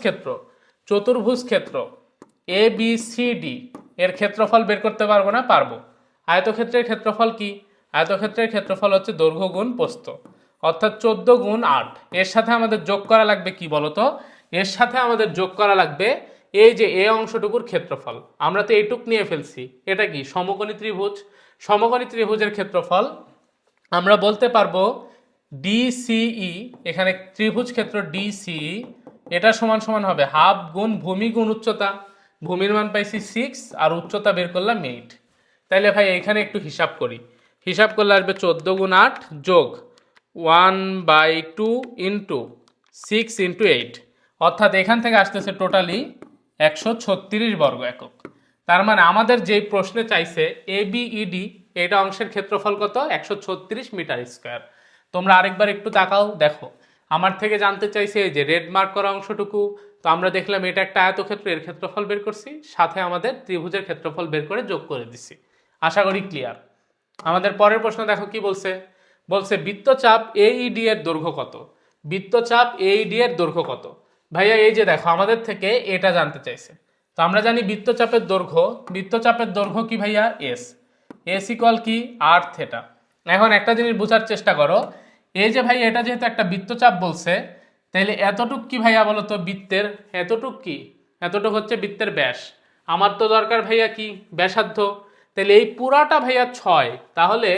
ক্ষেত্র এ বি সি ডি এর ক্ষেত্রফল বের করতে পারবো না? পারবো। আয়তক্ষেত্রের ক্ষেত্রফল কি? আয়তক্ষেত্রের ক্ষেত্রফল হচ্ছে দৈর্ঘ্য গুণ প্রস্থ, অর্থাৎ 14 গুণ 8। এর সাথে আমাদের যোগ করা লাগবে কি বলতো? এর সাথে আমাদের যোগ করা লাগবে এই যে এ অংশটুকুর ক্ষেত্রফল। আমরা তো এইটুক নিয়ে ফেলছি, এটা কি সমকোণী ত্রিভুজ, সমকোণী ত্রিভুজের ক্ষেত্রফল আমরা বলতে পারবো ডিসিই, এখানে ত্রিভুজ ক্ষেত্র ডিসিই, এটা সমান সমান হবে হাফ গুণ ভূমি গুণ উচ্চতা, ভূমির মান পাইছি 6 আর উচ্চতা বের করলাম 8। তাইলে ভাই এখানে একটু হিসাব করি, হিসাব করলে আসবে 14 গুণ 8 যোগ 1/2 ইন্টু 6 ইন্টু 8, অর্থাৎ এখান থেকে আসতেছে টোটালি 136 বর্গ একক। তার মানে আমাদের যে প্রশ্নে চাইছে এবিইডি, এটা অংশের ক্ষেত্রফল কত? 136 মিটার স্কোয়ার। তোমরা আরেকবার একটু তাকাও, দেখো আমার থেকে জানতে চাইছে যে রেড মার্ক করা অংশটুকু, তো আমরা দেখলাম এটা একটা আয়তক্ষেত্র, এর ক্ষেত্রফল বের করছি, সাথে আমাদের ত্রিভুজের ক্ষেত্রফল বের করে যোগ করে দিছি। আশা করি ক্লিয়ার। আমাদের পরের প্রশ্ন দেখো কি বলছে। বলছে বৃত্তচাপ এইডি এর দৈর্ঘ্য কত। বৃত্তচাপ এইডি এর দৈর্ঘ্য কত? ভাইয়া এই যে দেখো আমাদের থেকে এটা জানতে চাইছে, তো আমরা জানি বৃত্তচাপের দৈর্ঘ্য কি ভাইয়া? এস, এস ইকুয়াল কি? আর থেটা। এখন একটা জিনিস বোঝার চেষ্টা করো, এই যে ভাই এটা যেহেতু একটা বৃত্তচাপ বলছে, তাইলে এতটুক কি ভাইয়া বলো তো বৃত্তের, এতটুক কি, এতটুক হচ্ছে বৃত্তের ব্যাস। আমার তো দরকার ভাইয়া কি ব্যাসার্ধ, তাহলে এই পুরাটা ভাইয়া 6, তাহলে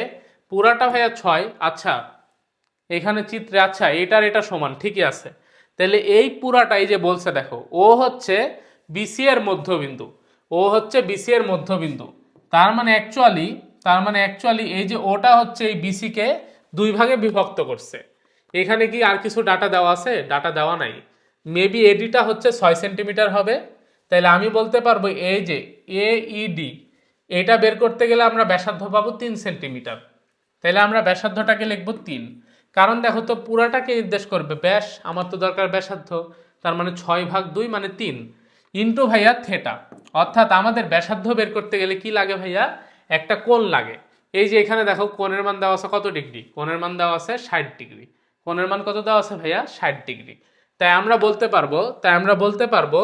পুরাটা ভাইয়া 6। আচ্ছা এখানে চিত্রে, আচ্ছা এটার এটা সমান ঠিকই আছে। তাহলে এই পুরাটা এই যে বলছে দেখো, ও হচ্ছে বিসি এর মধ্যবিন্দু, ও হচ্ছে বিসি এর মধ্যবিন্দু। তার মানে অ্যাকচুয়ালি এই যে ওটা হচ্ছে এই বিসি কে 2 ভাগে বিভক্ত করছে। এখানে কি আর কিছু ডাটা দেওয়া আছে? ডাটা দেওয়া নাই। মেবি এডিটা হচ্ছে 6 সেন্টিমিটার হবে। তাহলে আমি বলতে পারবো এই যে এইডি, এটা বের করতে গেলে আমরা ব্যাসার্ধ পাবো 3 সেন্টিমিটার। তাহলে আমরা ব্যাসার্ধটাকে লিখবো 3, কারণ দেখো তো পুরাটাকে নির্দেশ করবে ব্যাস, আমার তো দরকার ব্যাসার্ধ। তার মানে 6/2 মানে 3 ইন্টু ভাইয়া থেটা। অর্থাৎ আমাদের ব্যাসার্ধ বের করতে গেলে কি লাগে ভাইয়া? একটা কোণ লাগে। এই যে এখানে দেখো কোণের মান দেওয়া আছে কত ডিগ্রি, কোণের মান দেওয়া আছে 60 ডিগ্রি। কোণের মান কত দেওয়া আছে ভাইয়া? 60 ডিগ্রি। তাই আমরা বলতে পারবো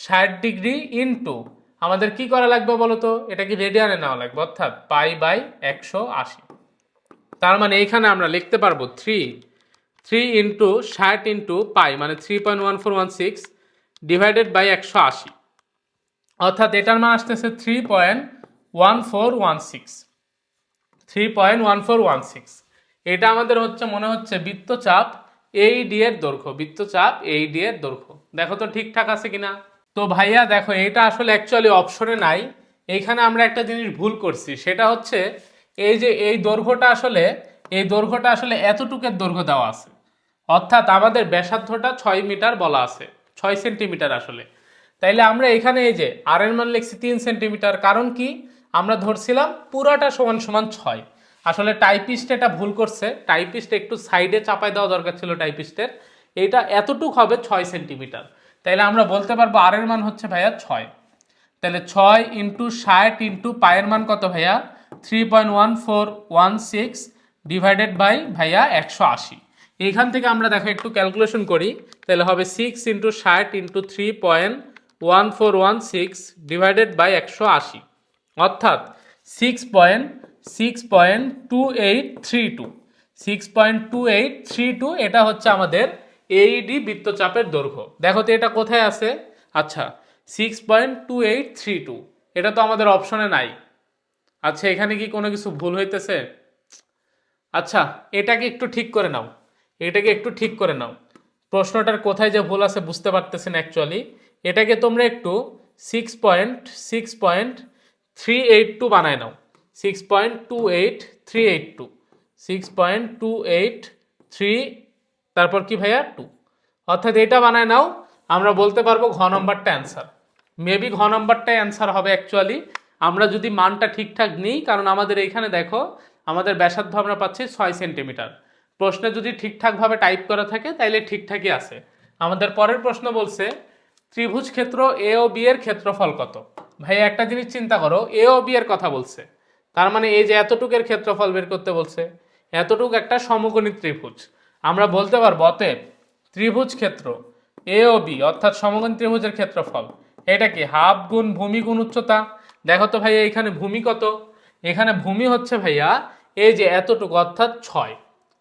60 ডিগ্রি ইন্টু আমাদের কি করা লাগবে বলো তো? এটা কি রেডিয়ানে নেওয়া লাগবে, অর্থাৎ পাই/180। তার মানে এইখানে আমরা লিখতে পারবো 3 ইন্টু 60 ইন্টু পাই মানে 3.1416 ডিভাইডেড বাই 180, অর্থাৎ এটার মান আসতেছে 3.1416। এটা আমাদের হচ্ছে মনে হচ্ছে বৃত্তচাপ এইডি এর দৈর্ঘ্য, বৃত্তচাপ এইডি এর দৈর্ঘ্য। দেখো তো ঠিকঠাক আছে কিনা। তো ভাইয়া দেখো এটা আসলে অ্যাকচুয়ালি অপশনে নাই। এইখানে আমরা একটা জিনিস ভুল করছি, সেটা হচ্ছে এই যে এই দৈর্ঘ্যটা আসলে এতটুকের দৈর্ঘ্য দেওয়া আছে, অর্থাৎ আমাদের ব্যাসার্ধটা 6 মিটার বলা আছে, 6 সেন্টিমিটার আসলে। তাইলে আমরা এখানে এই যে আর এর মান লিখছি 3 সেন্টিমিটার, কারণ কি আমরা ধরছিলাম পুরাটা সমান সমান 6। আসলে টাইপিস্ট এটা ভুল করছে, টাইপিস্ট একটু সাইডে চাপায় দেওয়া দরকার ছিল টাইপিস্টের। এটা এতটুক হবে 6 সেন্টিমিটার। তাইলে আমরা বলতে পারবো আর এর মান হচ্ছে ভাইয়া 6। তাহলে 6 ইন্টু 60 ইন্টু পায়ের মান কত ভাইয়া? 3.1416 ডিভাইডেড বাই ভাইয়া 180। এইখান থেকে আমরা দেখো একটু ক্যালকুলেশন করি, তাহলে হবে 6 ইন্টু 60 ইন্টু 3.1416 ডিভাইডেড বাই 180, অর্থাৎ 6.2832। 6.2832 এটা হচ্ছে আমাদের এইডি বৃত্তচাপের দৈর্ঘ্য। দেখো তো এটা কোথায় আছে? আচ্ছা 6.2832, এটা তো আমাদের অপশনে নাই। আচ্ছা এখানে কি কোনো কিছু ভুল হইতেছে? আচ্ছা এটাকে একটু ঠিক করে নাও, এটাকে একটু ঠিক করে নাও। প্রশ্নটার কোথায় যে ভুল আছে বুঝতে পারতেছেন অ্যাকচুয়ালি। এটাকে তোমরা একটু 6.382 বানায় নাও। 6.28382, 6.283 তারপর কি ভাইয়া 2, অর্থাৎ এটা বানায় নাও। আমরা বলতে পারবো ঘ নম্বরটা অ্যান্সার। মেবি ঘ নম্বরটাই অ্যান্সার হবে অ্যাকচুয়ালি, আমরা যদি মানটা ঠিকঠাক নিই। কারণ আমাদের এইখানে দেখো আমাদের ব্যাসার্ধ আমরা পাচ্ছি 6 সেন্টিমিটার। প্রশ্নে যদি ঠিকঠাকভাবে টাইপ করা থাকে তাইলে ঠিকঠাকই আছে। আমাদের পরের প্রশ্ন বলছে ত্রিভুজ ক্ষেত্র এ ও বি এর ক্ষেত্রফল কত? ভাই একটা জিনিস চিন্তা করো, এ ও বি এর কথা বলছে, তার মানে এই যে এতটুকের ক্ষেত্রফল বের করতে বলছে। এতটুক একটা সমকোণী ত্রিভুজ। আমরা বলতে পারবো অতএব ত্রিভুজ ক্ষেত্র এ ও বি অর্থাৎ সমকোণী ত্রিভুজের ক্ষেত্রফল এটা কি হাফ গুণ ভূমি গুণ উচ্চতা। দেখো তো ভাইয়া এখানে ভূমি কত? এখানে ভূমি হচ্ছে ভাইয়া এই যে এতটুকু অর্থাৎ 6,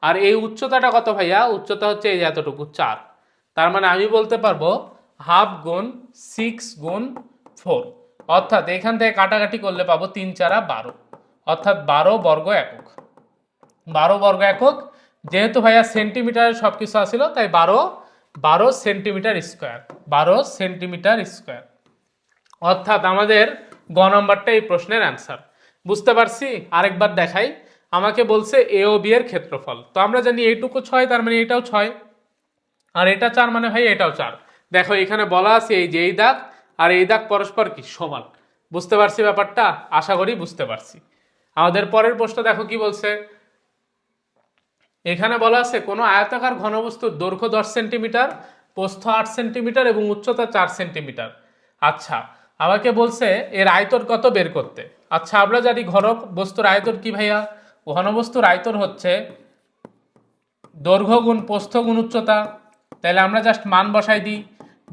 আর এই উচ্চতাটা কত ভাইয়া? উচ্চতা হচ্ছে এই যে এতটুকু 4। তার মানে আমি বলতে পারবো হাফ গুণ 6 গুণ 4, অর্থাৎ এখান থেকে কাটাকাটি করলে পাবো 3 4 12, অর্থাৎ 12 বর্গ একক। 12 বর্গ একক, যেহেতু ভাইয়া সেন্টিমিটারে সব কিছু আসছিল তাই 12 সেন্টিমিটার স্কোয়ার, 12 সেন্টিমিটার স্কোয়ার। অর্থাৎ আমাদের গ নম্বরটা এই প্রশ্নের অ্যান্সার। বুঝতে পারছি? আরেকবার দেখাই। আমাকে বলছে এ ও বি এর ক্ষেত্রফল, তো আমরা জানি এইটুকু 6, তার মানে এটাও 6, আর এটা 4 মানে ভাই এটাও 4। দেখো এখানে বলা আছে এই যে এই দাগ আর এই দাগ পরস্পর কি সমান। বুঝতে পারছি ব্যাপারটা? আশা করি বুঝতে পারছি। আমাদের পরের প্রশ্ন দেখো কি বলছে। এখানে বলা আছে কোনো আয়তাকার ঘনবস্তুর দৈর্ঘ্য 10 সেন্টিমিটার, প্রস্থ 8 সেন্টিমিটার এবং উচ্চতা 4 সেন্টিমিটার। আচ্ছা আমাকে বলছে এর আয়তন কত বের করতে। আচ্ছা আমরা জানি ঘনবস্তুর আয়তন কি ভাইয়া? ঘনবস্তুর আয়তন হচ্ছে দৈর্ঘ্য গুণ প্রস্থ গুণ উচ্চতা। তাহলে আমরা জাস্ট মান বসাই দিই।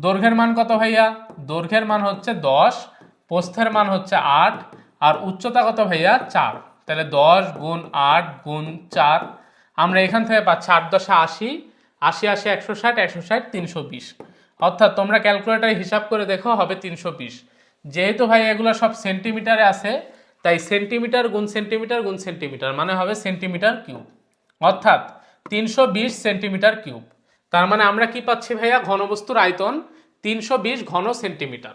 দৈর্ঘ্যের মান কত ভাইয়া? দৈর্ঘ্যের মান হচ্ছে 10, প্রস্থের মান হচ্ছে 8, আর উচ্চতা কত ভাইয়া? 4। তাহলে 10 গুণ 8 গুণ 4, আমরা এখান থেকে পাচ্ছি 8 10 80, 80 80 160 160 320, অর্থাৎ তোমরা ক্যালকুলেটারে হিসাব করে দেখো হবে 320। যেহেতু ভাই এগুলো সব সেন্টিমিটারে আছে, তাই সেন্টিমিটার গুণ সেন্টিমিটার গুণ সেন্টিমিটার মানে হবে সেন্টিমিটার কিউব, অর্থাৎ 320 সেন্টিমিটার কিউব। তার মানে আমরা কি পাচ্ছি ভাইয়া, ঘনবস্তুর আয়তন 320 ঘন সেন্টিমিটার,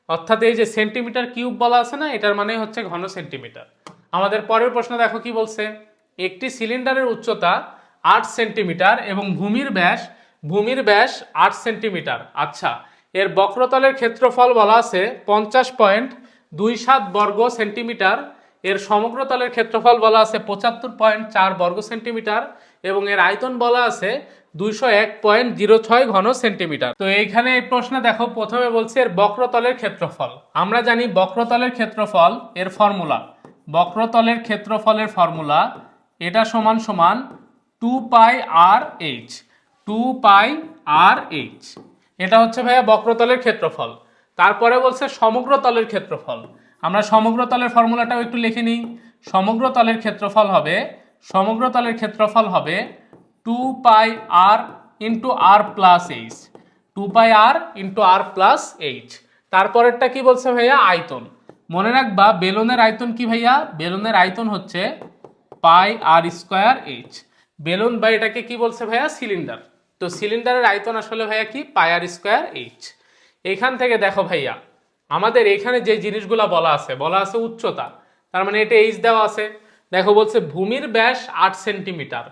অর্থাৎ এই যে সেন্টিমিটার কিউব বলা আছে না, এটার মানে হচ্ছে ঘন সেন্টিমিটার। আমাদের পরের প্রশ্ন দেখো কি বলছে, একটি সিলিন্ডারের উচ্চতা 8 সেন্টিমিটার এবং ভূমির ব্যাস 8 সেন্টিমিটার। আচ্ছা, এর বক্রতলের ক্ষেত্রফল বলা আছে 50.27 বর্গ সেন্টিমিটার, এর সমগ্রতলের ক্ষেত্রফল বলা আছে 75.4 বর্গ সেন্টিমিটার এবং এর আয়তন বলা আছে 201.06 ঘন সেন্টিমিটার। তো এইখানে এই প্রশ্নে দেখো প্রথমে বলছে এর বক্রতলের ক্ষেত্রফল। আমরা জানি বক্রতলের ক্ষেত্রফল এর ফর্মুলা, বক্রতলের ক্ষেত্রফলের ফর্মুলা এটা সমান সমান 2πr/h, 2πr/h। এটা হচ্ছে ভাইয়া বক্রতলের ক্ষেত্রফল। তারপরে বলছে সমগ্রতলের ক্ষেত্রফল। আমরা সমগ্রতলের ফর্মুলাটাও একটু লিখে নিই। সমগ্রতলের ক্ষেত্রফল হবে 2πr into r plus H, 2πr into r plus H. তারপরেরটা কি বলছে ভাইয়া, আয়তন। মনে রাখবা বেলুনের আয়তন কি ভাইয়া, বেলুনের আয়তন হচ্ছে পাই আর স্কোয়ার এইচ। বেলুন বা এটাকে কি বলছে ভাইয়া, সিলিন্ডার। তো সিলিন্ডারের আয়তন আসলে ভাইয়া কি, পাই আর স্কোয়ার এইচ। এইখান থেকে দেখো ভাইয়া আমাদের এখানে যে জিনিসগুলো বলা আছে উচ্চতা, তার মানে এটা এইচ দেওয়া আছে। দেখো বলছে ভূমির ব্যাস 8 সেন্টিমিটার,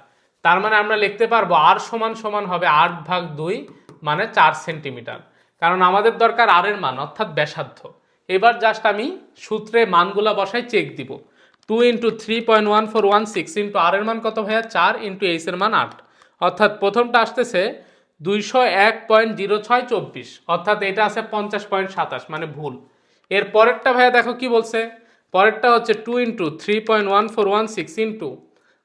তার মানে আমরা লিখতে পারবো আর সমান সমান হবে 8/2 মানে 4 সেন্টিমিটার, কারণ আমাদের দরকার আর এর মান অর্থাৎ ব্যাসার্ধ। এবার জাস্ট আমি সূত্রে মানগুলা বসাই চেক দিব। 2 ইন্টু 3.1416 ইন্টু আর এর মান কত ভাইয়া 4 ইন্টু এইচ এর মান 8, অর্থাৎ প্রথমটা আসতেছে 201.0624, অর্থাৎ এটা আছে 50.27 মানে ভুল। এর পরেরটা ভাইয়া দেখো কি বলছে, পরেরটা হচ্ছে 2 ইন্টু 3.1416 ইন্টু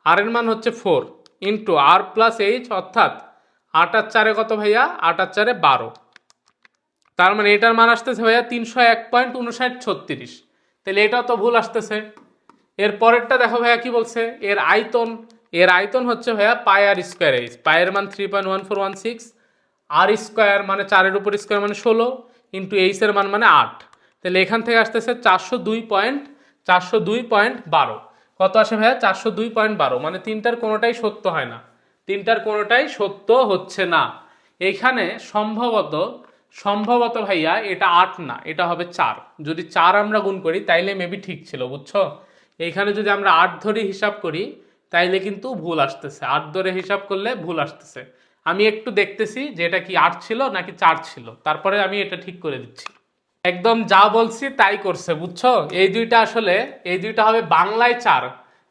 আর এর মান হচ্ছে 4 ইন্টু আর প্লাস এইচ, অর্থাৎ 8 আর 4 কত ভাইয়া, 8 আর 4 12, তার মানে এটার মান আসতেছে ভাইয়া 301.5936, তাহলে এটাও তো ভুল আসতেছে। এর পরেরটা দেখো ভাইয়া কি বলছে, এর আয়তন হচ্ছে ভাইয়া পাই আর স্কোয়ার এইচ, পায়ের মান 3.1416, আর স্কোয়ার মানে 4-এর উপর স্কোয়ার মানে 16 ইন্টু এইচ এর মান মানে 8, তাহলে এখান থেকে আসতেছে 402.12। কত আসে ভাইয়া, 402.12, মানে তিনটার কোনোটাই সত্য হয় না, তিনটার কোনোটাই সত্য হচ্ছে না। এখানে সম্ভবত ভাইয়া এটা 8 না, এটা হবে 4। যদি 4 আমরা গুণ করি তাইলে মেবি ঠিক ছিল, বুঝছো। এইখানে যদি আমরা 8 ধরে হিসাব করি তাইলে কিন্তু ভুল আসতেছে, 8 ধরে হিসাব করলে ভুল আসতেছে। আমি একটু দেখতেছি যে এটা কি 8 ছিল নাকি 4 ছিল, তারপরে আমি এটা ঠিক করে দিচ্ছি। একদম যা বলছি তাই করছে, বুঝছো। এই দুইটা হবে বাংলায় 4,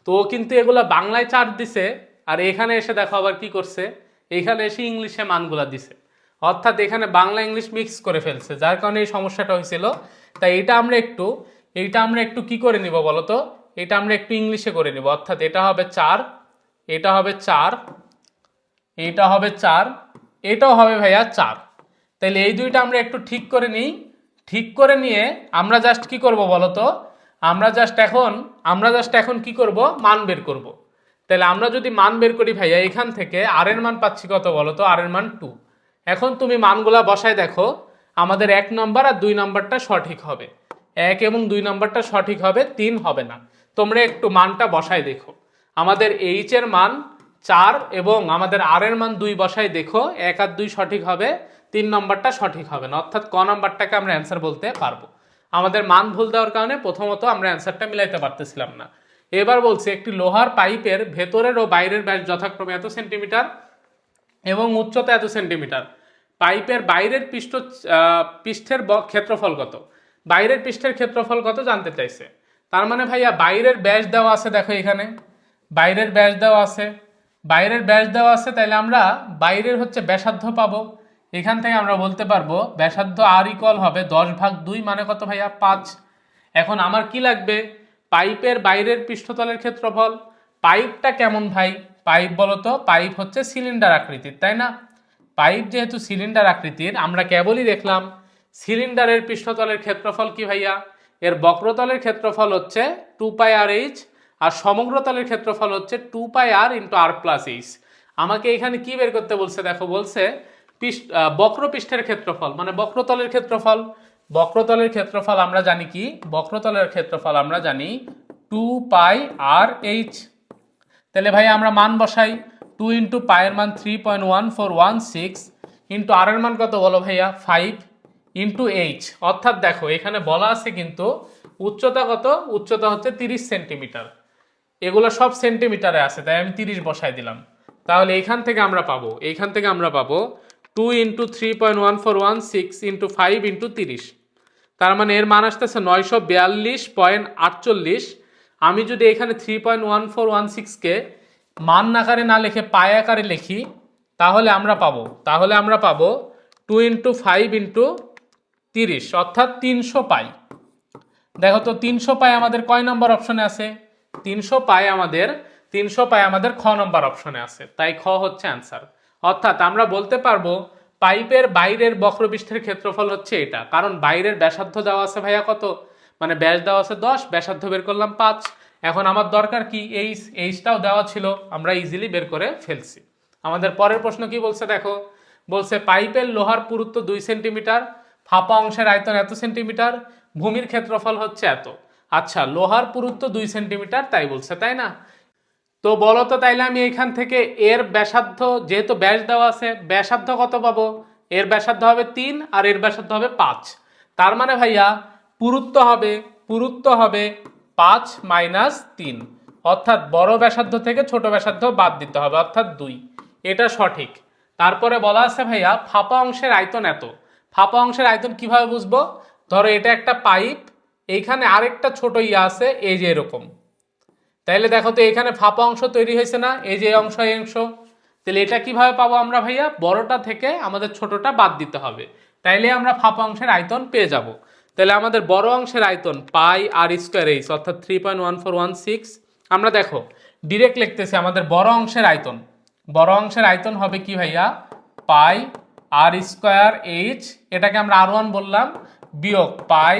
তো কিন্তু এগুলা বাংলায় 4 দিছে, আর এখানে এসে দেখো আবার কি করছে, এখানে এসে ইংলিশে মানগুলা দিছে, অর্থাৎ এখানে বাংলা ইংলিশ মিক্স করে ফেলছে, যার কারণে এই সমস্যাটা হয়েছিল। তাই এইটা আমরা একটু কি করে নিব বলতো, এটা আমরা একটু ইংলিশে করে নিব, অর্থাৎ এটা হবে 4, এটা হবে 4, এটা হবে 4, এটাও হবে ভাইয়া 4। তাহলে এই দুইটা আমরা একটু ঠিক করে নিই, ঠিক করে নিয়ে আমরা জাস্ট কি করব বলতো, আমরা জাস্ট এখন কি করব, মান বের করব। তাহলে আমরা যদি মান বের করি ভাইয়া, এখান থেকে আর এর মান পাচ্ছি কত বলতো, আর এর মান 2। এখন তুমি মানগুলা বসায় দেখো, আমাদের 1 নম্বর আর 2 নম্বরটা সঠিক হবে, 1 এবং 2 নম্বরটা সঠিক হবে, 3 হবে না। তোমরা একটু মানটা বসায় দেখো, আমাদের এইচ এর মান 4 এবং আমাদের আর এর মান 2 বসায় দেখো, 1 আর 2 সঠিক হবে, 3 নম্বরটা সঠিক হবে না, অর্থাৎ ক নম্বরটাকে আমরা অ্যান্সার বলতে পারবো। আমাদের মান ভুল দেওয়ার কারণে প্রথমত আমরা অ্যান্সারটা মিলাইতে পারতেছিলাম না। এবার বলছি একটি লোহার পাইপের ভেতরের ও বাইরের ব্যাস যথাক্রমে এত সেন্টিমিটার এবং উচ্চতা এত সেন্টিমিটার। পাইপের বাইরের পৃষ্ঠের ক্ষেত্রফল কত, বাইরের পৃষ্ঠের ক্ষেত্রফল কত জানতে চাইছে। তার মানে ভাইয়া বাইরের ব্যাস দেওয়া আছে, দেখো এখানে বাইরের ব্যাস দেওয়া আছে, তাহলে আমরা বাইরের হচ্ছে ব্যাসার্ধ পাবো। এখান থেকে আমরা বলতে পারবো ব্যাসার্ধ আর ইকুয়াল হবে 10/2 মানে কত ভাইয়া 5। এখন আমার কি লাগবে, পাইপের বাইরের পৃষ্ঠতলের ক্ষেত্রফল। পাইপটা কেমন ভাই, পাইপ বলতো, পাইপ হচ্ছে সিলিন্ডার আকৃতির, তাই না। পাইপ যেহেতু সিলিন্ডার আকৃতির, আমরা কেবলই দেখলাম সিলিন্ডারের পৃষ্ঠতলের ক্ষেত্রফল কি ভাইয়া, এর বক্রতলের ক্ষেত্রফল হচ্ছে 2πr/h আর সমগ্রতলের ক্ষেত্রফল হচ্ছে 2πr ইন্টু আর প্লাস এইচ। আমাকে এখানে কি বের করতে বলছে, দেখো বলছে বক্রপৃষ্ঠের ক্ষেত্রফল, মানে বক্রতলের ক্ষেত্রফল। বক্রতলের ক্ষেত্রফল আমরা জানি কি, বক্রতলের ক্ষেত্রফল আমরা জানি 2πr/h। তাহলে ভাই আমরা মান বসাই, 2 ইন্টু পায়ের মান 3.1416 ইন্টু আর এর মান কত বলো ভাইয়া 5 ইন্টু এইচ। অর্থাৎ দেখো এখানে বলা আছে কিন্তু উচ্চতা কত, উচ্চতা হচ্ছে 30 সেন্টিমিটার, এগুলো সব সেন্টিমিটারে আছে, তাই আমি 30 বসাই দিলাম। তাহলে এইখান থেকে আমরা পাবো, এইখান থেকে আমরা পাবো 2 ইন্টু 3.1416 ইন্টু 5 ইন্টু 30, তার মানে এর মান আসতেছে 942.48। আমি যদি এখানে 3.1416কে মান আকারে না লিখে পাই আকারে লিখি তাহলে আমরা পাবো 2 ইন্টু 5 ইন্টু 30 অর্থাৎ 300 পাই। দেখো তো 300 পাই আমাদের কয় নম্বর অপশনে আছে, 300 পাই আমাদের খ নম্বর অপশনে আছে, তাই খ হচ্ছে অ্যান্সার। অর্থাৎ আমরা বলতে পারবো পাইপের বাইরের বক্রপৃষ্ঠের ক্ষেত্রফল হচ্ছে এটা, কারণ বাইরের ব্যাসার্ধ দেওয়া আছে ভাইয়া কত, মানে ব্যাস দেওয়া আছে 10, ব্যাসার্ধ বের করলাম 5। এখন আমার দরকার কি এইচটাও দেওয়া ছিল, আমরা ইজিলি বের করে ফেলছি। আমাদের পরের প্রশ্ন কি বলছে দেখো, বলছে পাইপের লোহার পুরুত্ব 2 সেন্টিমিটার, ফাঁপা অংশের আয়তন এত সেন্টিমিটার, ভূমির ক্ষেত্রফল হচ্ছে এত। আচ্ছা লোহার পুরুত্ব 2 সেন্টিমিটার তাই বলছে, তাই না? তো বলো তো তাইলে আমি এখান থেকে এর ব্যাসার্ধ, যেহেতু ব্যাস দেওয়া আছে, ব্যাসার্ধ কত পাবো, এর ব্যাসার্ধ হবে 3 আর এর ব্যাসার্ধ হবে 5। তার মানে ভাইয়া পুরুত্ব হবে 5 মাইনাস 3, অর্থাৎ বড় ব্যাসার্ধ থেকে ছোট ব্যাসার্ধ বাদ দিতে হবে, অর্থাৎ 2। এটা সঠিক। তারপরে বলা আছে ভাইয়া ফাঁপা অংশের আয়তন এত। ফাঁপা অংশের আয়তন কিভাবে বুঝবো, ধরো এটা একটা পাইপ, এইখানে আরেকটা ছোট ইয়া আছে এই যে এরকম, তাইলে দেখো তো এখানে ফাঁপা অংশ তৈরি হয়েছে না, এই যে অংশ এই অংশ, তাহলে এটা কিভাবে পাবো আমরা ভাইয়া, বড়টা থেকে আমাদের ছোটটা বাদ দিতে হবে, তাইলে আমরা ফাঁপা অংশের আয়তন পেয়ে যাব। তাহলে আমাদের বড় অংশের আয়তন পাই আর স্কোয়ার এইচ অর্থাৎ 3.1416। আমরা দেখো ডিরেক্ট লিখতেছি আমাদের বড় অংশের আয়তন হবে কি ভাইয়া, পাই আর স্কোয়ার এইচ, এটাকে আমরা R1 বললাম, বিয়োগ পাই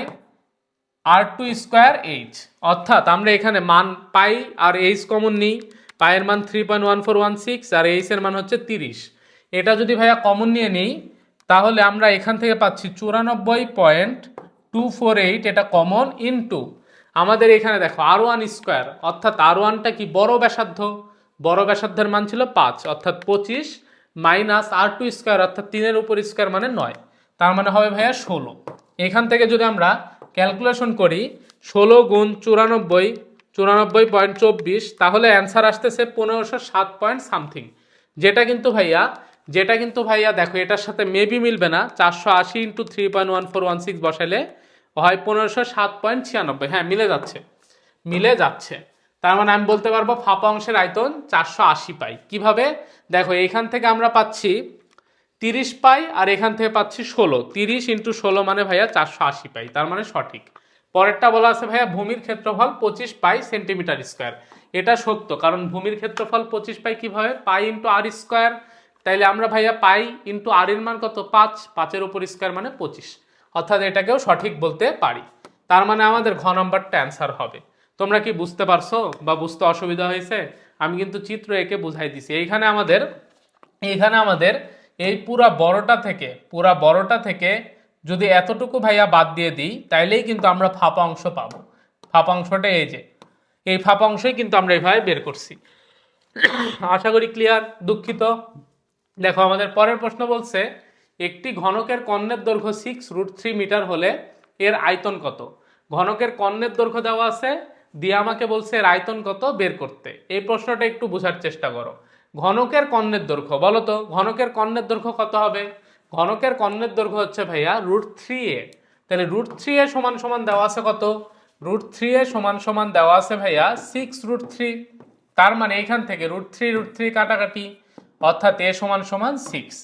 R2 স্কোয়ার এইচ। অর্থাৎ আমরা এখানে মান পাই আর এইচ কমন নিই, পায়ের মান 3.1416 আর এইচ এর মান হচ্ছে 30। এটা যদি ভাইয়া কমন নিয়ে নিই তাহলে আমরা এখান থেকে পাচ্ছি 94.248, এটা কমন, ইনটু আমাদের এখানে দেখো R1 স্কোয়ার, অর্থাৎ R1টা কি বড় ব্যাসার্ধের মান ছিল 5 অর্থাৎ 25, মাইনাস R2 স্কোয়ার অর্থাৎ 3 উপর স্কোয়ার মানে 9, তার মানে হবে ভাইয়া 16। এখান থেকে যদি আমরা ক্যালকুলেশন করি 16 গুণ 94.24, তাহলে অ্যান্সার আসতেছে 1507 পয়েন্ট সামথিং, যেটা কিন্তু ভাইয়া দেখো এটার সাথে মেবি মিলবে না, 480 ইন্টু 3.1416 বসাইলে হয় 1507.96। হ্যাঁ মিলে যাচ্ছে। তার মানে আমি বলতে পারবো ফাঁপা অংশের আয়তন 480 পাই। কিভাবে, দেখো এইখান থেকে আমরা পাচ্ছি 30 পাই আর এখান থেকে পাচ্ছি 16, 30 ইন্টু 16 মানে ভাইয়া 480 পাই, তার মানে সঠিক। পরেরটা বলা আছে ভাইয়া ভূমির ক্ষেত্রফল 25 পাই সেন্টিমিটার স্কোয়ার। এটা সত্য, কারণ ভূমির ক্ষেত্রফল 25 পাই কিভাবে, পাই ইন্টু আর স্কোয়ার, তাইলে আমরা ভাইয়া পাই ইন্টু আর এর মান কত 5, 5-এর উপর স্কোয়ার মানে 25, অর্থাৎ এটাকেও সঠিক বলতে পারি। তার মানে আমাদের ঘ নম্বরটা অ্যান্সার হবে। তোমরা কি বুঝতে পারছো বা বুঝতে অসুবিধা হয়েছে? আমি কিন্তু চিত্র এঁকে বুঝাই দিছি। এইখানে আমাদের এই পুরা বড়টা থেকে যদি এতটুকু ভাইয়া বাদ দিয়ে দিই তাইলেই কিন্তু আমরা ফাঁপা অংশ পাবো। ফাঁপা অংশটা এই ফাঁপা অংশই কিন্তু আমরা এইভাবে বের করছি। আশা করি ক্লিয়ার। দুঃখিত। দেখো আমাদের পরের প্রশ্ন বলছে একটি ঘনকের কর্ণের দৈর্ঘ্য 6√3 মিটার হলে এর আয়তন কত। ঘনকের কর্ণের দৈর্ঘ্য দেওয়া আছে, দিয়ে আমাকে বলছে এর আয়তন কত বের করতে। এই প্রশ্নটা একটু বোঝার চেষ্টা করো। ঘনকের কর্ণের দৈর্ঘ্য বলো তো, ঘনকের কর্ণের দৈর্ঘ্য কত হবে? ঘনকের কর্ণের দৈর্ঘ্য হচ্ছে ভাইয়া √3a। তাহলে √3a সমান সমান দেওয়া আছে কত? √3a সমান সমান দেওয়া আছে ভাইয়া 6√3। তার মানে এখান থেকে √3 কাটাকাটি, অর্থাৎ a সমান সমান 6।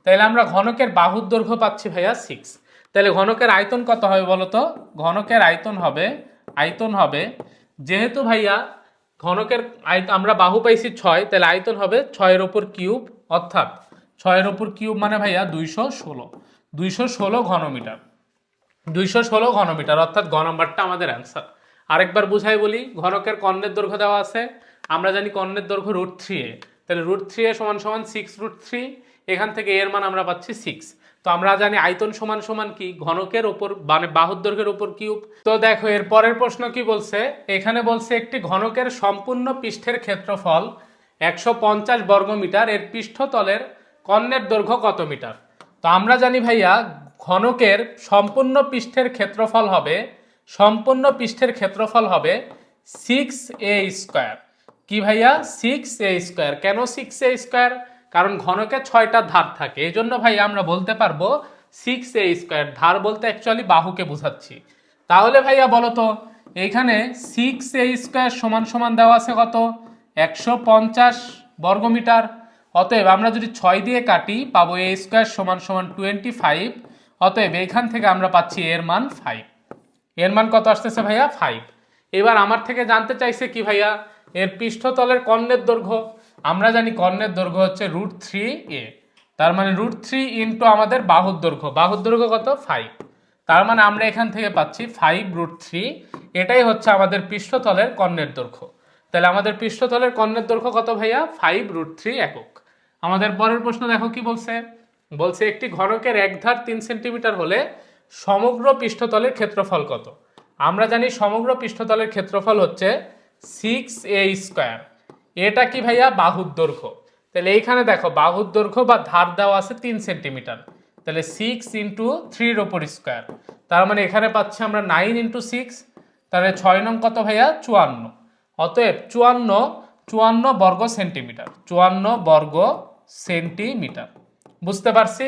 তাহলে আমরা ঘনকের বাহুর দৈর্ঘ্য পাচ্ছি ভাইয়া 6। তাহলে ঘনকের আয়তন কত হবে বলো তো? ঘনকের আয়তন হবে যেহেতু ভাইয়া ঘনকের আমরা বাহু পাইছি 6, তাহলে আয়তন হবে 6-এর উপর কিউব, অর্থাৎ 6-এর উপর কিউব মানে ভাইয়া 216 ঘনমিটার। 216 ঘনমিটার, অর্থাৎ গ নম্বরটা আমাদের অ্যান্সার। আরেকবার বুঝাই বলি, ঘনকের কর্ণের দৈর্ঘ্য দেওয়া আছে, আমরা জানি কর্ণের দৈর্ঘ্য √3a, তাহলে √3a সমান সমান 6√3, এখান থেকে এর মান আমরা পাচ্ছি 6। তো আমরা জানি আয়তন সমান সমান কি ঘনকের উপর মানে বাহুর দৈর্ঘ্যের উপর কিউব। তো দেখো এর পরের প্রশ্ন কি বলছে, এখানে বলছে একটি ঘনকের সম্পূর্ণ পৃষ্ঠের ক্ষেত্রফল 150 বর্গমিটার, এর পৃষ্ঠতলের কর্ণের দৈর্ঘ্য কত মিটার। তো আমরা জানি ভাইয়া ঘনকের সম্পূর্ণ পৃষ্ঠের ক্ষেত্রফল হবে 6a²। কি ভাইয়া 6a²? কেন 6a²? কারণ ঘনকে 6টা ধার থাকে, এই জন্য ভাই আমরা বলতে পারবো 6a²। ধার বলতে অ্যাকচুয়ালি বাহুকে বোঝাচ্ছি। তাহলে ভাইয়া বলো তো এইখানে 6a² সমান সমান দেওয়া আছে কত, 150 বর্গমিটার। অতএব আমরা যদি 6 দিয়ে কাটি পাবো a² সমান সমান 25। অতএব এখান থেকে আমরা পাচ্ছি এর মান 5। এর মান কত আসতেছে ভাইয়া 5। এবার আমার থেকে জানতে চাইছে কি ভাইয়া এর পৃষ্ঠতলের কর্ণের দৈর্ঘ্য। আমরা জানি কর্ণের দৈর্ঘ্য হচ্ছে √3a, তার মানে √3 ইন্টু আমাদের বাহুর দৈর্ঘ্য। বাহুর দৈর্ঘ্য কত 5, তার মানে আমরা এখান থেকে পাচ্ছি 5√3। এটাই হচ্ছে আমাদের পৃষ্ঠতলের কর্ণের দৈর্ঘ্য। তাহলে আমাদের পৃষ্ঠতলের কর্ণের দৈর্ঘ্য কত ভাইয়া 5√3 একক। আমাদের পরের প্রশ্ন দেখো কি বলছে, বলছে একটি ঘনকের এক ধার 3 সেন্টিমিটার হলে সমগ্র পৃষ্ঠতলের ক্ষেত্রফল কত। আমরা জানি সমগ্র পৃষ্ঠতলের ক্ষেত্রফল হচ্ছে 6a²। এটা কি ভাইয়া বাহুর দৈর্ঘ্য। তাহলে এইখানে দেখো বাহুর দৈর্ঘ্য বা ধার দেওয়া আছে 3 সেন্টিমিটার, তাহলে 6 ইন্টু 3 উপর স্কোয়ার, তার মানে এখানে পাচ্ছি আমরা 9 ইন্টু 6, তাহলে 6 নং কত ভাইয়া 54। অতএব 54 বর্গ সেন্টিমিটার, 54 বর্গ সেন্টিমিটার। বুঝতে পারছি,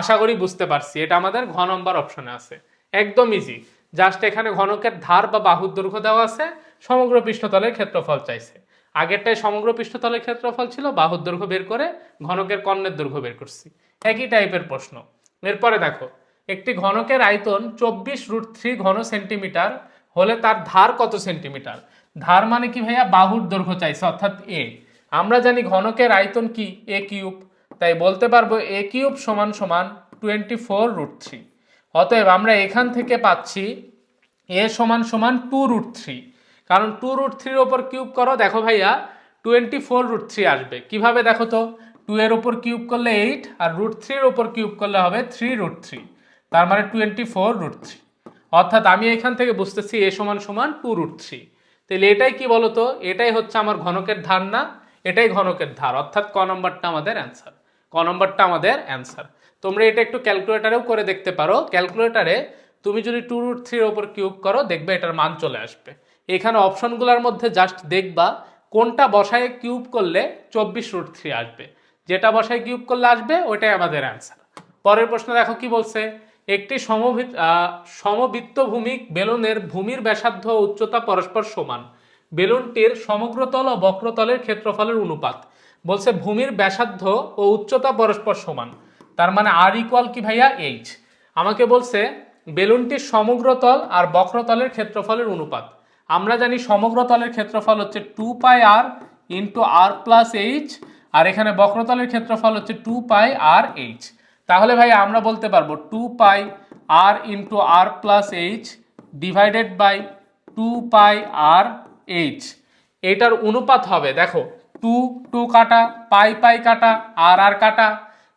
আশা করি বুঝতে পারছি। এটা আমাদের ঘ নম্বর অপশনে আছে, একদম ইজি। জাস্ট এখানে ঘনকের ধার বা বাহুর দৈর্ঘ্য দেওয়া আছে, সমগ্র পৃষ্ঠতলের ক্ষেত্রফল চাইছে। আগেরটায় সমগ্র পৃষ্ঠতলের ক্ষেত্রফল ছিল, বাহুর দৈর্ঘ্য বের করে ঘনকের কর্ণের দৈর্ঘ্য বের করছি। একই টাইপের প্রশ্ন। এরপরে দেখো একটি ঘনকের আয়তন 24√3 ঘন সেন্টিমিটার হলে তার ধার কত সেন্টিমিটার। ধার মানে কি ভাইয়া বাহুর দৈর্ঘ্য চাইছে, অর্থাৎ এ। আমরা জানি ঘনকের আয়তন কি a³, তাই বলতে পারবো a³ সমান সমান 24√3। অতএব আমরা এখান থেকে পাচ্ছি a সমান সমান 2√3, কারণ 2√3 এর উপর কিউব করো, দেখো ভাইয়া 24√3 আসবে। কিভাবে দেখো তো, 2 এর উপর কিউব করলে 8 আর √3 এর উপর কিউব করলে হবে 3√3, তার মানে 24√3। অর্থাৎ আমি এখান থেকে বুঝতেছি a সমান সমান 2√3। তাহলে এটাই কি বলতো, এটাই হচ্ছে আমার ঘনকের ধার না, এটাই ঘনকের ধার, অর্থাৎ ক নম্বরটা আমাদের অ্যান্সার। ক নম্বরটা আমাদের অ্যান্সার। তোমরা এটা একটু ক্যালকুলেটারেও করে দেখতে পারো। ক্যালকুলেটারে তুমি যদি 2√3 এর উপর কিউব করো দেখবে এটার মান চলে আসবে। এখানে অপশনগুলোর মধ্যে জাস্ট দেখবা কোনটা বসায় কিউব করলে 24√3 আসবে, যেটা বসায় কিউব করলে আসবে ওইটাই আমাদের অ্যান্সার। পরের প্রশ্ন দেখো কি বলছে, একটি সমবৃত্তভূমিক বেলুনের ভূমির ব্যাসার্ধ ও উচ্চতা পরস্পর সমান, বেলুনটির সমগ্রতল ও বক্রতলের ক্ষেত্রফলের অনুপাত। বলছে ভূমির ব্যাসার্ধ ও উচ্চতা পরস্পর সমান, তার মানে আর ইকুয়াল কি ভাইয়া এইচ। আমাকে বলছে বেলুনটির সমগ্রতল আর বক্রতলের ক্ষেত্রফলের অনুপাত। আমরা জানি সমগ্রতলের ক্ষেত্রফল হচ্ছে 2πr into r plus H, আর এখানে বক্রতলের ক্ষেত্রফল হচ্ছে 2πr/h। তাহলে ভাই আমরা বলতে পারবো 2πr into r plus h divided by 2πr/h। এটার অনুপাত হবে দেখো 2 কাটা, পাই কাটা, আর কাটা।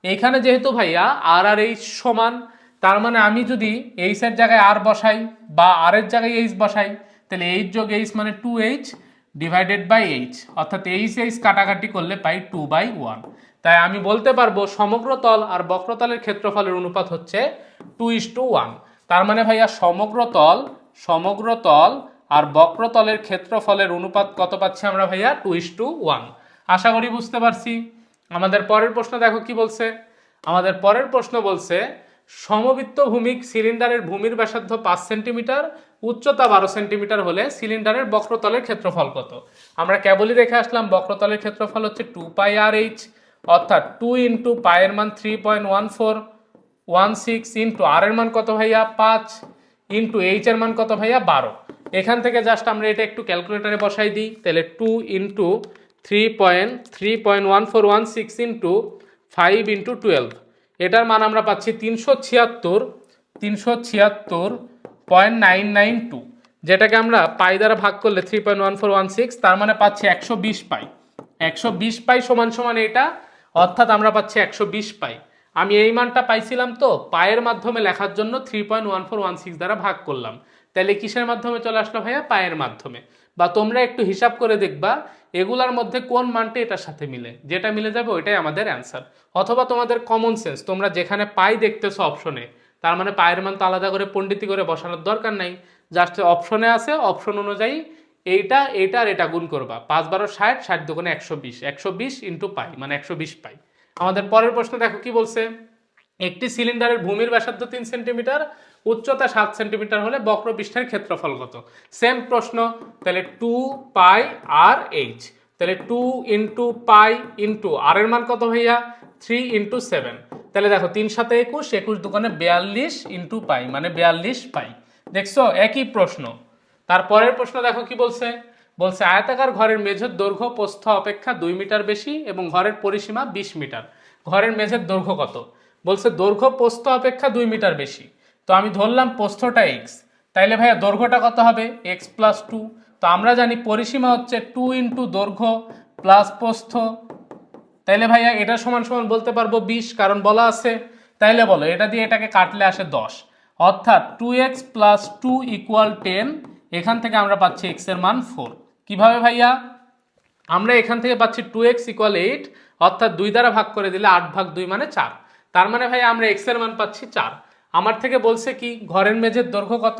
এখানে যেহেতু ভাইয়া আর এইচ সমান, তার মানে আমি যদি এইচ এর জায়গায় আর বসাই বা আর এর জায়গায় এইচ বসাই, তাহলে এইচ যোগ এইচ মানে 2h ডিভাইডেড বাই এইচ, অর্থাৎ এইচ কাটাকাটি করলে পাই 2/1। তাই আমি বলতে পারবো সমগ্র তল আর বক্রতলের ক্ষেত্রফলের অনুপাত হচ্ছে 2:1। তার মানে ভাইয়া সমগ্র তল আর বক্রতলের ক্ষেত্রফলের অনুপাত কত পাচ্ছি আমরা ভাইয়া 2:1। আশা করি বুঝতে পারছি। আমাদের পরের প্রশ্ন দেখো কি বলছে, আমাদের পরের প্রশ্ন বলছে সমবৃত্তভূমিক সিলিন্ডারের ভূমির ব্যাসার্ধ 5 সেন্টিমিটার, উচ্চতা 12 সেন্টিমিটার হলে সিলিন্ডারের বক্রতলের ক্ষেত্রফল কত। আমরা কেবলই দেখে আসলাম বক্রতলের ক্ষেত্রফল হচ্ছে 2πr/h, অর্থাৎ 2 ইন্টু পাই এর মান 3.1416 ইন্টু আর এর মান কত ভাইয়া 5 ইন্টু এইচ এর মান কত ভাইয়া 12। এখান থেকে জাস্ট আমরা এটা একটু ক্যালকুলেটারে বসাই দিই, তাহলে 2 ইন্টু 3.1416 ইন্টু 5 ইন্টু 12, এটার মান আমরা পাচ্ছি 376.992, যেটাকে আমরা পাই দ্বারা ভাগ করলে 3.1416, তার মানে পাচ্ছি 120 পাই। 120 পাই সমান সমান এটা, অর্থাৎ আমরা পাচ্ছি 120 পাই। আমি এই মানটা পাইছিলাম, তো পায়ের মাধ্যমে লেখার জন্য 3.1416 দ্বারা ভাগ করলাম, তাহলে কিসের মাধ্যমে চলে আসলো ভাইয়া? পায়ের মাধ্যমে। বা তোমরা একটু হিসাব করে দেখবা এগুলার মধ্যে কোন মানটা এটার সাথে মিলে, যেটা মিলে যাবে ওইটাই আমাদের অ্যান্সার। অথবা তোমাদের কমন সেন্স, তোমরা যেখানে পাই দেখতেছো অপশনে, তার মানে পায়ের মান তো আলাদা করে পণ্ডিতি করে বসানোর দরকার নাই, জাস্ট অপশনে আছে, অপশন অনুযায়ী এইটা এইটা আর এটা গুণ করবা, 5 12 60, 60 দুগুণে 120, 120 ইন্টু পাই মানে 120 পাই। আমাদের পরের প্রশ্ন দেখো কি বলছে, একটি সিলিন্ডারের ভূমির ব্যাসার্ধ 3 সেন্টিমিটার, উচ্চতা 7 সেন্টিমিটার হলে বক্রপৃষ্ঠের ক্ষেত্রফল কত? সেম প্রশ্ন, তাহলে 2 পাই আর এইচ, তাহলে 2 ইন্টু পাই ইন্টু আর এর মান কত ভাইয়া? 3 ইন্টু 7, তাহলে দেখো 3 7 21, 21 দুগুণে 42 ইন্টু পাই মানে 42 পাই। দেখছো একই প্রশ্ন। তারপরের প্রশ্ন দেখো কি বলছে, বলছে আয়তাকার ঘরের মেঝের দৈর্ঘ্য প্রস্থ অপেক্ষা 2 মিটার বেশি এবং ঘরের পরিসীমা 20 মিটার। ঘরের মেঝের দৈর্ঘ্য কত? বলছে দৈর্ঘ্য প্রস্থ অপেক্ষা 2 মিটার বেশি, তো আমি ধরলাম প্রস্থটা এক্স, তাইলে ভাইয়া দৈর্ঘ্যটা কত হবে? X plus 2। তো আমরা জানি পরিসীমা হচ্ছে 2 ইন্টু দৈর্ঘ্য প্লাস প্রস্থ, তাইলে ভাইয়া এটা সমান সমান বলতে পারবো 20, কারণ বলা আছে। তাইলে বলো এটা দিয়ে এটাকে কাটলে আসে 10, অর্থাৎ 2x প্লাস 2 ইকুয়াল 10। এখান থেকে আমরা পাচ্ছি x এর মান 4। কিভাবে ভাইয়া? আমরা এখান থেকে পাচ্ছি 2x ইকুয়াল 8, অর্থাৎ 2 দ্বারা ভাগ করে দিলে 8 ভাগ 2 মানে 4। তার মানে ভাই আমরা x এর মান পাচ্ছি 4। আমার থেকে বলছে কি ঘরের মেঝের দৈর্ঘ্য কত,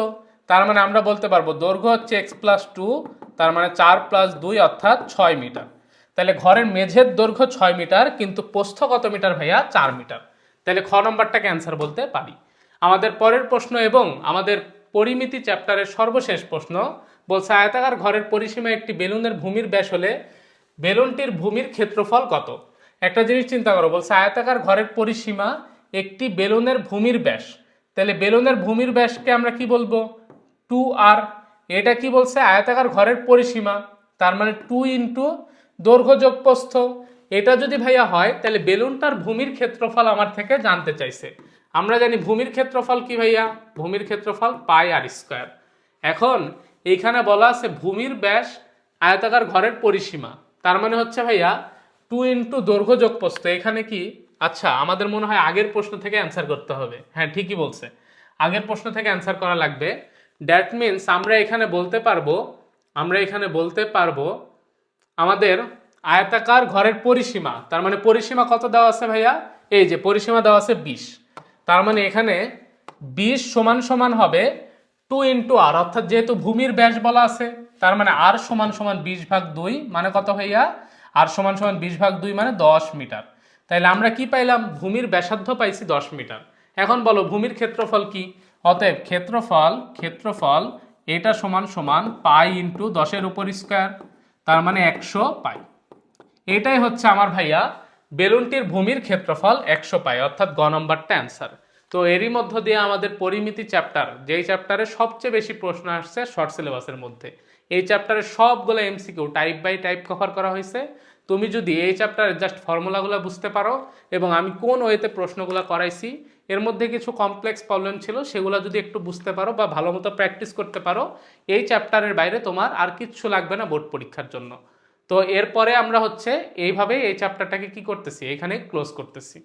তার মানে আমরা বলতে পারবো দৈর্ঘ্য হচ্ছে x প্লাস 2, তার মানে 4 প্লাস 2 অর্থাৎ 6 মিটার। তাহলে ঘরের মেঝের দৈর্ঘ্য 6 মিটার, কিন্তু প্রস্থ কত মিটার ভাইয়া? 4 মিটার। তাহলে খ নম্বরটাকে অ্যান্সার বলতে পারি। আমাদের পরের প্রশ্ন এবং আমাদের পরিমিতি চ্যাপ্টারের সর্বশেষ প্রশ্ন, বলছে আয়তাকার ঘরের পরিসীমা একটি বেলুনের ভূমির ব্যাস হলে বেলুনটির ভূমির ক্ষেত্রফল কত? একটা জিনিস চিন্তা করো, বলছে আয়তাকার ঘরের পরিসীমা একটি বেলুনের ভূমির ব্যাস, তাহলে বেলুনের ভূমির ব্যাসকে আমরা কি বলবো? 2r। এটা কি বলছে? আয়তাকার ঘরের পরিসীমা, তার মানে 2 ইন্টু দৈর্ঘ্য যোগ প্রস্থ। এটা যদি ভাইয়া হয় তাহলে বেলুনটার ভূমির ক্ষেত্রফল আমার থেকে জানতে চাইছে। আমরা জানি ভূমির ক্ষেত্রফল কি ভাইয়া? ভূমির ক্ষেত্রফল পাই আর স্কয়ার। এখন এইখানে বলা আছে ভূমির ব্যাস আয়তাকার ঘরের পরিসীমা, তার মানে হচ্ছে ভাইয়া 2 ইন্টু দৈর্ঘ্য যোগ প্রস্থ। এখানে কি, আচ্ছা আমাদের মনে হয় আগের প্রশ্ন থেকে অ্যান্সার করতে হবে। হ্যাঁ ঠিকই বলছে, আগের প্রশ্ন থেকে অ্যান্সার করা লাগবে। দ্যাট মিনস আমরা এখানে বলতে পারবো আমাদের আয়তাকার ঘরের পরিসীমা, তার মানে পরিসীমা কত দেওয়া আছে ভাইয়া? এই যে পরিসীমা দেওয়া আছে 20, তার মানে এখানে 20 সমান সমান হবে 2 ইন্টু আর, অর্থাৎ যেহেতু ভূমির ব্যাস বলা আছে, তার মানে আর সমান সমান 20 ভাগ 2 মানে কত ভাইয়া? আর সমান সমান 20 ভাগ 2 মানে 10 মিটার। তাইলে আমরা কি পাইলাম? ভূমির ব্যাসার্ধ পাইছি 10 মিটার। এখন বলো ভূমির ক্ষেত্রফল কি? অতএব ক্ষেত্রফল এটা সমান সমান পাই ইন্টু 10 এর উপর স্কয়ার, তার মানে 100 পাই। এটাই হচ্ছে আমার ভাইয়া বেলুনটির ভূমির ক্ষেত্রফল 100 পাই, অর্থাৎ গ নম্বরটা অ্যান্সার। তো এরই মধ্য দিয়ে আমাদের পরিমিতি চ্যাপ্টার, যেই চ্যাপ্টারে সবচেয়ে বেশি প্রশ্ন আসছে শর্ট সিলেবাসের মধ্যে, এই চ্যাপ্টারে সবগুলো MCQ type by type cover করা হয়েছে। তুমি যদি এই চ্যাপ্টারে জাস্ট ফর্মুলাগুলো বুঝতে পারো এবং আমি কোন ওয়েতে প্রশ্নগুলো করাইছি, এর মধ্যে কিছু কমপ্লেক্স প্রবলেম ছিল সেগুলো যদি একটু বুঝতে পারো বা ভালো মতো প্র্যাকটিস করতে পারো, এই চ্যাপ্টারের বাইরে তোমার আর কিচ্ছু লাগবে না বোর্ড পরীক্ষার জন্য। তো এরপরে আমরা হচ্ছে এইভাবে এই চ্যাপ্টারটাকে কি করতেছি, এখানে ক্লোজ করতেছি।